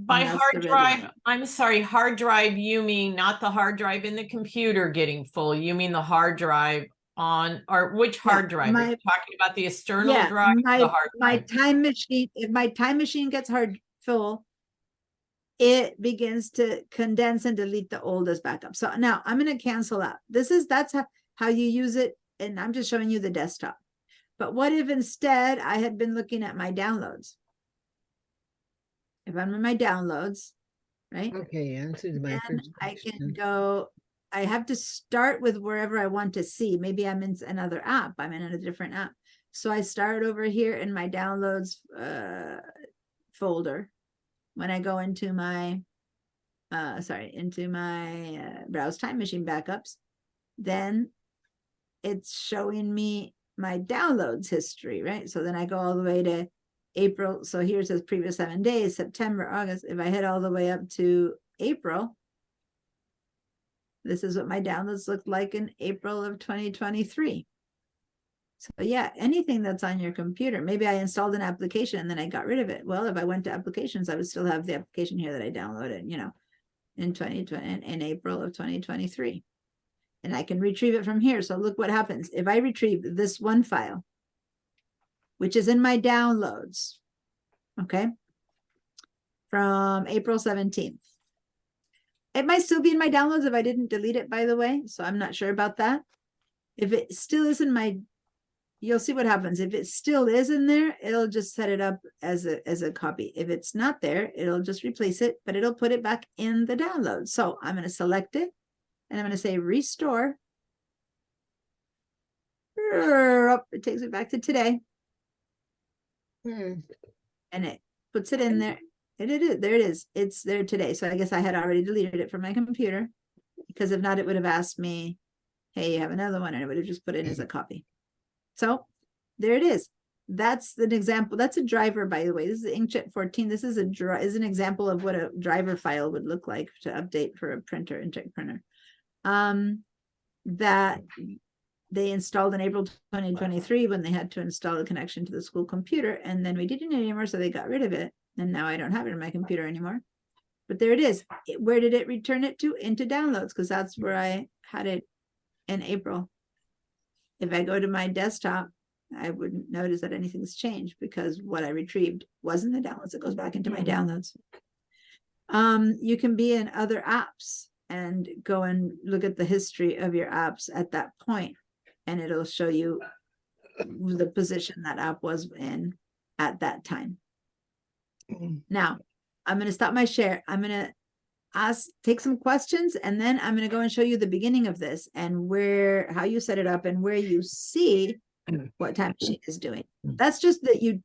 [SPEAKER 2] By hard drive, I'm sorry, hard drive, you mean not the hard drive in the computer getting full. You mean the hard drive on, or which hard drive? Are you talking about the external drive? The hard
[SPEAKER 1] my
[SPEAKER 2] drive?
[SPEAKER 1] time machine, if my time machine gets full, it begins to condense and delete the oldest backup. So now I'm going to cancel out. That's how you use it. And I'm just showing you the desktop. But what if instead I had been looking at my downloads? If I'm in my downloads, right?
[SPEAKER 11] Okay, answered my first
[SPEAKER 1] I can
[SPEAKER 11] question.
[SPEAKER 1] go, I have to start with wherever I want to see. Maybe I'm in another app. I'm in a different app. So I start over here in my downloads folder. When I go into my, browse time machine backups, then it's showing me my downloads history, right? So then I go all the way to April. So here it says previous 7 days, September, August. If I head all the way up to April, this is what my downloads looked like in April of 2023. So yeah, anything that's on your computer. Maybe I installed an application and then I got rid of it. Well, if I went to applications, I would still have the application here that I downloaded, you know, in 2020, in April of 2023. And I can retrieve it from here. So look what happens. If I retrieve this one file, which is in my downloads, okay, from April 17th. It might still be in my downloads if I didn't delete it, by the way. So I'm not sure about that. If it still is in my, you'll see what happens. If it still is in there, it'll just set it up as a copy. If it's not there, it'll just replace it, but it'll put it back in the download. So I'm going to select it and I'm going to say restore. It takes me back to today. And it puts it in there. There it is. It's there today. So I guess I had already deleted it from my computer, because if not, it would have asked me, hey, you have another one, and it would have just put it as a copy. So there it is. That's an example. That's a driver, by the way. This is the Inkjet 14. This is an example of what a driver file would look like to update for a printer, Inkjet printer. That they installed in April 2023 when they had to install a connection to the school computer, and then we didn't anymore, so they got rid of it. And now I don't have it in my computer anymore. But there it is. Where did it return it to? Into downloads, because that's where I had it in April. If I go to my desktop, I wouldn't notice that anything's changed, because what I retrieved was in the downloads. It goes back into my downloads. You can be in other apps and go and look at the history of your apps at that point, and it'll show you the position that app was in at that time. Now, I'm going to stop my share. I'm going to take some questions, and then I'm going to go and show you the beginning of this and how you set it up and where you see what Time Machine is doing. That's just the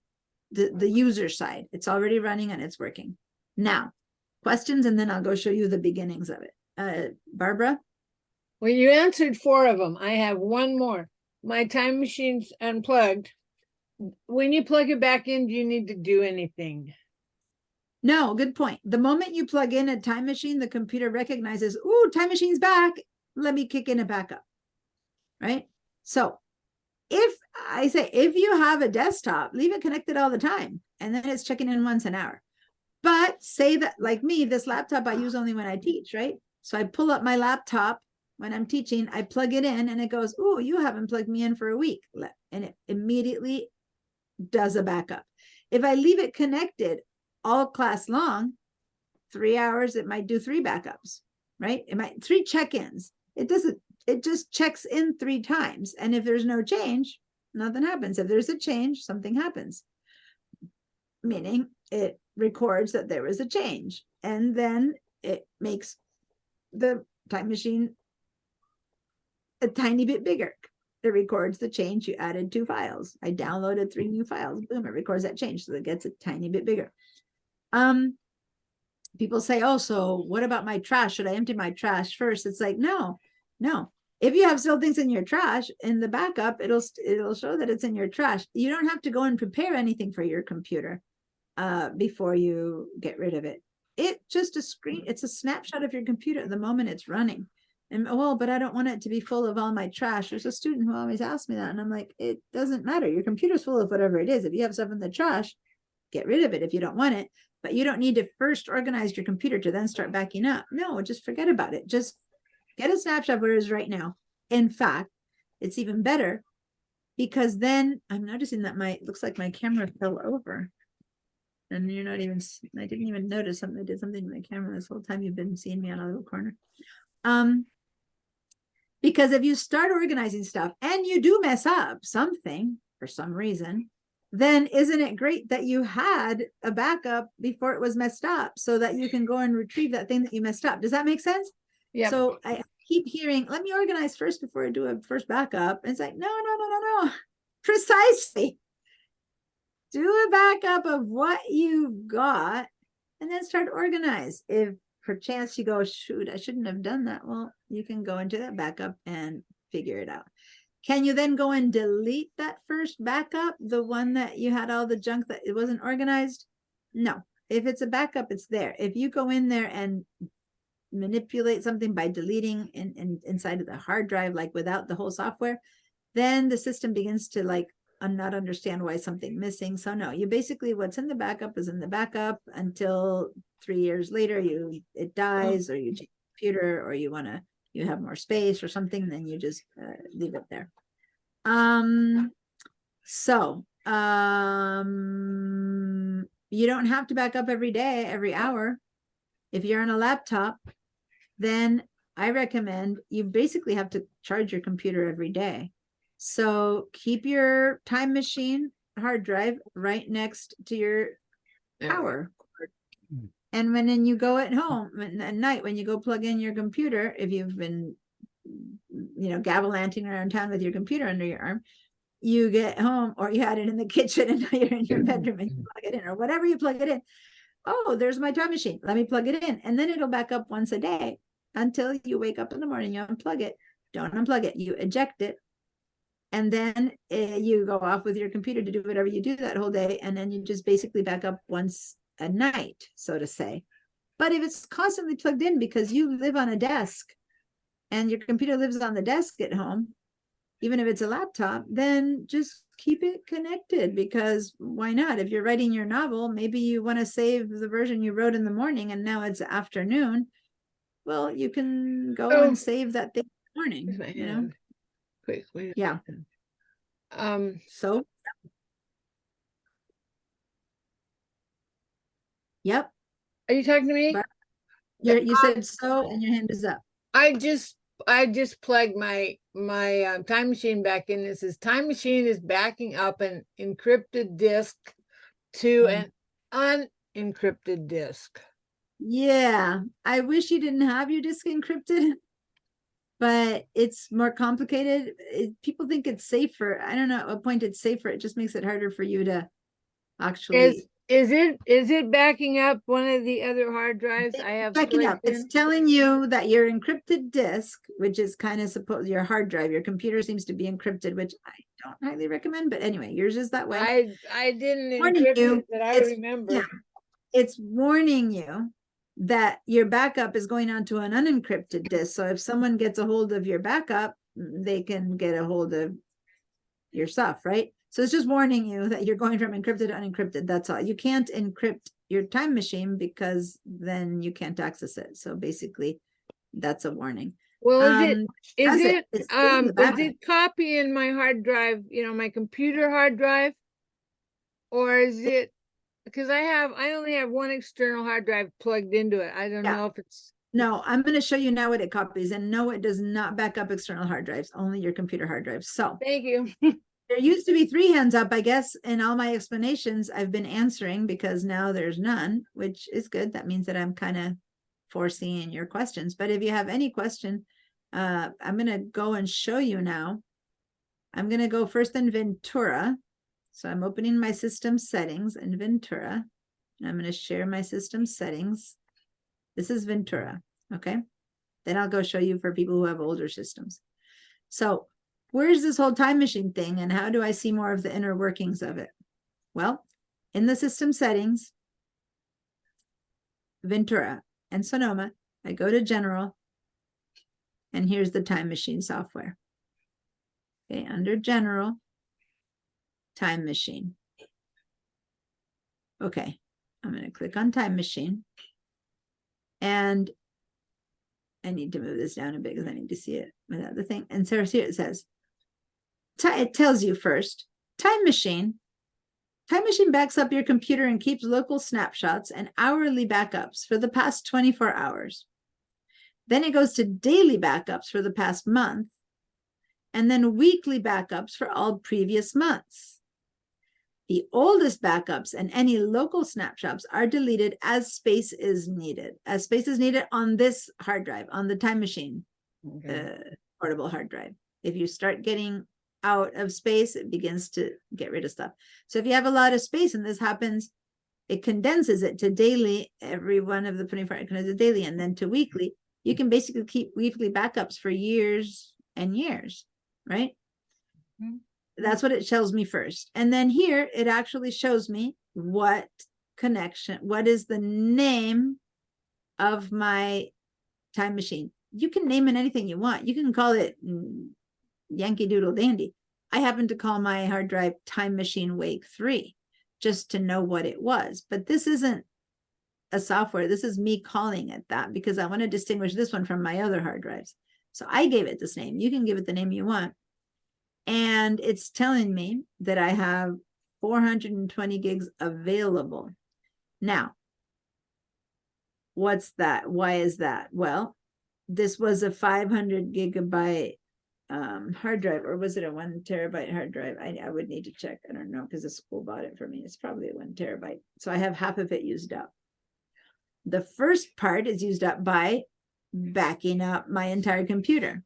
[SPEAKER 1] user side. It's already running and it's working. Now, questions, and then I'll go show you the beginnings of it. Barbara?
[SPEAKER 11] Well, you answered 4 of them. I have one more. My Time Machine's unplugged. When you plug it back in, do you need to do anything?
[SPEAKER 1] No, good point. The moment you plug in a Time Machine, the computer recognizes, ooh, Time Machine's back. Let me kick in a backup, right? So if you have a desktop, leave it connected all the time, and then it's checking in once an hour. But say that, like me, this laptop I use only when I teach, right? So I pull up my laptop when I'm teaching, I plug it in, and it goes, ooh, you haven't plugged me in for a week. And it immediately does a backup. If I leave it connected all class long, 3 hours, it might do 3 backups, right? It might 3 check-ins. It just checks in 3 times. And if there's no change, nothing happens. If there's a change, something happens. Meaning it records that there was a change. And then it makes the Time Machine a tiny bit bigger. It records the change. You added 2 files. I downloaded 3 new files. Boom, it records that change. So it gets a tiny bit bigger. People say, oh, so what about my trash? Should I empty my trash first? It's like, no. If you have still things in your trash, in the backup, it'll show that it's in your trash. You don't have to go and prepare anything for your computer before you get rid of it. It's a snapshot of your computer at the moment it's running. And but I don't want it to be full of all my trash. There's a student who always asks me that, and I'm like, it doesn't matter. Your computer's full of whatever it is. If you have stuff in the trash, get rid of it if you don't want it. But you don't need to first organize your computer to then start backing up. No, just forget about it. Just get a snapshot of where it is right now. In fact, it's even better, because then I'm noticing that looks like my camera fell over. And I didn't even notice something. I did something to my camera this whole time. You've been seeing me on a little corner. Because if you start organizing stuff and you do mess up something for some reason, then isn't it great that you had a backup before it was messed up, so that you can go and retrieve that thing that you messed up? Does that make sense? Yeah. So I keep hearing, let me organize first before I do a first backup. And it's like, no. Precisely. Do a backup of what you've got and then start to organize. If perchance you go, shoot, I shouldn't have done that. Well, you can go into that backup and figure it out. Can you then go and delete that first backup, the one that you had all the junk that it wasn't organized? No. If it's a backup, it's there. If you go in there and manipulate something by deleting inside of the hard drive, like without the whole software, then the system begins to like not understand why something missing. So no, you basically, what's in the backup is in the backup until 3 years later, it dies, or you change the computer, or you have more space or something, then you just leave it there. You don't have to back up every day, every hour. If you're on a laptop, then I recommend you basically have to charge your computer every day. So keep your time machine hard drive right next to your power cord. And when you go at home at night, when you go plug in your computer, if you've been, gabalanting around town with your computer under your arm, you get home, or you had it in the kitchen and now you're in your bedroom and you plug it in, or whatever you plug it in. Oh, there's my time machine. Let me plug it in. And then it'll back up once a day until you wake up in the morning, you unplug it. Don't unplug it. You eject it. And then you go off with your computer to do whatever you do that whole day. And then you just basically back up once a night, so to say. But if it's constantly plugged in because you live on a desk and your computer lives on the desk at home, even if it's a laptop, then just keep it connected, because why not? If you're writing your novel, maybe you want to save the version you wrote in the morning and now it's afternoon. Well, you can go and save that thing in the morning,
[SPEAKER 11] Quick, wait.
[SPEAKER 1] Yeah. So. Yep.
[SPEAKER 11] Are you talking to me?
[SPEAKER 1] You said so, and your hand is up.
[SPEAKER 11] I just plugged my time machine back in. It says time machine is backing up an encrypted disk to an unencrypted disk.
[SPEAKER 1] Yeah, I wish you didn't have your disk encrypted, but it's more complicated. People think it's safer. I don't know at what point it's safer. It just makes it harder for you to actually.
[SPEAKER 11] Is it backing up one of the other hard drives I have?
[SPEAKER 1] Backing up. It's telling you that your encrypted disk, which is kind of your hard drive, your computer seems to be encrypted, which I don't highly recommend. But anyway, yours is that way.
[SPEAKER 11] I didn't encrypt it, but I remember.
[SPEAKER 1] Yeah, it's warning you that your backup is going onto an unencrypted disk. So if someone gets a hold of your backup, they can get a hold of your stuff, right? So it's just warning you that you're going from encrypted to unencrypted. That's all. You can't encrypt your time machine because then you can't access it. So basically, that's a warning.
[SPEAKER 11] Well, is it copying my hard drive, my computer hard drive? Or is it, because I only have one external hard drive plugged into it. I don't know if it's.
[SPEAKER 1] No, I'm going to show you now what it copies. And no, it does not back up external hard drives, only your computer hard drives. So
[SPEAKER 11] thank you.
[SPEAKER 1] There used to be 3 hands up, I guess, in all my explanations I've been answering, because now there's none, which is good. That means that I'm kind of foreseeing your questions. But if you have any question, I'm going to go and show you now. I'm going to go first in Ventura. So I'm opening my system settings in Ventura. And I'm going to share my system settings. This is Ventura, okay? Then I'll go show you for people who have older systems. So where's this whole time machine thing, and how do I see more of the inner workings of it? Well, in the system settings, Ventura and Sonoma, I go to General, and here's the time machine software. Okay, under General, Time Machine. Okay, I'm going to click on Time Machine, and I need to move this down a bit because I need to see it without the thing. And so here it says, it tells you first, Time Machine backs up your computer and keeps local snapshots and hourly backups for the past 24 hours. Then it goes to daily backups for the past month, and then weekly backups for all previous months. The oldest backups and any local snapshots are deleted as space is needed. As space is needed on this hard drive, on the Time Machine portable hard drive. If you start getting out of space, it begins to get rid of stuff. So if you have a lot of space and this happens, it condenses it to daily. Every one of the 24 hours is daily, and then to weekly. You can basically keep weekly backups for years and years, right? Mm-hmm. That's what it shows me first. And then here, it actually shows me what is the name of my time machine. You can name it anything you want. You can call it Yankee Doodle Dandy. I happened to call my hard drive Time Machine Wake 3 just to know what it was. But this isn't a software. This is me calling it that because I want to distinguish this one from my other hard drives. So I gave it this name. You can give it the name you want. And it's telling me that I have 420 gigs available. Now, what's that? Why is that? Well, this was a 500 gigabyte hard drive, or was it a 1 terabyte hard drive? I would need to check. I don't know because the school bought it for me. It's probably a 1 terabyte. So I have half of it used up. The first part is used up by backing up my entire computer.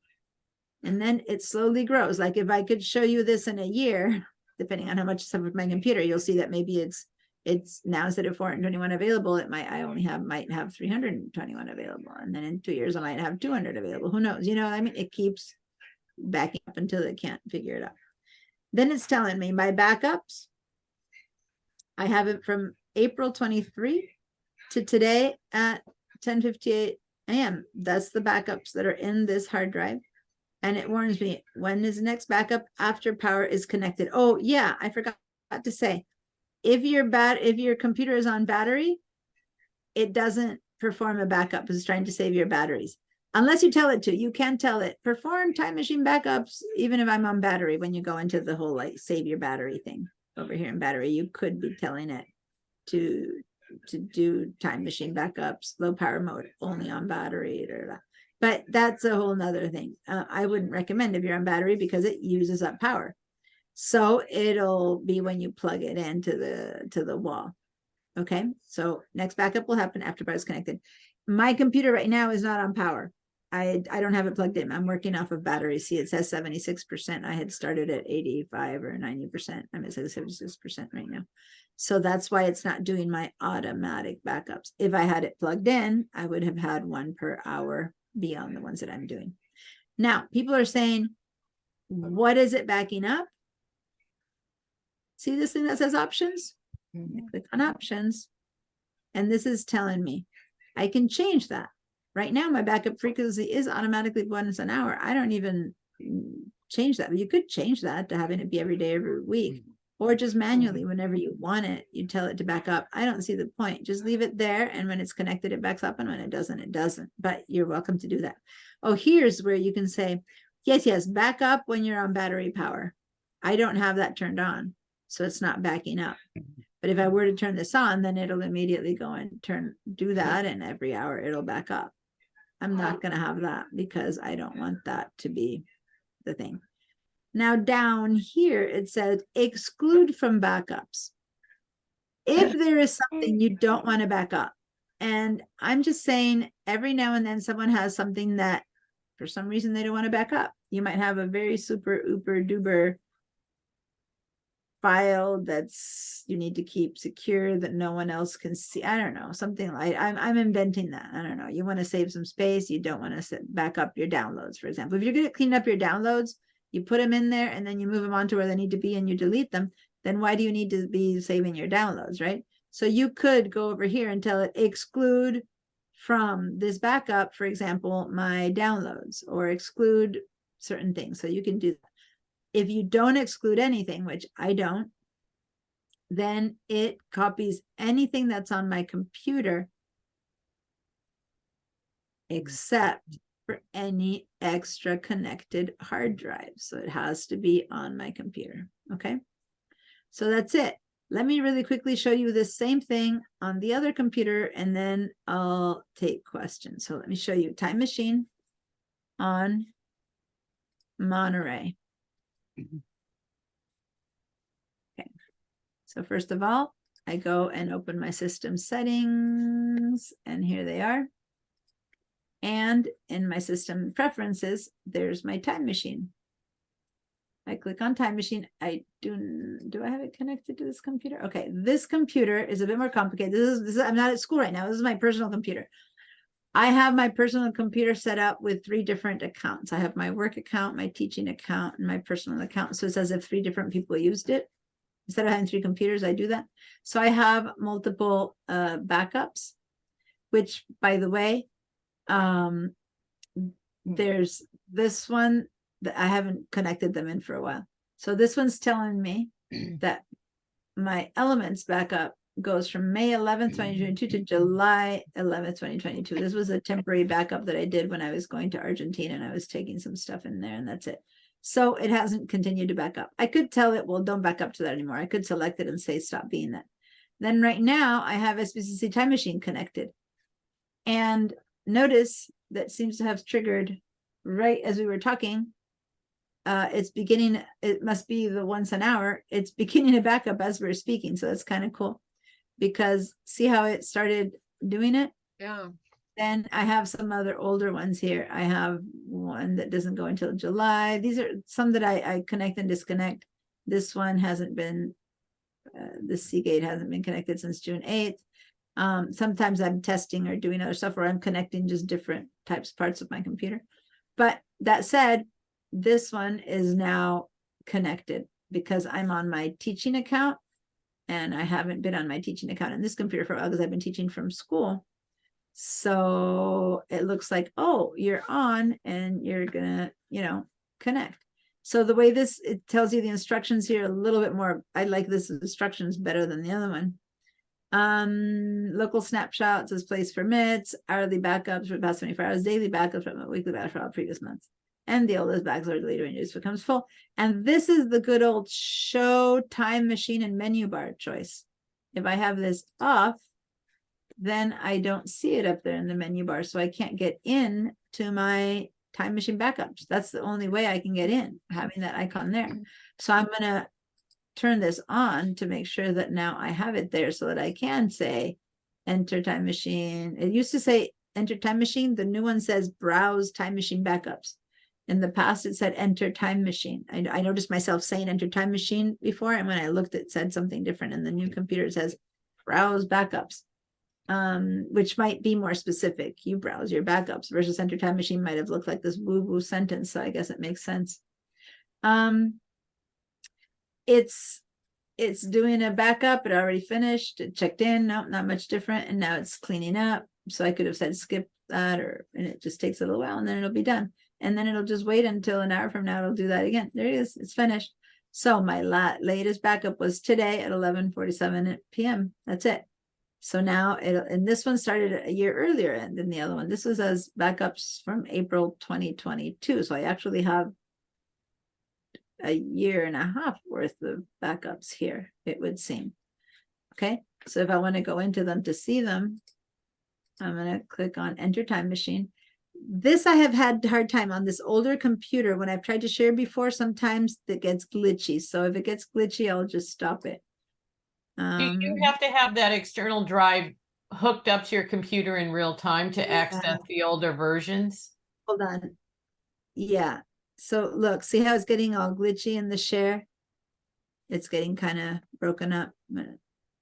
[SPEAKER 1] And then it slowly grows. Like if I could show you this in a year, depending on how much stuff with my computer, you'll see that maybe it's now instead of 421 available, I only might have 321 available. And then in 2 years, I might have 200 available. Who knows? You know what I mean? It keeps backing up until it can't figure it out. Then it's telling me my backups. I have it from April 23 to today at 10:58 a.m. That's the backups that are in this hard drive. And it warns me, when is the next backup after power is connected? Oh yeah, I forgot to say, if your computer is on battery, it doesn't perform a backup because it's trying to save your batteries. Unless you tell it to. You can tell it, perform Time Machine backups, even if I'm on battery. When you go into the whole like save your battery thing over here in battery, you could be telling it to do Time Machine backups, low power mode, only on battery. But that's a whole nother thing. I wouldn't recommend if you're on battery because it uses up power. So it'll be when you plug it into the wall. Okay, so next backup will happen after power is connected. My computer right now is not on power. I don't have it plugged in. I'm working off of battery. See, it says 76%. I had started at 85 or 90%. I'm at 76% right now. So that's why it's not doing my automatic backups. If I had it plugged in, I would have had 1 per hour beyond the ones that I'm doing. Now, people are saying, what is it backing up? See this thing that says options? Click on options. And this is telling me I can change that. Right now, my backup frequency is automatically once an hour. I don't even change that. You could change that to having it be every day, every week, or just manually whenever you want it, you tell it to back up. I don't see the point. Just leave it there. And when it's connected, it backs up. And when it doesn't, it doesn't. But you're welcome to do that. Oh, here's where you can say, yes, back up when you're on battery power. I don't have that turned on, so it's not backing up. But if I were to turn this on, then it'll immediately go and do that. And every hour it'll back up. I'm not going to have that because I don't want that to be the thing. Now down here, it says exclude from backups. If there is something you don't want to back up, and I'm just saying every now and then someone has something that for some reason they don't want to back up. You might have a very super uber duper file that's you need to keep secure that no one else can see. I don't know, something like I'm inventing that. I don't know. You want to save some space. You don't want to back up your downloads, for example. If you're going to clean up your downloads, you put them in there and then you move them on to where they need to be and you delete them. Then why do you need to be saving your downloads, right? So you could go over here and tell it exclude from this backup, for example, my downloads, or exclude certain things. So you can do that. If you don't exclude anything, which I don't, then it copies anything that's on my computer except for any extra connected hard drive. So it has to be on my computer. Okay, so that's it. Let me really quickly show you the same thing on the other computer, and then I'll take questions. So let me show you Time Machine on Monterey. Okay, so first of all, I go and open my system settings, and here they are. And in my system preferences, there's my Time Machine. I click on Time Machine. Do I have it connected to this computer? Okay, this computer is a bit more complicated. This is I'm not at school right now. This is my personal computer. I have my personal computer set up with 3 different accounts. I have my work account, my teaching account, and my personal account. So it's as if 3 different people used it. Instead of having 3 computers, I do that. So I have multiple backups, which, by the way, there's this one that I haven't connected them in for a while. So this one's telling me that my elements backup goes from May 11th, 2022 to July 11th, 2022. This was a temporary backup that I did when I was going to Argentina and I was taking some stuff in there and that's it. So it hasn't continued to back up. I could tell it, well, don't back up to that anymore. I could select it and say, stop being that. Then right now I have SPCC Time Machine connected. And notice that seems to have triggered right as we were talking. It's beginning, it must be the once an hour. It's beginning to back up as we're speaking. So that's kind of cool because see how it started doing it?
[SPEAKER 11] Yeah.
[SPEAKER 1] Then I have some other older ones here. I have one that doesn't go until July. These are some that I connect and disconnect. This one hasn't been, the Seagate hasn't been connected since June 8th. Sometimes I'm testing or doing other stuff where I'm connecting just different parts of my computer. But that said, this one is now connected because I'm on my teaching account and I haven't been on my teaching account in this computer for a while because I've been teaching from school. So it looks like, oh, you're on and you're gonna, connect. So the way this, it tells you the instructions here a little bit more. I like this instructions better than the other one. Local snapshots as place permits, hourly backups for the past 24 hours, daily backups from weekly backups for all previous months. And the oldest backups are deleted when use becomes full. And this is the good old show time machine and menu bar choice. If I have this off, then I don't see it up there in the menu bar. So I can't get in to my time machine backups. That's the only way I can get in, having that icon there. So I'm going to turn this on to make sure that now I have it there so that I can say enter time machine. It used to say enter time machine. The new one says browse time machine backups. In the past, it said enter time machine. I noticed myself saying enter time machine before. And when I looked, it said something different. And the new computer it says browse backups. Which might be more specific. You browse your backups versus enter time machine might have looked like this woo-woo sentence. So I guess it makes sense. It's doing a backup. It already finished. It checked in. Nope, not much different. And now it's cleaning up. So I could have said skip that and it just takes a little while and then it'll be done. And then it'll just wait until an hour from now. It'll do that again. There it is. It's finished. So my latest backup was today at 11:47 p.m. That's it. So now and this one started a year earlier than the other one. This was as backups from April 2022. So I actually have a year and a half worth of backups here, it would seem. Okay, so if I want to go into them to see them, I'm going to click on enter time machine. This I have had a hard time on this older computer. When I've tried to share before, sometimes it gets glitchy. So if it gets glitchy, I'll just stop it.
[SPEAKER 2] You have to have that external drive hooked up to your computer in real time to access the older versions.
[SPEAKER 1] Hold on. Yeah. So look, see how it's getting all glitchy in the share? It's getting kind of broken up.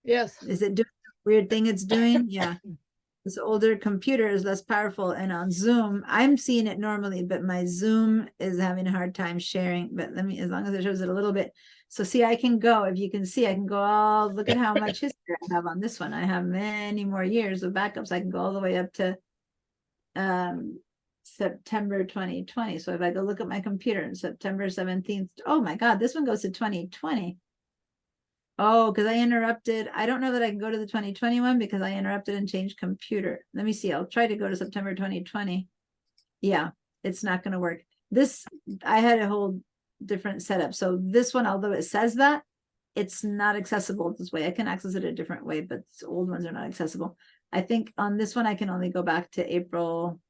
[SPEAKER 11] Yes.
[SPEAKER 1] Is it doing the weird thing it's doing? Yeah. This older computer is less powerful. And on Zoom, I'm seeing it normally, but my Zoom is having a hard time sharing. But let me, as long as it shows it a little bit. So see, I can go, if you can see, I can go all, look at how much history I have on this one. I have many more years of backups. I can go all the way up to September 2020. So if I go look at my computer on September 17th, oh my God, this one goes to 2020. Oh, because I interrupted. I don't know that I can go to the 2021 because I interrupted and changed computer. Let me see. I'll try to go to September 2020. Yeah, it's not going to work. This, I had a whole different setup. So this one, although it says that, it's not accessible this way. I can access it a different way, but the old ones are not accessible. I think on this one, I can only go back to April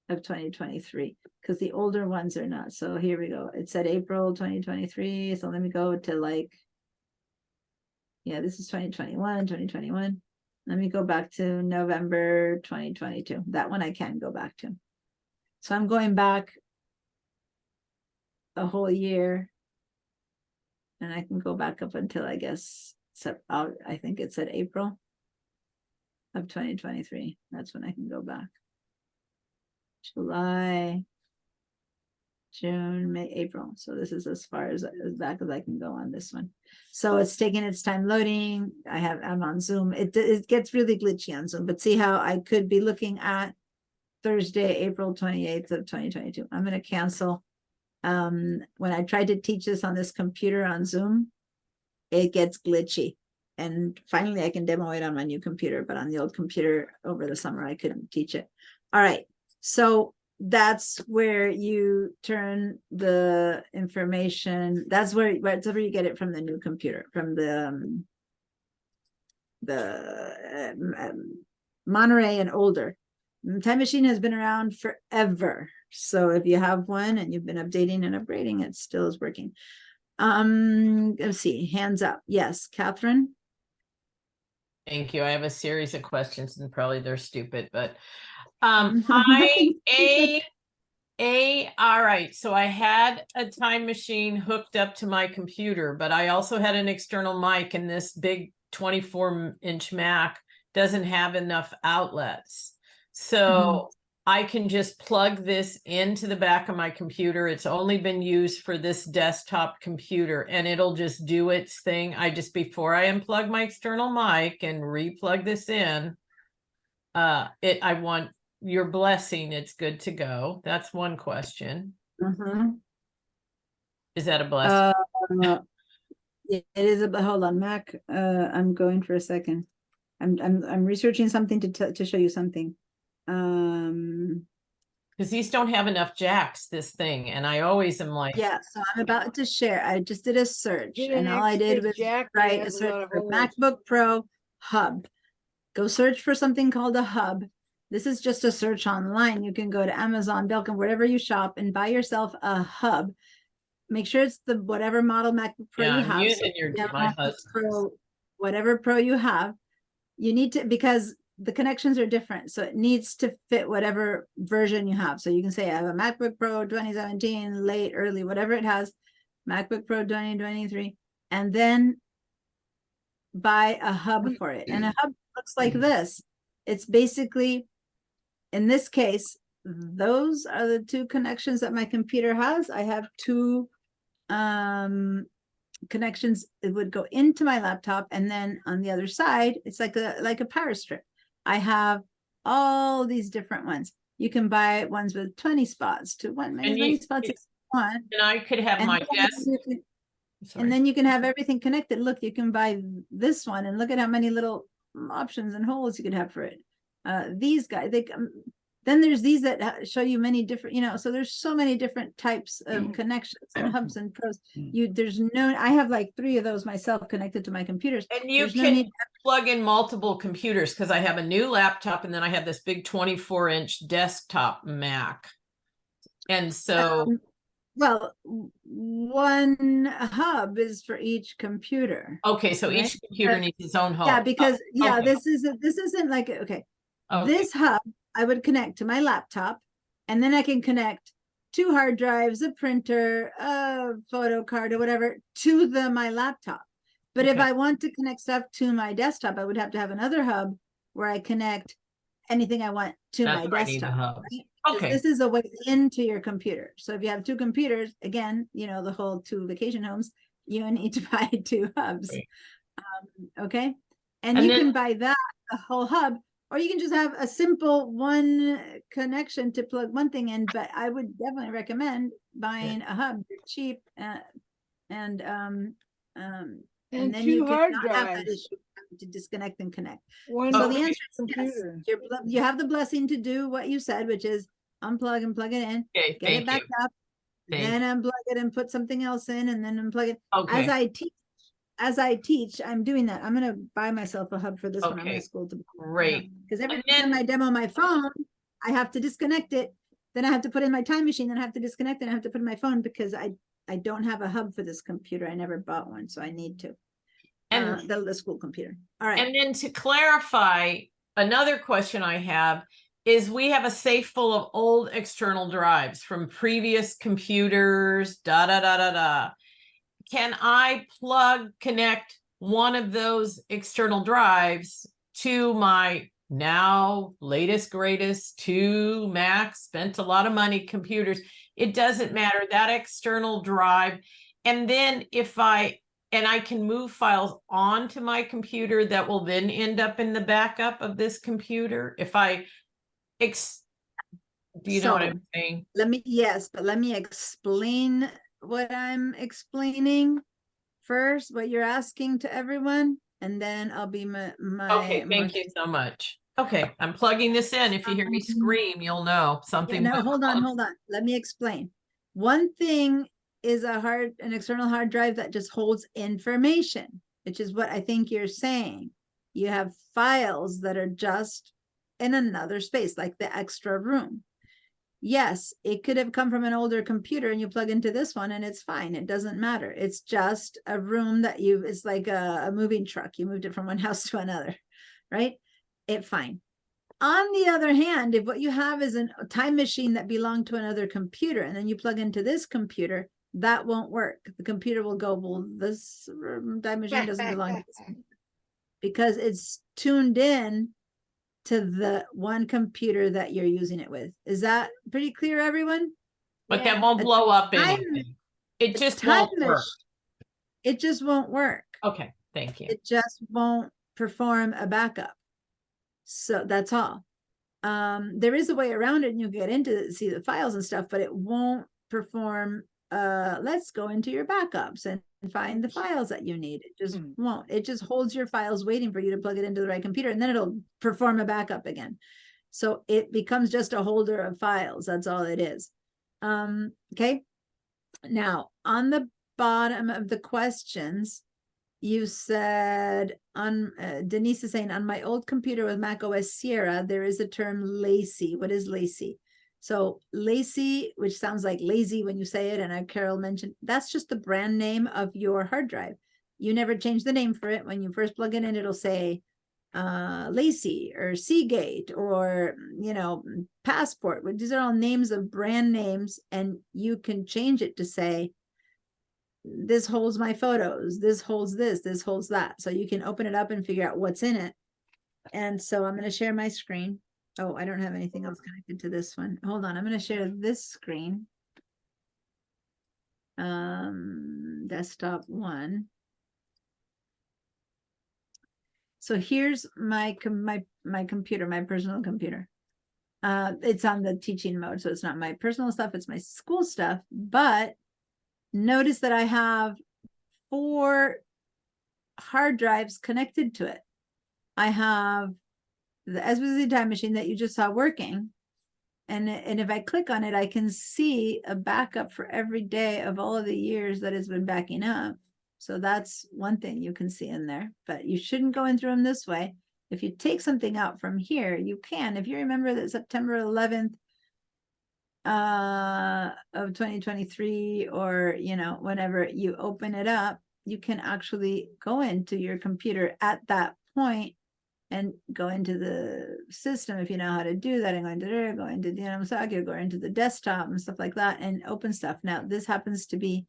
[SPEAKER 1] of 2023 because the older ones are not. So here we go. It said April 2023. So let me go to yeah, this is 2021. Let me go back to November 2022. That one I can go back to. So I'm going back a whole year and I can go back up until I guess, I think it said April of 2023. That's when I can go back. July, June, May, April. So this is as far as back as I can go on this one. So it's taking its time loading. I'm on Zoom. It gets really glitchy on Zoom, but see how I could be looking at Thursday, April 28th of 2022. I'm going to cancel When I tried to teach this on this computer on Zoom, it gets glitchy. And finally I can demo it on my new computer, but on the old computer over the summer, I couldn't teach it. All right. So that's where you turn the information. That's where you get it from the new computer, from the Monterey and older. Time Machine has been around forever. So if you have one and you've been updating and upgrading, it still is working. Let's see, hands up. Yes, Catherine.
[SPEAKER 2] Thank you. I have a series of questions and probably they're stupid, but hi, all right. So I had a Time Machine hooked up to my computer, but I also had an external mic, and this big 24-inch Mac doesn't have enough outlets. So I can just plug this into the back of my computer. It's only been used for this desktop computer, and it'll just do its thing. Before I unplug my external mic and replug this in, I want your blessing. It's good to go. That's one question. Is that a blessing?
[SPEAKER 1] It is a, hold on, Mac. I'm going for a second. I'm researching something to show you something.
[SPEAKER 2] Because these don't have enough jacks, this thing, and I always am like,
[SPEAKER 1] yeah, so I'm about to share. I just did a search,
[SPEAKER 11] Get
[SPEAKER 1] and
[SPEAKER 11] an
[SPEAKER 1] all I did
[SPEAKER 11] extra
[SPEAKER 1] was
[SPEAKER 11] jack that
[SPEAKER 1] write a
[SPEAKER 11] has a lot
[SPEAKER 1] search
[SPEAKER 11] of
[SPEAKER 1] for
[SPEAKER 11] holes.
[SPEAKER 1] MacBook Pro hub. Go search for something called a hub. This is just a search online. You can go to Amazon, Belkin, wherever you shop, and buy yourself a hub. Make sure it's the whatever model MacBook Pro
[SPEAKER 2] yeah,
[SPEAKER 1] you
[SPEAKER 2] I'm
[SPEAKER 1] have.
[SPEAKER 2] using my
[SPEAKER 1] MacBook
[SPEAKER 2] husband.
[SPEAKER 1] Pro, whatever Pro you have, you need to, because the connections are different. So it needs to fit whatever version you have. So you can say, I have a MacBook Pro 2017, late, early, whatever it has, MacBook Pro 2023, and then buy a hub for it. And a hub looks like this. It's basically, in this case, those are the two connections that my computer has. I have two connections. It would go into my laptop, and then on the other side, it's like a power strip. I have all these different ones. You can buy ones with 20 spots to one, as many spots as you want.
[SPEAKER 2] And I could have my desk.
[SPEAKER 1] And then you can have everything connected. Look, you can buy this one, and look at how many little options and holes you could have for it. These guys, then there's these that show you many different, so there's so many different types of connections and hubs and pros. I have like 3 of those myself connected to my computers.
[SPEAKER 2] And you can plug in multiple computers, because I have a new laptop and then I have this big 24-inch desktop Mac. And so
[SPEAKER 1] well, one hub is for each computer.
[SPEAKER 2] Okay, so right? Each computer needs its own hub.
[SPEAKER 1] Yeah, because
[SPEAKER 2] okay.
[SPEAKER 1] this isn't like this hub I would connect to my laptop, and then I can connect 2 hard drives, a printer, a photo card, or whatever to my laptop. But if I want to connect stuff to my desktop, I would have to have another hub where I connect anything I want to my desktop. Right? Okay. This is a way into your computer. So if you have 2 computers, again, the whole 2 vacation homes, you need to buy 2 hubs. Right. Okay. And you can buy that, the whole hub, or you can just have a simple one connection to plug one thing in. But I would definitely recommend buying a hub. They're cheap, and then you can not have that issue to disconnect and connect. So the answer is yes. You have the blessing to do what you said, which is unplug and plug it in, get it back up, then unplug it and put something else in, and then unplug it. As I teach, I'm doing that. I'm going to buy myself a hub for this one. I'm in school to
[SPEAKER 2] great.
[SPEAKER 1] Because every time I demo my phone, I have to disconnect it. Then I have to put in my Time Machine. Then I have to disconnect it. I have to put in my phone because I don't have a hub for this computer. I never bought one, so I need to. And the school computer. All right.
[SPEAKER 2] And then to clarify, another question I have is, we have a safe full of old external drives from previous computers, Can I connect one of those external drives to my now latest, greatest 2 Macs, spent a lot of money computers? It doesn't matter, that external drive. And then I can move files onto my computer that will then end up in the backup of this computer. If I Do you know what
[SPEAKER 1] So,
[SPEAKER 2] I'm saying?
[SPEAKER 1] yes, but let me explain what I'm explaining first, what you're asking to everyone, and then I'll be
[SPEAKER 2] Okay, thank you so much. Okay, I'm plugging this in. If you hear me scream, you'll know
[SPEAKER 1] Yeah,
[SPEAKER 2] something.
[SPEAKER 1] no,
[SPEAKER 2] went
[SPEAKER 1] hold on,
[SPEAKER 2] wrong.
[SPEAKER 1] hold on. Let me explain. One thing is an external hard drive that just holds information, which is what I think you're saying. You have files that are just in another space, like the extra room. Yes, it could have come from an older computer and you plug into this one and it's fine. It doesn't matter. It's just a room that it's like a moving truck. You moved it from one house to another, right? Fine. On the other hand, if what you have is a time machine that belonged to another computer and then you plug into this computer, that won't work. The computer will go, well, this time machine doesn't belong to this computer, because it's tuned in to the one computer that you're using it with. Is that pretty clear, everyone?
[SPEAKER 2] But that won't blow up
[SPEAKER 1] time-
[SPEAKER 2] anything. It just
[SPEAKER 1] Time
[SPEAKER 2] won't work.
[SPEAKER 1] It just won't work.
[SPEAKER 2] Okay, thank you.
[SPEAKER 1] It just won't perform a backup. So that's all. There is a way around it and you'll get into see the files and stuff, but it won't perform. Let's go into your backups and find the files that you need. It just won't. It just holds your files waiting for you to plug it into the right computer, and then it'll perform a backup again. So it becomes just a holder of files. That's all it is. Okay. Now, on the bottom of the questions, you said Denise is saying, on my old computer with Mac OS Sierra, there is a term lazy. What is lazy? So lazy, which sounds like lazy when you say it, and Carol mentioned, that's just the brand name of your hard drive. You never change the name for it. When you first plug it in, it'll say Lacy or Seagate or, Passport. These are all names of brand names, and you can change it to say, this holds my photos, this holds this holds that. So you can open it up and figure out what's in it. And so I'm going to share my screen. Oh, I don't have anything else connected to this one. Hold on. I'm going to share this screen. Desktop 1. So here's my computer, my personal computer. It's on the teaching mode, so it's not my personal stuff, it's my school stuff. But notice that I have 4 hard drives connected to it. I have the SBC time machine that you just saw working. And if I click on it, I can see a backup for every day of all of the years that it's been backing up. So that's one thing you can see in there, but you shouldn't go in through them this way. If you take something out from here, you can. If you remember that September 11th of 2023, or, whenever you open it up, you can actually go into your computer at that point and go into the system if you know how to do that, and go into there, go into the go into the desktop and stuff like that, and open stuff. Now this happens to be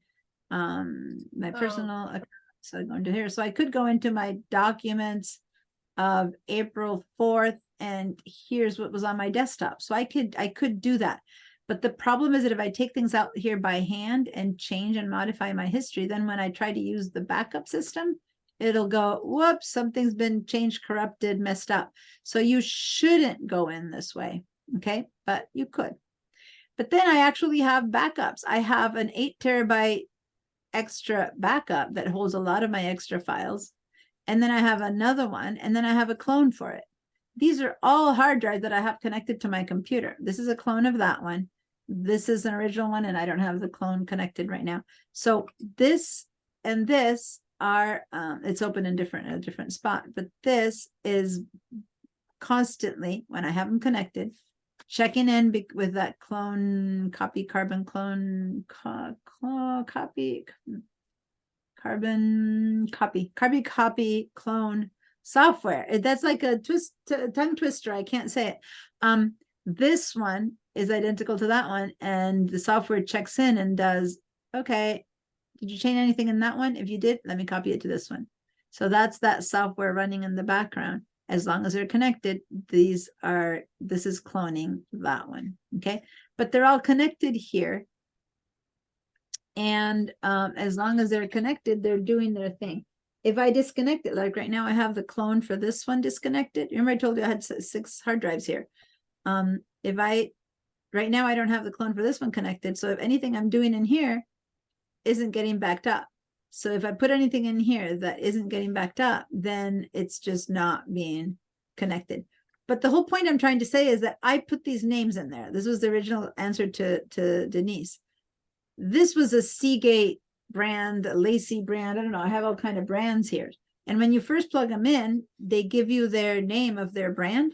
[SPEAKER 1] my personal account, so I go into here. So I could go into my documents of April 4th, and here's what was on my desktop. So I could do that. But the problem is that if I take things out here by hand and change and modify my history, then when I try to use the backup system, it'll go, whoops, something's been changed, corrupted, messed up. So you shouldn't go in this way, okay? But you could. But then I actually have backups. I have an 8 terabyte extra backup that holds a lot of my extra files. And then I have another one, and then I have a clone for it. These are all hard drives that I have connected to my computer. This is a clone of that one. This is an original one, and I don't have the clone connected right now. So this and this are, it's open in a different spot, but this is constantly, when I have them connected, checking in with that clone copy carbon clone copy clone software. That's like a tongue twister. I can't say it. This one is identical to that one, and the software checks in and does, okay, did you change anything in that one? If you did, let me copy it to this one. So that's that software running in the background. As long as they're connected, this is cloning that one. Okay. But they're all connected here. And as long as they're connected, they're doing their thing. If I disconnect it, like right now, I have the clone for this one disconnected. Remember I told you I had 6 hard drives here. If I Right now, I don't have the clone for this one connected. So if anything I'm doing in here isn't getting backed up. So if I put anything in here that isn't getting backed up, then it's just not being connected. But the whole point I'm trying to say is that I put these names in there. This was the original answer to Denise. This was a Seagate brand, a Lacey brand. I don't know. I have all kind of brands here. And when you first plug them in, they give you their name of their brand.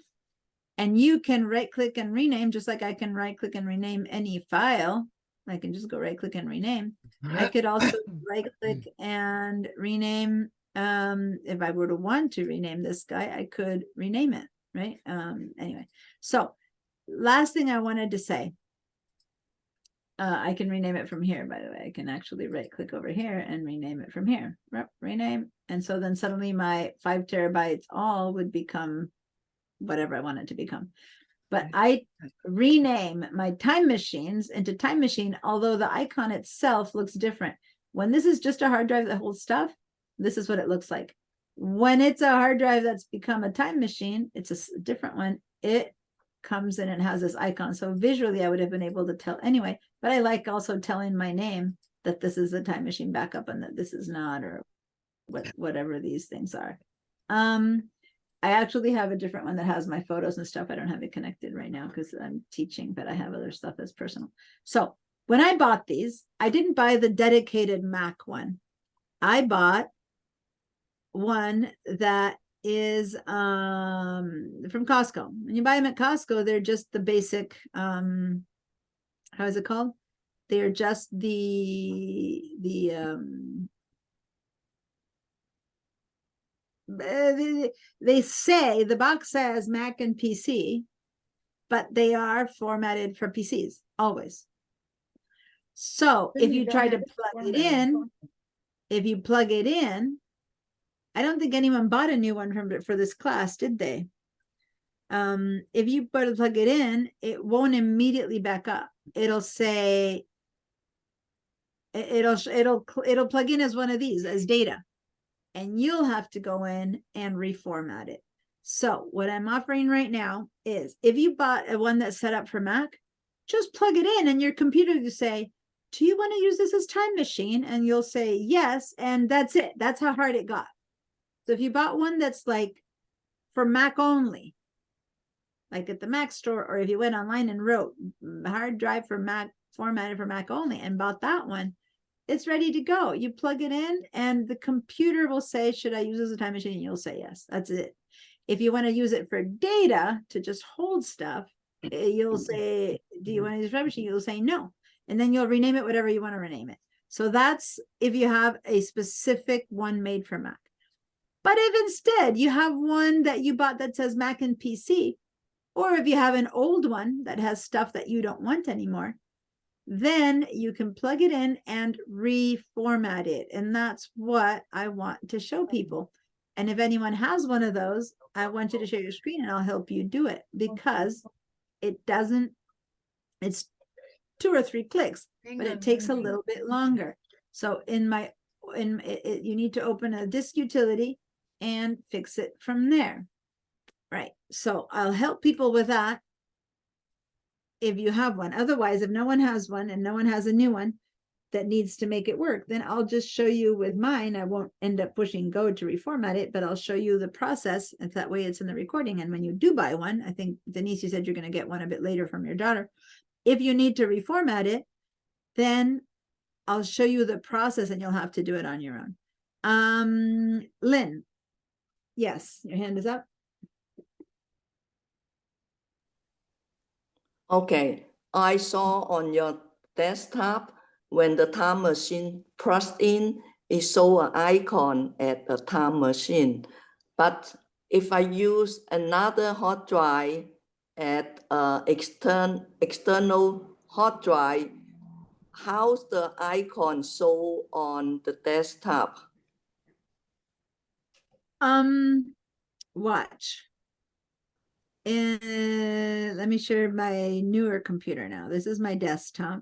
[SPEAKER 1] And you can right click and rename, just like I can right click and rename any file. I can just go right click and rename. I could also right click and rename. If I were to want to rename this guy, I could rename it, right? Anyway, so last thing I wanted to say, I can rename it from here, by the way. I can actually right click over here and rename it from here. Rename. And so then suddenly my 5 terabytes all would become whatever I want it to become. But I rename my time machines into time machine, although the icon itself looks different. When this is just a hard drive that holds stuff, this is what it looks like. When it's a hard drive that's become a time machine, it's a different one. It comes in and has this icon. So visually, I would have been able to tell anyway, but I like also telling my name that this is a time machine backup and that this is not, or whatever these things are. I actually have a different one that has my photos and stuff. I don't have it connected right now because I'm teaching, but I have other stuff that's personal. So when I bought these, I didn't buy the dedicated Mac one. I bought one that is from Costco. When you buy them at Costco, they're just the basic, how is it called? They're just they say the box says Mac and PC, but they are formatted for PCs always. So if you try to plug it in, I don't think anyone bought a new one for this class, did they? If you plug it in, it won't immediately back up. It'll say it'll plug in as one of these as data. And you'll have to go in and reformat it. So what I'm offering right now is if you bought a one that's set up for Mac, just plug it in and your computer to say, do you want to use this as time machine? And you'll say yes. And that's it. That's how hard it got. So if you bought one that's like for Mac only, like at the Mac store, or if you went online and wrote hard drive for Mac, formatted for Mac only, and bought that one, it's ready to go. You plug it in and the computer will say, should I use this as a time machine? And you'll say yes. That's it. If you want to use it for data to just hold stuff, you'll say, do you want to use a time machine? You'll say no. And then you'll rename it whatever you want to rename it. So that's if you have a specific one made for Mac. But if instead you have one that you bought that says Mac and PC, or if you have an old one that has stuff that you don't want anymore, then you can plug it in and reformat it. And that's what I want to show people. And if anyone has one of those, I want you to share your screen and I'll help you do it, because it doesn't, it's 2 or 3 clicks, but it takes a little bit longer. So you need to open a disk utility and fix it from there. Right. So I'll help people with that if you have one. Otherwise, if no one has one and no one has a new one that needs to make it work, then I'll just show you with mine. I won't end up pushing go to reformat it, but I'll show you the process. If that way it's in the recording. And when you do buy one, I think Denise, you said you're going to get one a bit later from your daughter. If you need to reformat it, then I'll show you the process and you'll have to do it on your own. Lynn, yes, your hand is up.
[SPEAKER 5] Okay, I saw on your desktop when the time machine pressed in, it show an icon at the time machine. But if I use another hard drive at external hard drive, how's the icon show on the desktop?
[SPEAKER 1] Watch. And let me share my newer computer now. This is my desktop.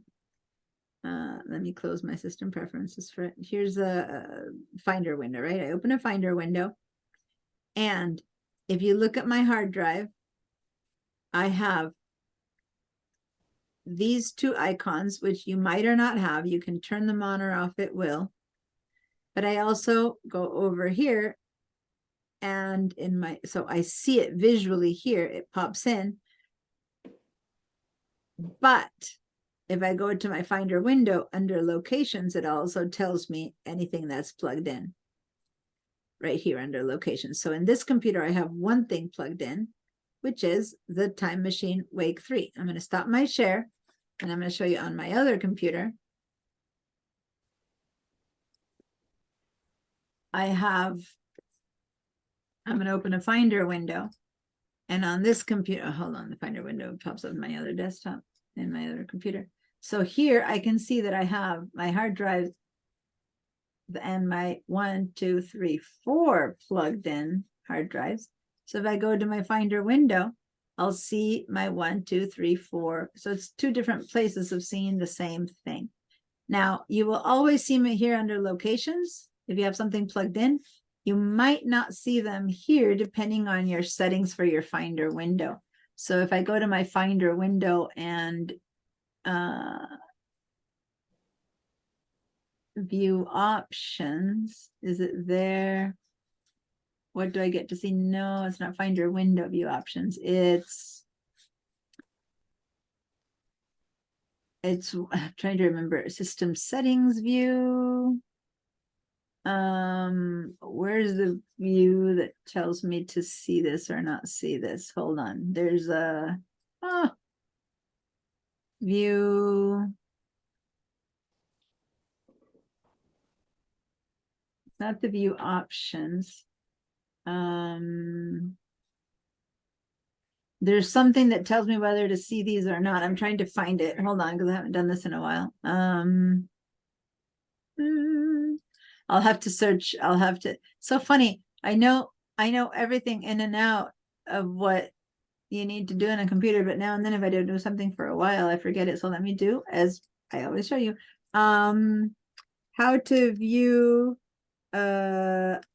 [SPEAKER 1] Let me close my system preferences for it. Here's a Finder window, right? I open a Finder window. And if you look at my hard drive, I have these two icons, which you might or not have. You can turn them on or off at will. But I also go over here and so I see it visually here, it pops in. But if I go to my Finder window under locations, it also tells me anything that's plugged in right here under locations. So in this computer, I have one thing plugged in, which is the Time Machine Wake 3. I'm going to stop my share and I'm going to show you on my other computer. I'm going to open a Finder window. And on this computer, hold on, the Finder window pops up in my other desktop, in my other computer. So here I can see that I have my hard drive and my 1, 2, 3, 4 plugged in hard drives. So if I go to my Finder window, I'll see my 1, 2, 3, 4. So it's two different places of seeing the same thing. Now, you will always see me here under locations. If you have something plugged in, you might not see them here depending on your settings for your Finder window. So if I go to my Finder window and view options, is it there? What do I get to see? No, it's not Finder window view options. It's I'm trying to remember system settings view. Where's the view that tells me to see this or not see this? Hold on. There's a view. It's not the view options. There's something that tells me whether to see these or not. I'm trying to find it. Hold on, because I haven't done this in a while. I'll have to search. I'll have to. So funny. I know everything in and out of what you need to do in a computer, but now and then if I don't do something for a while, I forget it. So let me do, as I always show you, how to view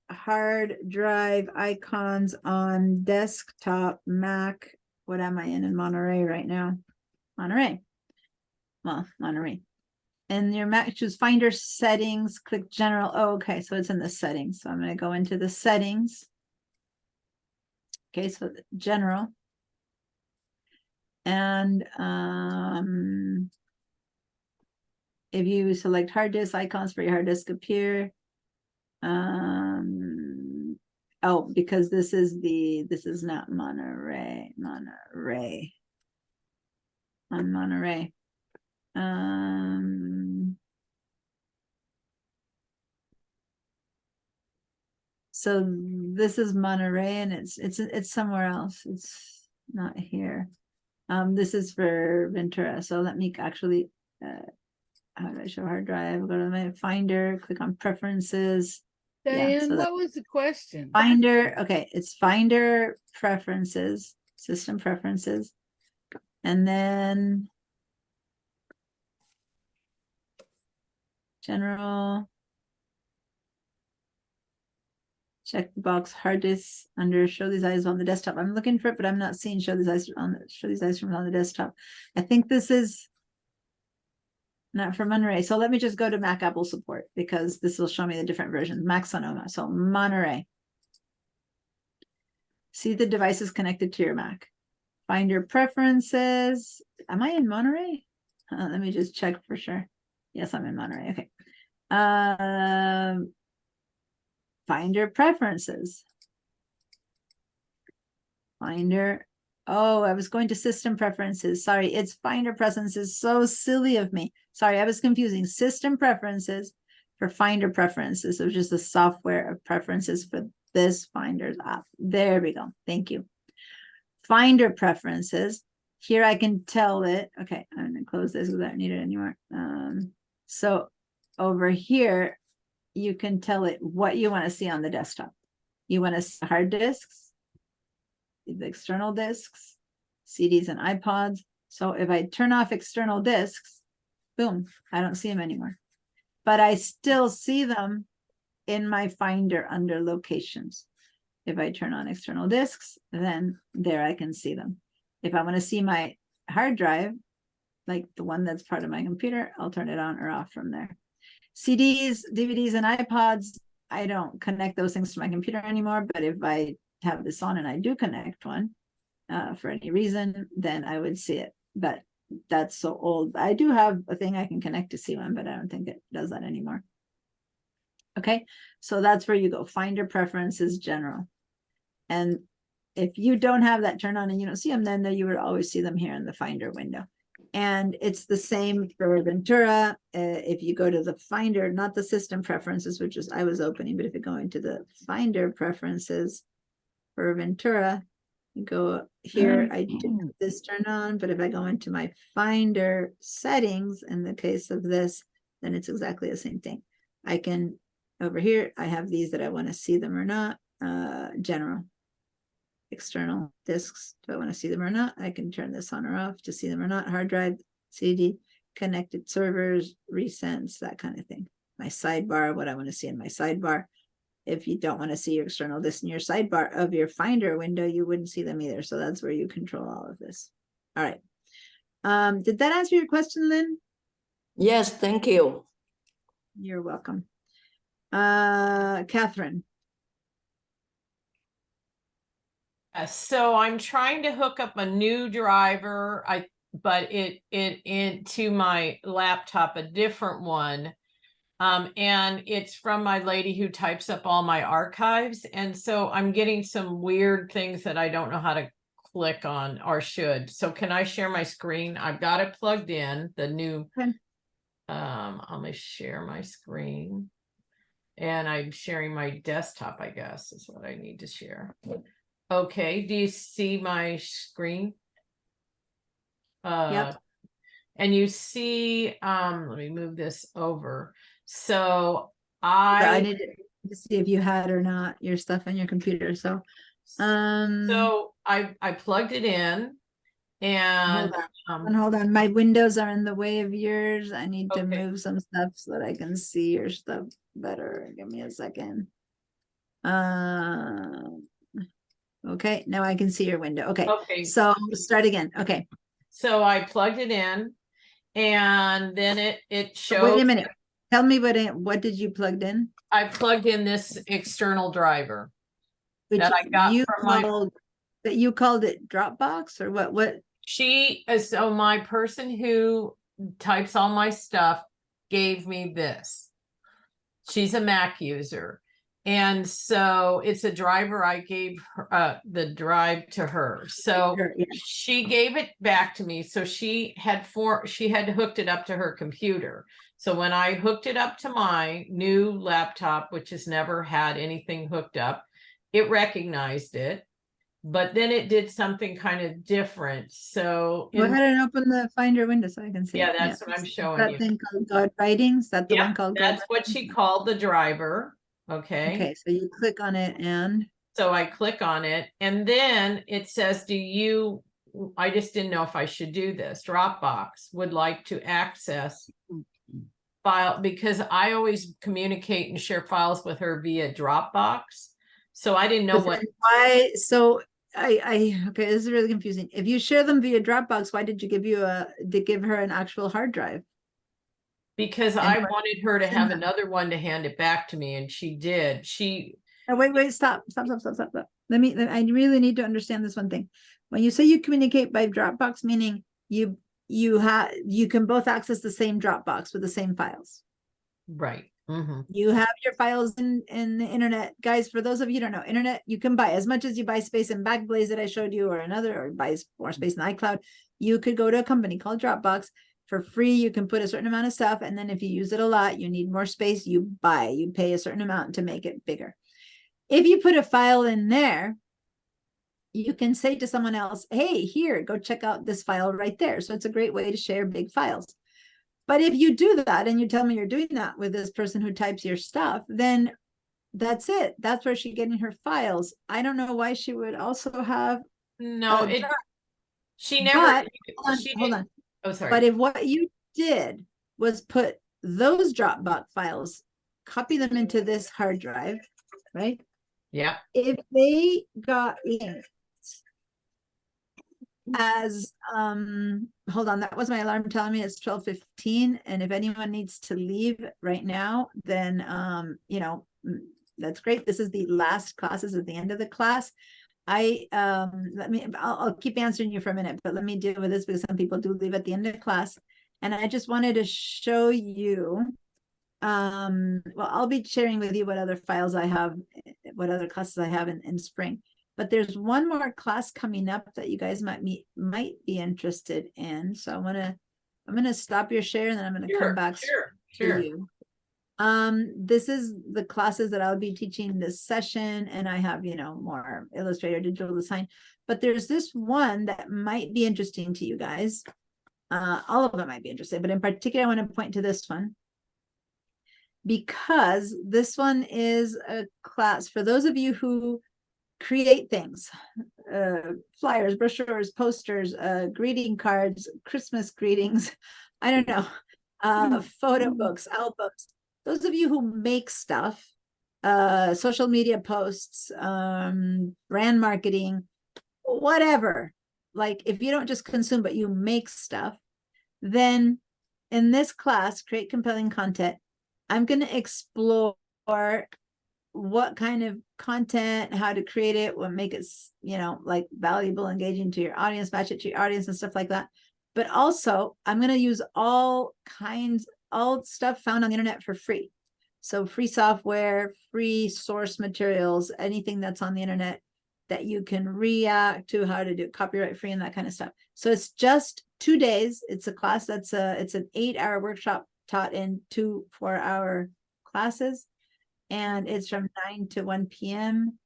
[SPEAKER 1] hard drive icons on desktop Mac. What am I in Monterey right now? Monterey. Well, Monterey. And your Mac, choose Finder settings, click general. Oh, okay, so it's in the settings. So I'm going to go into the settings. Okay, so general. And if you select hard disk, icons for your hard disk appear. Oh, because this is not Monterey. On Monterey. So this is Monterey and it's somewhere else. It's not here. This is for Ventura. So let me actually how do I show hard drive? Go to my Finder, click on preferences.
[SPEAKER 11] Diane,
[SPEAKER 1] yeah, so
[SPEAKER 11] what was the question?
[SPEAKER 1] Finder, okay, it's Finder preferences, system preferences. And then general, check the box hard disk under show these items on the desktop. I'm looking for it, but I'm not seeing show these items on the desktop. I think this is not for Monterey. So let me just go to Mac Apple support because this will show me the different versions. Mac Sonoma. So Monterey. See the devices connected to your Mac. Finder preferences. Am I in Monterey? Let me just check for sure. Yes, I'm in Monterey. Okay. Finder preferences. Finder. Oh, I was going to system preferences. Sorry, it's Finder preferences. So silly of me. Sorry, I was confusing system preferences for Finder preferences. So just the software of preferences for this Finder's app. There we go. Thank you. Finder preferences. Here I can tell it. Okay, I'm going to close this because I don't need it anymore. So over here, you can tell it what you want to see on the desktop. You want to see hard disks, the external disks, CDs and iPods. So if I turn off external disks, boom, I don't see them anymore. But I still see them in my Finder under locations. If I turn on external disks, then there I can see them. If I want to see my hard drive, like the one that's part of my computer, I'll turn it on or off from there. CDs, DVDs, and iPods, I don't connect those things to my computer anymore, but if I have this on and I do connect one for any reason, then I would see it. But that's so old. I do have a thing I can connect to see one, but I don't think it does that anymore. Okay, so that's where you go. Finder preferences, general. And if you don't have that turned on and you don't see them, then you would always see them here in the Finder window. And it's the same for Ventura. If you go to the Finder, not the system preferences, which is I was opening, but if you go into the Finder preferences for Ventura, you go here, I did this turn on, but if I go into my Finder settings, in the case of this, then it's exactly the same thing. I can, over here, I have these that I want to see them or not, general. External disks, do I want to see them or not? I can turn this on or off to see them or not. Hard drive, CD, connected servers, recents, that kind of thing. My sidebar, what I want to see in my sidebar. If you don't want to see your external disks in your sidebar of your Finder window, you wouldn't see them either. So that's where you control all of this. All right. Did that answer your question, Lynn?
[SPEAKER 5] Yes, thank you.
[SPEAKER 1] You're welcome. Catherine.
[SPEAKER 2] So I'm trying to hook up a new driver, but it into my laptop, a different one. And it's from my lady who types up all my archives. And so I'm getting some weird things that I don't know how to click on or should. So can I share my screen? I've got it plugged in, the new,
[SPEAKER 1] Okay.
[SPEAKER 2] I'm gonna share my screen. And I'm sharing my desktop, I guess, is what I need to share. Okay, do you see my screen?
[SPEAKER 1] Yep.
[SPEAKER 2] And you see, let me move this over. So
[SPEAKER 1] I need to see if you had or not your stuff on your computer. So
[SPEAKER 2] I plugged it in and
[SPEAKER 1] hold on. My windows are in the way of yours. I need to
[SPEAKER 2] Okay.
[SPEAKER 1] move some stuff so that I can see your stuff better. Give me a second. Okay, now I can see your window. Okay.
[SPEAKER 2] Okay.
[SPEAKER 1] So start again. Okay.
[SPEAKER 2] So I plugged it in and then it showed.
[SPEAKER 1] Wait a minute. Tell me what did you plugged in?
[SPEAKER 2] I plugged in this external driver
[SPEAKER 1] Which
[SPEAKER 2] that I got
[SPEAKER 1] you
[SPEAKER 2] from
[SPEAKER 1] called, that you called it Dropbox or what?
[SPEAKER 2] So my person who types all my stuff gave me this. She's a Mac user. And so it's a driver I gave her, the drive to her. So
[SPEAKER 1] Sure, yeah.
[SPEAKER 2] she gave it back to me. So she had hooked it up to her computer. So when I hooked it up to my new laptop, which has never had anything hooked up, it recognized it. But then it did something kind of different. So
[SPEAKER 1] Go ahead and open the Finder window so I can see.
[SPEAKER 2] yeah,
[SPEAKER 1] it.
[SPEAKER 2] that's what I'm showing
[SPEAKER 1] That
[SPEAKER 2] you.
[SPEAKER 1] thing called God Writings. Is that the
[SPEAKER 2] Yeah,
[SPEAKER 1] one called God
[SPEAKER 2] that's what she called the driver. Okay.
[SPEAKER 1] Okay, so you click on it and
[SPEAKER 2] So I click on it and then it says, I just didn't know if I should do this. Dropbox would like to access file because I always communicate and share files with her via Dropbox. So I didn't know
[SPEAKER 1] but
[SPEAKER 2] what.
[SPEAKER 1] then why? So okay, this is really confusing. If you share them via Dropbox, why did you give her an actual hard drive?
[SPEAKER 2] Because
[SPEAKER 1] And
[SPEAKER 2] I
[SPEAKER 1] what-
[SPEAKER 2] wanted her to have another one to hand it back to me, and she did.
[SPEAKER 1] Oh, wait, stop. I really need to understand this one thing. When you say you communicate by Dropbox, meaning you can both access the same Dropbox with the same files.
[SPEAKER 2] Right. Mm-hmm.
[SPEAKER 1] You have your files in the internet. Guys, for those of you who don't know, internet, you can buy as much as you buy space in Backblaze that I showed you or buy more space in iCloud. You could go to a company called Dropbox. For free, you can put a certain amount of stuff. And then if you use it a lot, you need more space, you pay a certain amount to make it bigger. If you put a file in there, you can say to someone else, hey, here, go check out this file right there. So it's a great way to share big files. But if you do that and you tell me you're doing that with this person who types your stuff, then that's it. That's where she's getting her files. I don't know why she would also have.
[SPEAKER 2] No, she never.
[SPEAKER 1] Hold on.
[SPEAKER 2] Oh, sorry.
[SPEAKER 1] But if what you did was put those Dropbox files, copy them into this hard drive, right?
[SPEAKER 2] Yeah.
[SPEAKER 1] If they got linked as hold on, that was my alarm telling me it's 12:15, and if anyone needs to leave right now, then you know, that's great. This is the last classes at the end of the class. I'll keep answering you for a minute, but let me deal with this because some people do leave at the end of class. And I just wanted to show you, well, I'll be sharing with you what other files I have, what other classes I have in spring. But there's one more class coming up that you guys might be interested in. So I'm gonna stop your share and then I'm gonna come back to you. This is the classes that I'll be teaching this session, and I have, you know, more Illustrator, digital design, but there's this one that might be interesting to you guys. All of them might be interesting, but in particular, I want to point to this one because this one is a class for those of you who create things, flyers, brochures, posters, greeting cards, Christmas greetings, I don't know, photo books, albums. Those of you who make stuff, social media posts, brand marketing, whatever, like if you don't just consume, but you make stuff, then in this class, Create Compelling Content, I'm going to explore what kind of content, how to create it, what make it, you know, like valuable, engaging to your audience, match it to your audience and stuff like that. But also I'm going to use all stuff found on the internet for free. So free software, free source materials, anything that's on the internet that you can react to, how to do copyright free and that kind of stuff. So it's just 2 days. It's a class that's it's an 8-hour workshop taught in 2 4-hour classes. And it's from 9 to 1 p.m.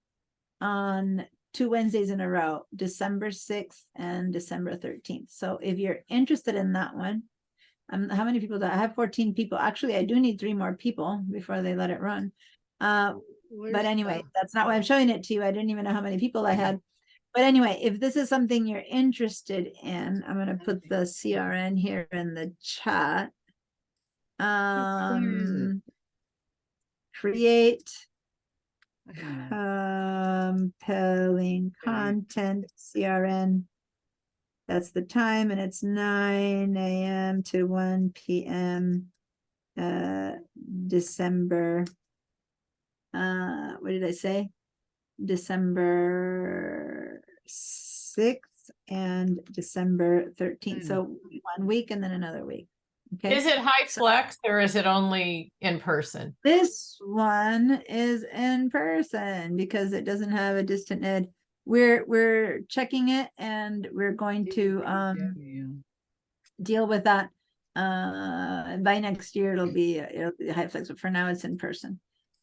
[SPEAKER 1] on 2 Wednesdays in a row, December 6th and December 13th. So if you're interested in that one, how many people do I have? 14 people. Actually, I do need 3 more people before they let it run. But anyway, that's not why I'm showing it to you. I didn't even know how many people I had. But anyway, if this is something you're interested in, I'm going to put the CRN here in the chat. Create compelling content, CRN. That's the time, and it's 9 a.m. to 1 p.m. December. What did I say? December 6th and December 13th. So 1 week and then another week. Okay.
[SPEAKER 2] Is it HyFlex or is it only in person?
[SPEAKER 1] This one is in person because it doesn't have a distant ed. We're checking it and we're going to deal with that. By next year it'll be HyFlex, but for now it's in person.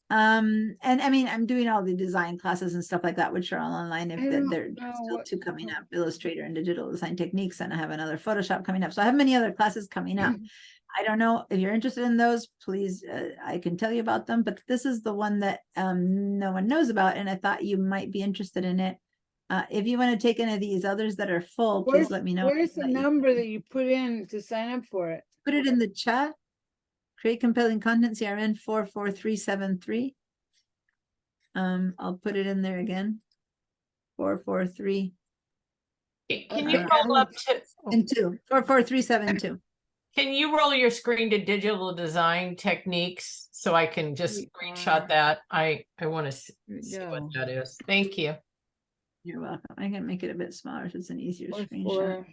[SPEAKER 1] And I mean, I'm doing all the design classes and stuff like that, which are all online. If they're still 2 coming up, Illustrator and digital design techniques, and I have another Photoshop coming up. So I have many other classes coming up. I don't know if you're interested in those, please, I can tell you about them, but this is the one that no one knows about, and I thought you might be interested in it. If you want to take any of these others that are full, please let me know.
[SPEAKER 11] Where's the number that you put in to sign up for it?
[SPEAKER 1] Put it in the chat. Create Compelling Content, CRN 44373. I'll put it in there again. 443.
[SPEAKER 2] Can you roll up to
[SPEAKER 1] and 2 44372.
[SPEAKER 2] Can you roll your screen to digital design techniques so I can just screenshot that? I want to see what that is. Thank you.
[SPEAKER 1] You're welcome. I can make it a bit smaller so it's an easier screenshot.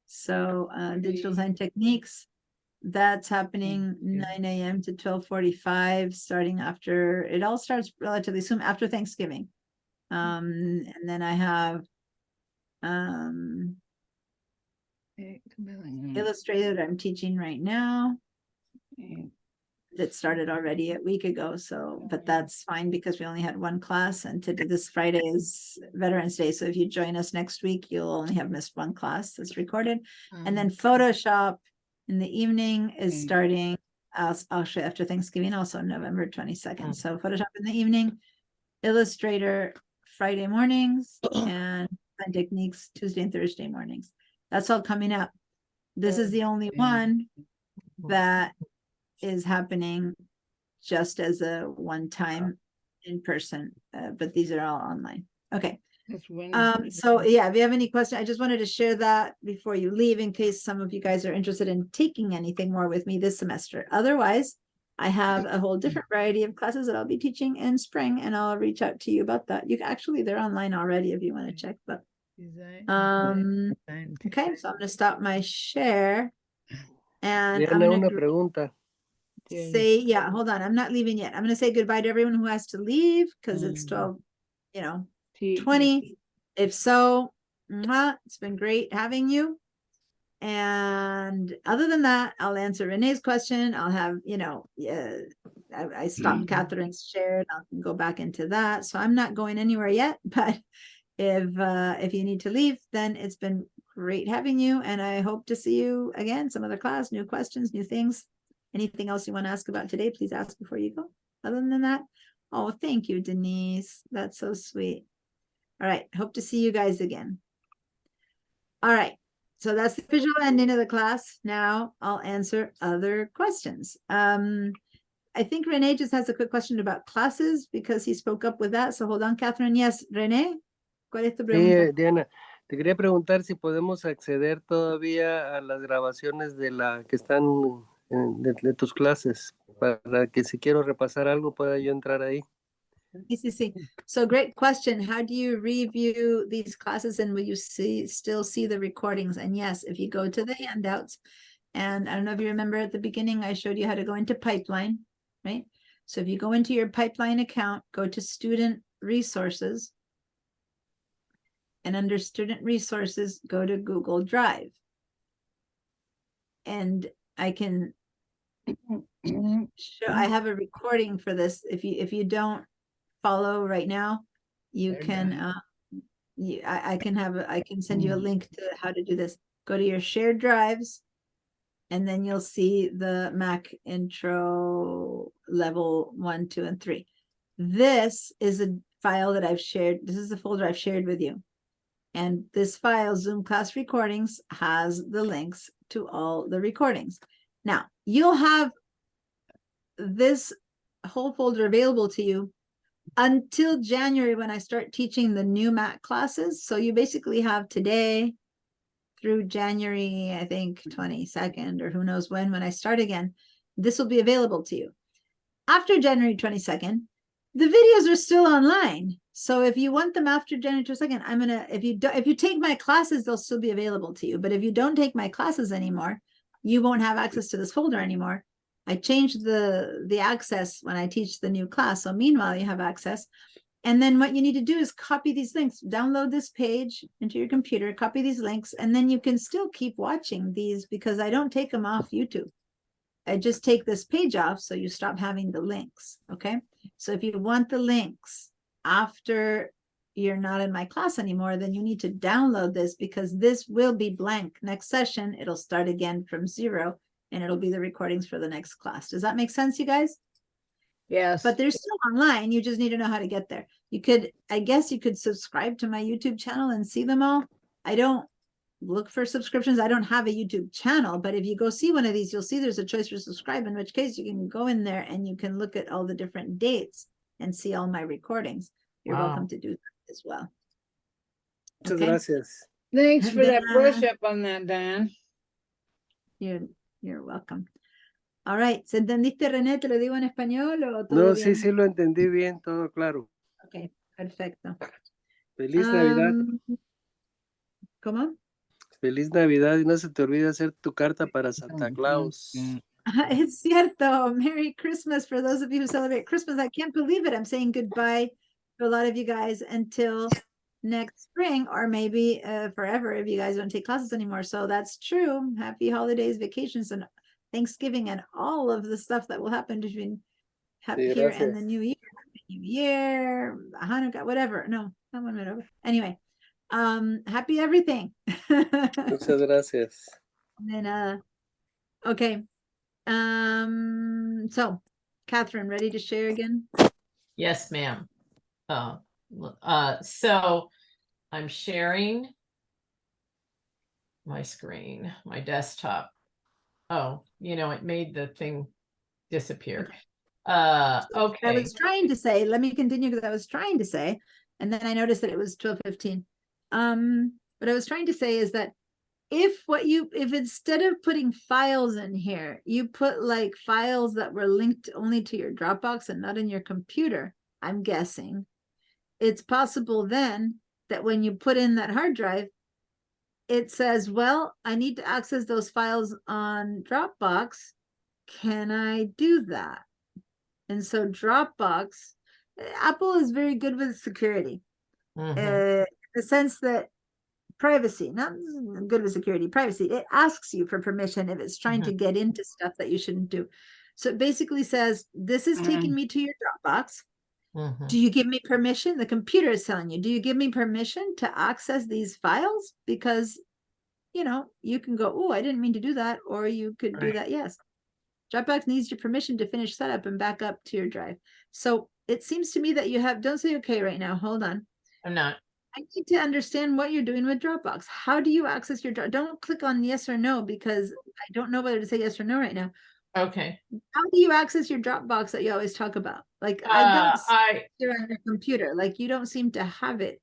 [SPEAKER 1] So digital design techniques. That's happening 9 a.m. to 12:45, starting after, it all starts relatively soon after Thanksgiving. And then I have Illustrator that I'm teaching right now. That started already a week ago, so, but that's fine because we only had 1 class, and today, this Friday is Veterans Day. So if you join us next week, you'll only have missed 1 class that's recorded. And then Photoshop in the evening is starting actually after Thanksgiving, also November 22nd. So Photoshop in the evening, Illustrator Friday mornings, and techniques Tuesday and Thursday mornings. That's all coming up. This is the only one that is happening just as a one-time in person, but these are all online. Okay,
[SPEAKER 11] That's Wednesday.
[SPEAKER 1] So yeah, if you have any questions, I just wanted to share that before you leave in case some of you guys are interested in taking anything more with me this semester. Otherwise, I have a whole different variety of classes that I'll be teaching in spring, and I'll reach out to you about that. You can actually, they're online already if you want to check, but okay, so I'm gonna stop my share. And I'm
[SPEAKER 10] Diana,
[SPEAKER 1] gonna
[SPEAKER 10] una pregunta.
[SPEAKER 1] say, yeah, hold on, I'm not leaving yet. I'm gonna say goodbye to everyone who has to leave because it's 12, 20. If so, it's been great having you. And other than that, I'll answer Renee's question. I'll have, I stopped Catherine's shared. I'll go back into that. So I'm not going anywhere yet, but if you need to leave, then it's been great having you. And I hope to see you again, some other class, new questions, new things. Anything else you want to ask about today, please ask before you go. Other than that, oh, thank you, Denise. That's so sweet. All right, hope to see you guys again. All right, so that's the visual ending of the class. Now I'll answer other questions. I think Renee just has a quick question about classes because he spoke up with that. So hold on, Catherine. Yes, Renee, ¿cuál es tu pregunta?
[SPEAKER 10] Sí, Diana, te quería preguntar si podemos acceder todavía a las grabaciones de la que están de tus clases, para que si quiero repasar algo pueda yo entrar ahí.
[SPEAKER 1] Sí. So great question. How do you review these classes, and will you still see the recordings? And yes, if you go to the handouts, and I don't know if you remember at the beginning, I showed you how to go into Pipeline, right? So if you go into your Pipeline account, go to Student Resources, and under Student Resources, go to Google Drive. And I can show, I have a recording for this. If you don't follow right now, you can I can send you a link to how to do this. Go to your shared drives, and then you'll see the Mac intro level 1, 2, and 3. This is a file that I've shared. This is the folder I've shared with you. And this file, Zoom class recordings, has the links to all the recordings. Now, you'll have this whole folder available to you until January when I start teaching the new Mac classes. So you basically have today through January, I think 22nd, or who knows when I start again. This will be available to you. After January 22nd, the videos are still online. So if you want them after January 22nd, if you take my classes, they'll still be available to you. But if you don't take my classes anymore, you won't have access to this folder anymore. I changed the access when I teach the new class. So meanwhile, you have access. And then what you need to do is copy these links, download this page into your computer, copy these links, and then you can still keep watching these because I don't take them off YouTube. I just take this page off so you stop having the links, okay? So if you want the links after you're not in my class anymore, then you need to download this because this will be blank. Next session, it'll start again from 0 and it'll be the recordings for the next class. Does that make sense, you guys?
[SPEAKER 11] Yes.
[SPEAKER 1] But they're still online. You just need to know how to get there. I guess you could subscribe to my YouTube channel and see them all. I don't look for subscriptions. I don't have a YouTube channel, but if you go see one of these, you'll see there's a choice for subscribe, in which case you can go in there and you can look at all the different dates and see all my recordings. You're welcome to do that as well.
[SPEAKER 10] Muchas gracias.
[SPEAKER 11] Thanks for that brush up on that, Diane.
[SPEAKER 1] You're welcome. All right. ¿Se entendiste, René? ¿Te lo digo en español o todo
[SPEAKER 10] No,
[SPEAKER 1] bien?
[SPEAKER 10] sí lo entendí bien, todo claro.
[SPEAKER 1] Ok, perfecto.
[SPEAKER 10] Feliz Navidad.
[SPEAKER 1] ¿Cómo?
[SPEAKER 10] Feliz Navidad y no se te olvide hacer tu carta para Santa Claus.
[SPEAKER 1] It's cierto. Merry Christmas for those of you who celebrate Christmas. I can't believe it. I'm saying goodbye to a lot of you guys until next spring, or maybe forever if you guys don't take classes anymore. So that's true. Happy holidays, vacations, and Thanksgiving, and all of the stuff that will happen between here and the New Year, Hanukkah, whatever. No, not 1 minute over. Anyway, happy everything.
[SPEAKER 10] Muchas gracias.
[SPEAKER 1] And okay. So Catherine, ready to share again?
[SPEAKER 2] Yes, ma'am. So I'm sharing my screen, my desktop. Oh, it made the thing disappear. Okay.
[SPEAKER 1] I was trying to say, let me continue because I was trying to say,
[SPEAKER 8] and then I noticed that it was 12:15. What I was trying to say is that if instead of putting files in here, you put like files that were linked only to your Dropbox and not in your computer, I'm guessing, it's possible then that when you put in that hard drive, it says, well, I need to access those files on Dropbox. Can I do that? And so Dropbox, Apple is very good with security, in the sense that privacy, not good with security, privacy, it asks you for permission if it's trying to get into stuff that you shouldn't do. So it basically says, this is taking me to your Dropbox. Do you give me permission? The computer is telling you, do you give me permission to access these files? Because, you know, you can go, oh, I didn't mean to do that. Or you could do that. Yes. Dropbox needs your permission to finish setup and back up to your drive. So it seems to me that you have, don't say okay right now. Hold on.
[SPEAKER 2] I'm not.
[SPEAKER 8] I need to understand what you're doing with Dropbox. How do you access your don't click on yes or no, because I don't know whether to say yes or no right now.
[SPEAKER 2] Okay.
[SPEAKER 8] How do you access your Dropbox that you always talk about? Like I don't see it on your computer. Like you don't seem to have it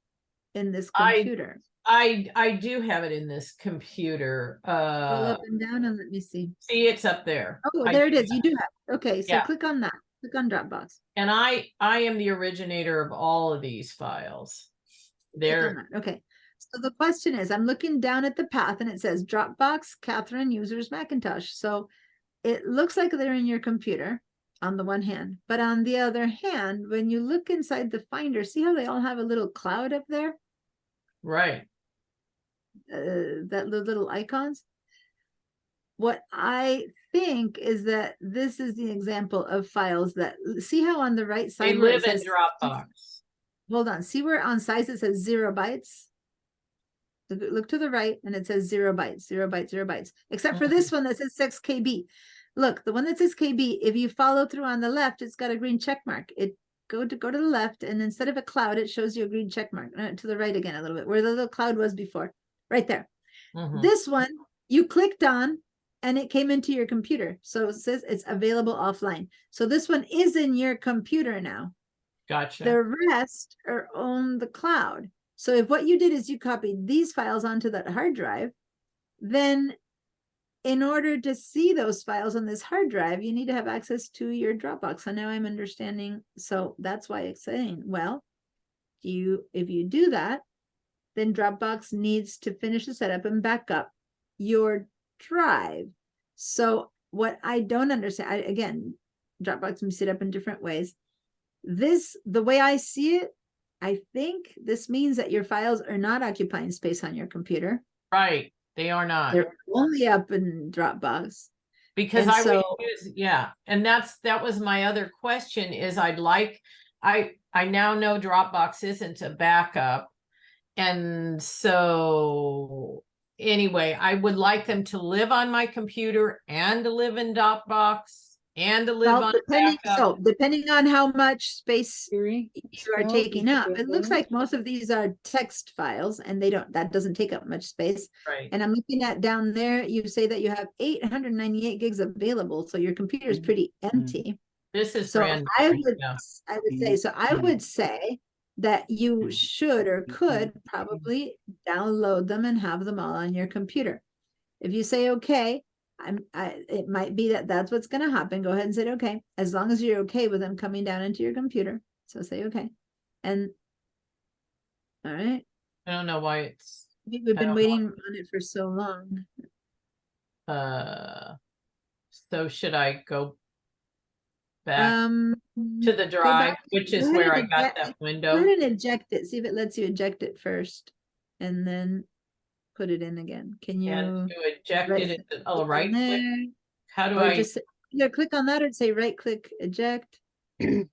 [SPEAKER 8] in this computer.
[SPEAKER 2] I do have it in this computer.
[SPEAKER 8] Scroll up and down and let me see.
[SPEAKER 2] See, it's up there.
[SPEAKER 8] Oh, there it is. You do have it. Okay, so click on that. Click on Dropbox.
[SPEAKER 2] And I am the originator of all of these files. There.
[SPEAKER 8] Okay. So the question is, I'm looking down at the path and it says Dropbox, Catherine, users, Macintosh. So it looks like they're in your computer on the one hand, but on the other hand, when you look inside the Finder, see how they all have a little cloud up there?
[SPEAKER 2] Right.
[SPEAKER 8] That little icons. What I think is that this is the example of files that, see how on the right side
[SPEAKER 2] they live in Dropbox.
[SPEAKER 8] Hold on, see where on size it says 0 bytes? Look to the right and it says 0 bytes, 0 bytes, 0 bytes, except for this one that says 6 KB. Look, the one that says KB, if you follow through on the left, it's got a green check mark. It go to the left, and instead of a cloud, it shows you a green check mark. To the right again a little bit, where the little cloud was before, right there. This one you clicked on and it came into your computer. So it says it's available offline. So this one is in your computer now.
[SPEAKER 2] Gotcha.
[SPEAKER 8] The rest are on the cloud. So if what you did is you copied these files onto that hard drive, then in order to see those files on this hard drive, you need to have access to your Dropbox. So now I'm understanding. So that's why it's saying, well, if you do that, then Dropbox needs to finish the setup and back up your drive. So what I don't understand, again, Dropbox can be set up in different ways. The way I see it, I think this means that your files are not occupying space on your computer.
[SPEAKER 2] Right. They are not.
[SPEAKER 8] They're only up in Dropbox.
[SPEAKER 2] Because I would use, and that was my other question is I now know Dropbox isn't a backup. And so anyway, I would like them to live on my computer and to live in Dropbox and to live on backup.
[SPEAKER 8] So depending on how much space you are taking up, it looks like most of these are text files and that doesn't take up much space.
[SPEAKER 2] Right.
[SPEAKER 8] And I'm looking at down there, you say that you have 898 gigs available. So your computer is pretty empty.
[SPEAKER 2] This is
[SPEAKER 8] so
[SPEAKER 2] brand
[SPEAKER 8] I
[SPEAKER 2] new,
[SPEAKER 8] would say that you should or could probably download them and have them all on your computer. If you say, okay, it might be that's what's going to happen. Go ahead and say, okay, as long as you're okay with them coming down into your computer. So say, okay. And all right.
[SPEAKER 2] I don't know why it's.
[SPEAKER 8] We've been waiting on it for so long.
[SPEAKER 2] So should I go back to the drive, which is where I got that window?
[SPEAKER 8] Go ahead and eject it. See if it lets you eject it first, and then put it in again. Can you?
[SPEAKER 2] And to eject it, right click. How do I?
[SPEAKER 8] Just either click on that or say right click eject.
[SPEAKER 2] And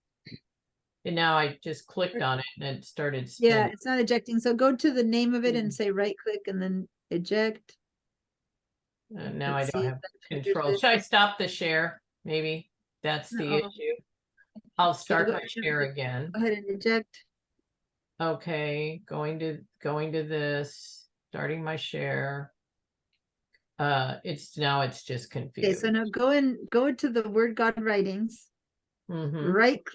[SPEAKER 2] now I just clicked on it and it started spinning.
[SPEAKER 8] Yeah, it's not ejecting. So go to the name of it and say right click and then eject.
[SPEAKER 2] And now I don't have control. Should I stop the share? Maybe that's the issue. I'll start my share again.
[SPEAKER 8] Go ahead and eject.
[SPEAKER 2] Okay, going to this, starting my share. It's just confused.
[SPEAKER 8] Okay, so now go to the Word God Writings. Right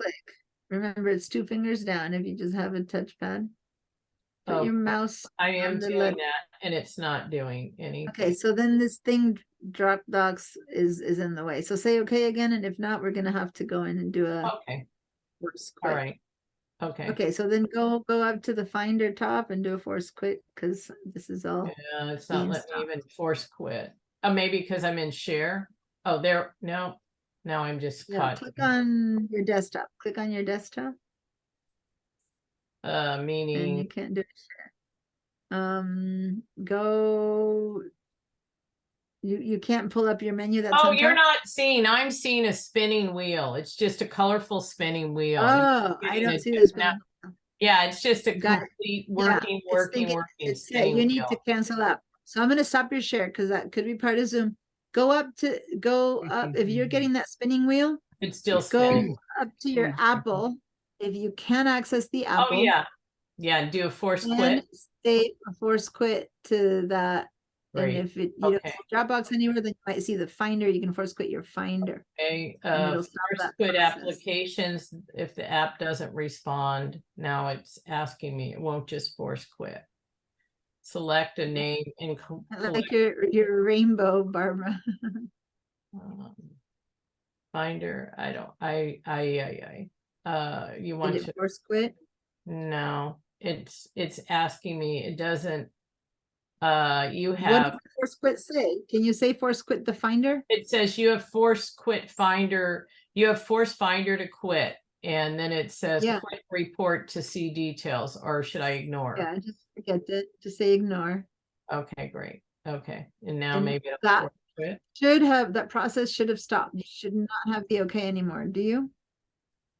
[SPEAKER 1] remember it's 2 fingers down if you just have a touchpad. Put your
[SPEAKER 2] Okay.
[SPEAKER 1] mouse.
[SPEAKER 2] I am
[SPEAKER 1] on the
[SPEAKER 2] doing
[SPEAKER 1] left.
[SPEAKER 2] that and it's not doing anything.
[SPEAKER 1] Okay, so then this thing Dropbox is in the way. So say okay again, and if not, we're gonna have to go in and do a
[SPEAKER 2] Okay,
[SPEAKER 1] force
[SPEAKER 2] all
[SPEAKER 1] quit.
[SPEAKER 2] right. Okay.
[SPEAKER 1] Okay, so then go up to the Finder top and do a force quit because this is all.
[SPEAKER 2] It's not
[SPEAKER 1] being
[SPEAKER 2] letting me
[SPEAKER 1] stopped.
[SPEAKER 2] even force quit. Oh, maybe because I'm in share. Oh, there, no. Now I'm just
[SPEAKER 1] Yeah,
[SPEAKER 2] caught.
[SPEAKER 1] click on your desktop. Click on your desktop, and you
[SPEAKER 2] Meaning,
[SPEAKER 1] can't do a share. Go. You can't pull up your menu. That's
[SPEAKER 2] oh,
[SPEAKER 1] on
[SPEAKER 2] you're
[SPEAKER 1] top?
[SPEAKER 2] not seeing, I'm seeing a spinning wheel. It's just a colorful spinning wheel.
[SPEAKER 1] Oh, I
[SPEAKER 2] Getting
[SPEAKER 1] don't
[SPEAKER 2] a
[SPEAKER 1] see
[SPEAKER 2] di-
[SPEAKER 1] this.
[SPEAKER 2] now- Yeah, it's just a
[SPEAKER 1] Got it.
[SPEAKER 2] complete
[SPEAKER 1] Yeah,
[SPEAKER 2] working
[SPEAKER 1] it's
[SPEAKER 2] spinning
[SPEAKER 1] you need to
[SPEAKER 2] wheel.
[SPEAKER 1] cancel out. So I'm gonna stop your share because that could be part of Zoom. Go up. If you're getting that spinning wheel,
[SPEAKER 2] It's still
[SPEAKER 1] go
[SPEAKER 2] spinning.
[SPEAKER 1] up to your Apple. If you can access the
[SPEAKER 2] Oh,
[SPEAKER 1] Apple.
[SPEAKER 2] yeah. Yeah, do a force
[SPEAKER 1] And
[SPEAKER 2] quit.
[SPEAKER 1] save a force quit to that. And
[SPEAKER 2] Great.
[SPEAKER 1] if you don't
[SPEAKER 2] Okay.
[SPEAKER 1] see Dropbox anywhere, then you might see the Finder. You can force quit your Finder.
[SPEAKER 2] Okay,
[SPEAKER 1] And it'll stop
[SPEAKER 2] force
[SPEAKER 1] that
[SPEAKER 2] quit
[SPEAKER 1] process.
[SPEAKER 2] applications, if the app doesn't respond, now it's asking me, it won't just force quit. Select a name and
[SPEAKER 1] I
[SPEAKER 2] collect,
[SPEAKER 1] like your rainbow, Barbara.
[SPEAKER 2] Finder, I don't, you want
[SPEAKER 1] Did
[SPEAKER 2] to,
[SPEAKER 1] it force quit?
[SPEAKER 2] no, it's asking me, it doesn't, you
[SPEAKER 1] What
[SPEAKER 2] have,
[SPEAKER 1] does force quit say? Can you say force quit the Finder?
[SPEAKER 2] it says you have force quit Finder, you have force Finder to quit. And then it says
[SPEAKER 1] Yeah.
[SPEAKER 2] quit report to see details, or should I ignore?
[SPEAKER 1] Yeah, just forget it. Just say ignore.
[SPEAKER 2] Okay, great. Okay, and now
[SPEAKER 1] And
[SPEAKER 2] maybe it'll
[SPEAKER 1] that
[SPEAKER 2] force quit.
[SPEAKER 1] that process should have stopped. You should not have the okay anymore. Do you?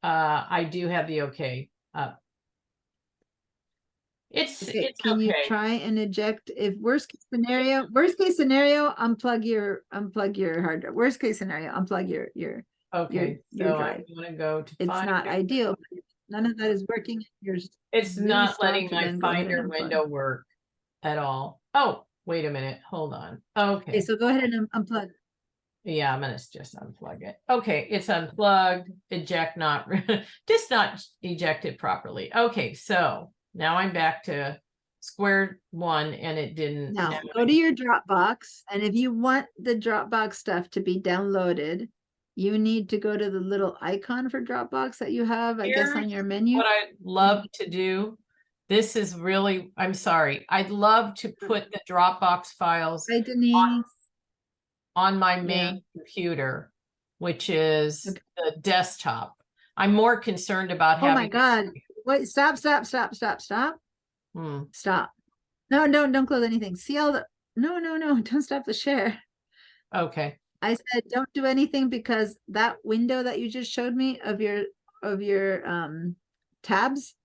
[SPEAKER 2] I do have the okay up. It's
[SPEAKER 1] Okay,
[SPEAKER 2] it's
[SPEAKER 1] can you
[SPEAKER 2] okay.
[SPEAKER 1] try and eject if worst case scenario, unplug your hard drive. Worst case scenario, unplug your
[SPEAKER 2] Okay,
[SPEAKER 1] your
[SPEAKER 2] so
[SPEAKER 1] drive.
[SPEAKER 2] I'm gonna go to
[SPEAKER 1] It's not
[SPEAKER 2] Finder.
[SPEAKER 1] ideal. But if none of that is working.
[SPEAKER 2] It's not letting my
[SPEAKER 1] then go ahead and
[SPEAKER 2] Finder
[SPEAKER 1] unplug.
[SPEAKER 2] window work at all. Oh, wait a minute, hold on.
[SPEAKER 1] Okay,
[SPEAKER 2] Okay,
[SPEAKER 1] so go ahead and unplug.
[SPEAKER 2] yeah, I'm gonna just unplug it. Okay, it's unplugged, eject not, just not ejected properly. Okay, so now I'm back to square one and it didn't.
[SPEAKER 1] Now go to your Dropbox, and if you want the Dropbox stuff to be downloaded, you need to go to the little icon for Dropbox that you have, I guess, on your menu.
[SPEAKER 2] What I'd love to do, this is really, I'm sorry, I'd love to put the Dropbox files
[SPEAKER 1] Hi, Denise.
[SPEAKER 2] on my main computer, which is the desktop. I'm more concerned about
[SPEAKER 1] Oh
[SPEAKER 2] having.
[SPEAKER 1] my God. Wait, stop.
[SPEAKER 2] Hmm.
[SPEAKER 1] Stop. No, don't close anything. See all the, no, don't stop the share.
[SPEAKER 2] Okay,
[SPEAKER 1] I said, don't do anything because that window that you just showed me of your tabs,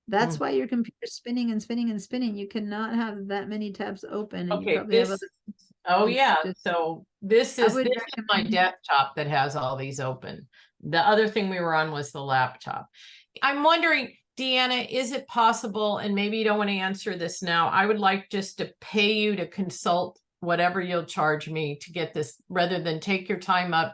[SPEAKER 1] that's why your computer's spinning and spinning and spinning. You cannot have that many tabs open. And you
[SPEAKER 2] okay,
[SPEAKER 1] probably have
[SPEAKER 2] this,
[SPEAKER 1] other,
[SPEAKER 2] oh
[SPEAKER 1] it's
[SPEAKER 2] yeah,
[SPEAKER 1] just-
[SPEAKER 2] so this is
[SPEAKER 1] would
[SPEAKER 2] my
[SPEAKER 1] recommend-
[SPEAKER 2] desktop that has all these open. The other thing we were on was the laptop. I'm wondering, Deanna, is it possible, and maybe you don't want to answer this now, I would like just to pay you to consult whatever you'll charge me to get this, rather than take your time up.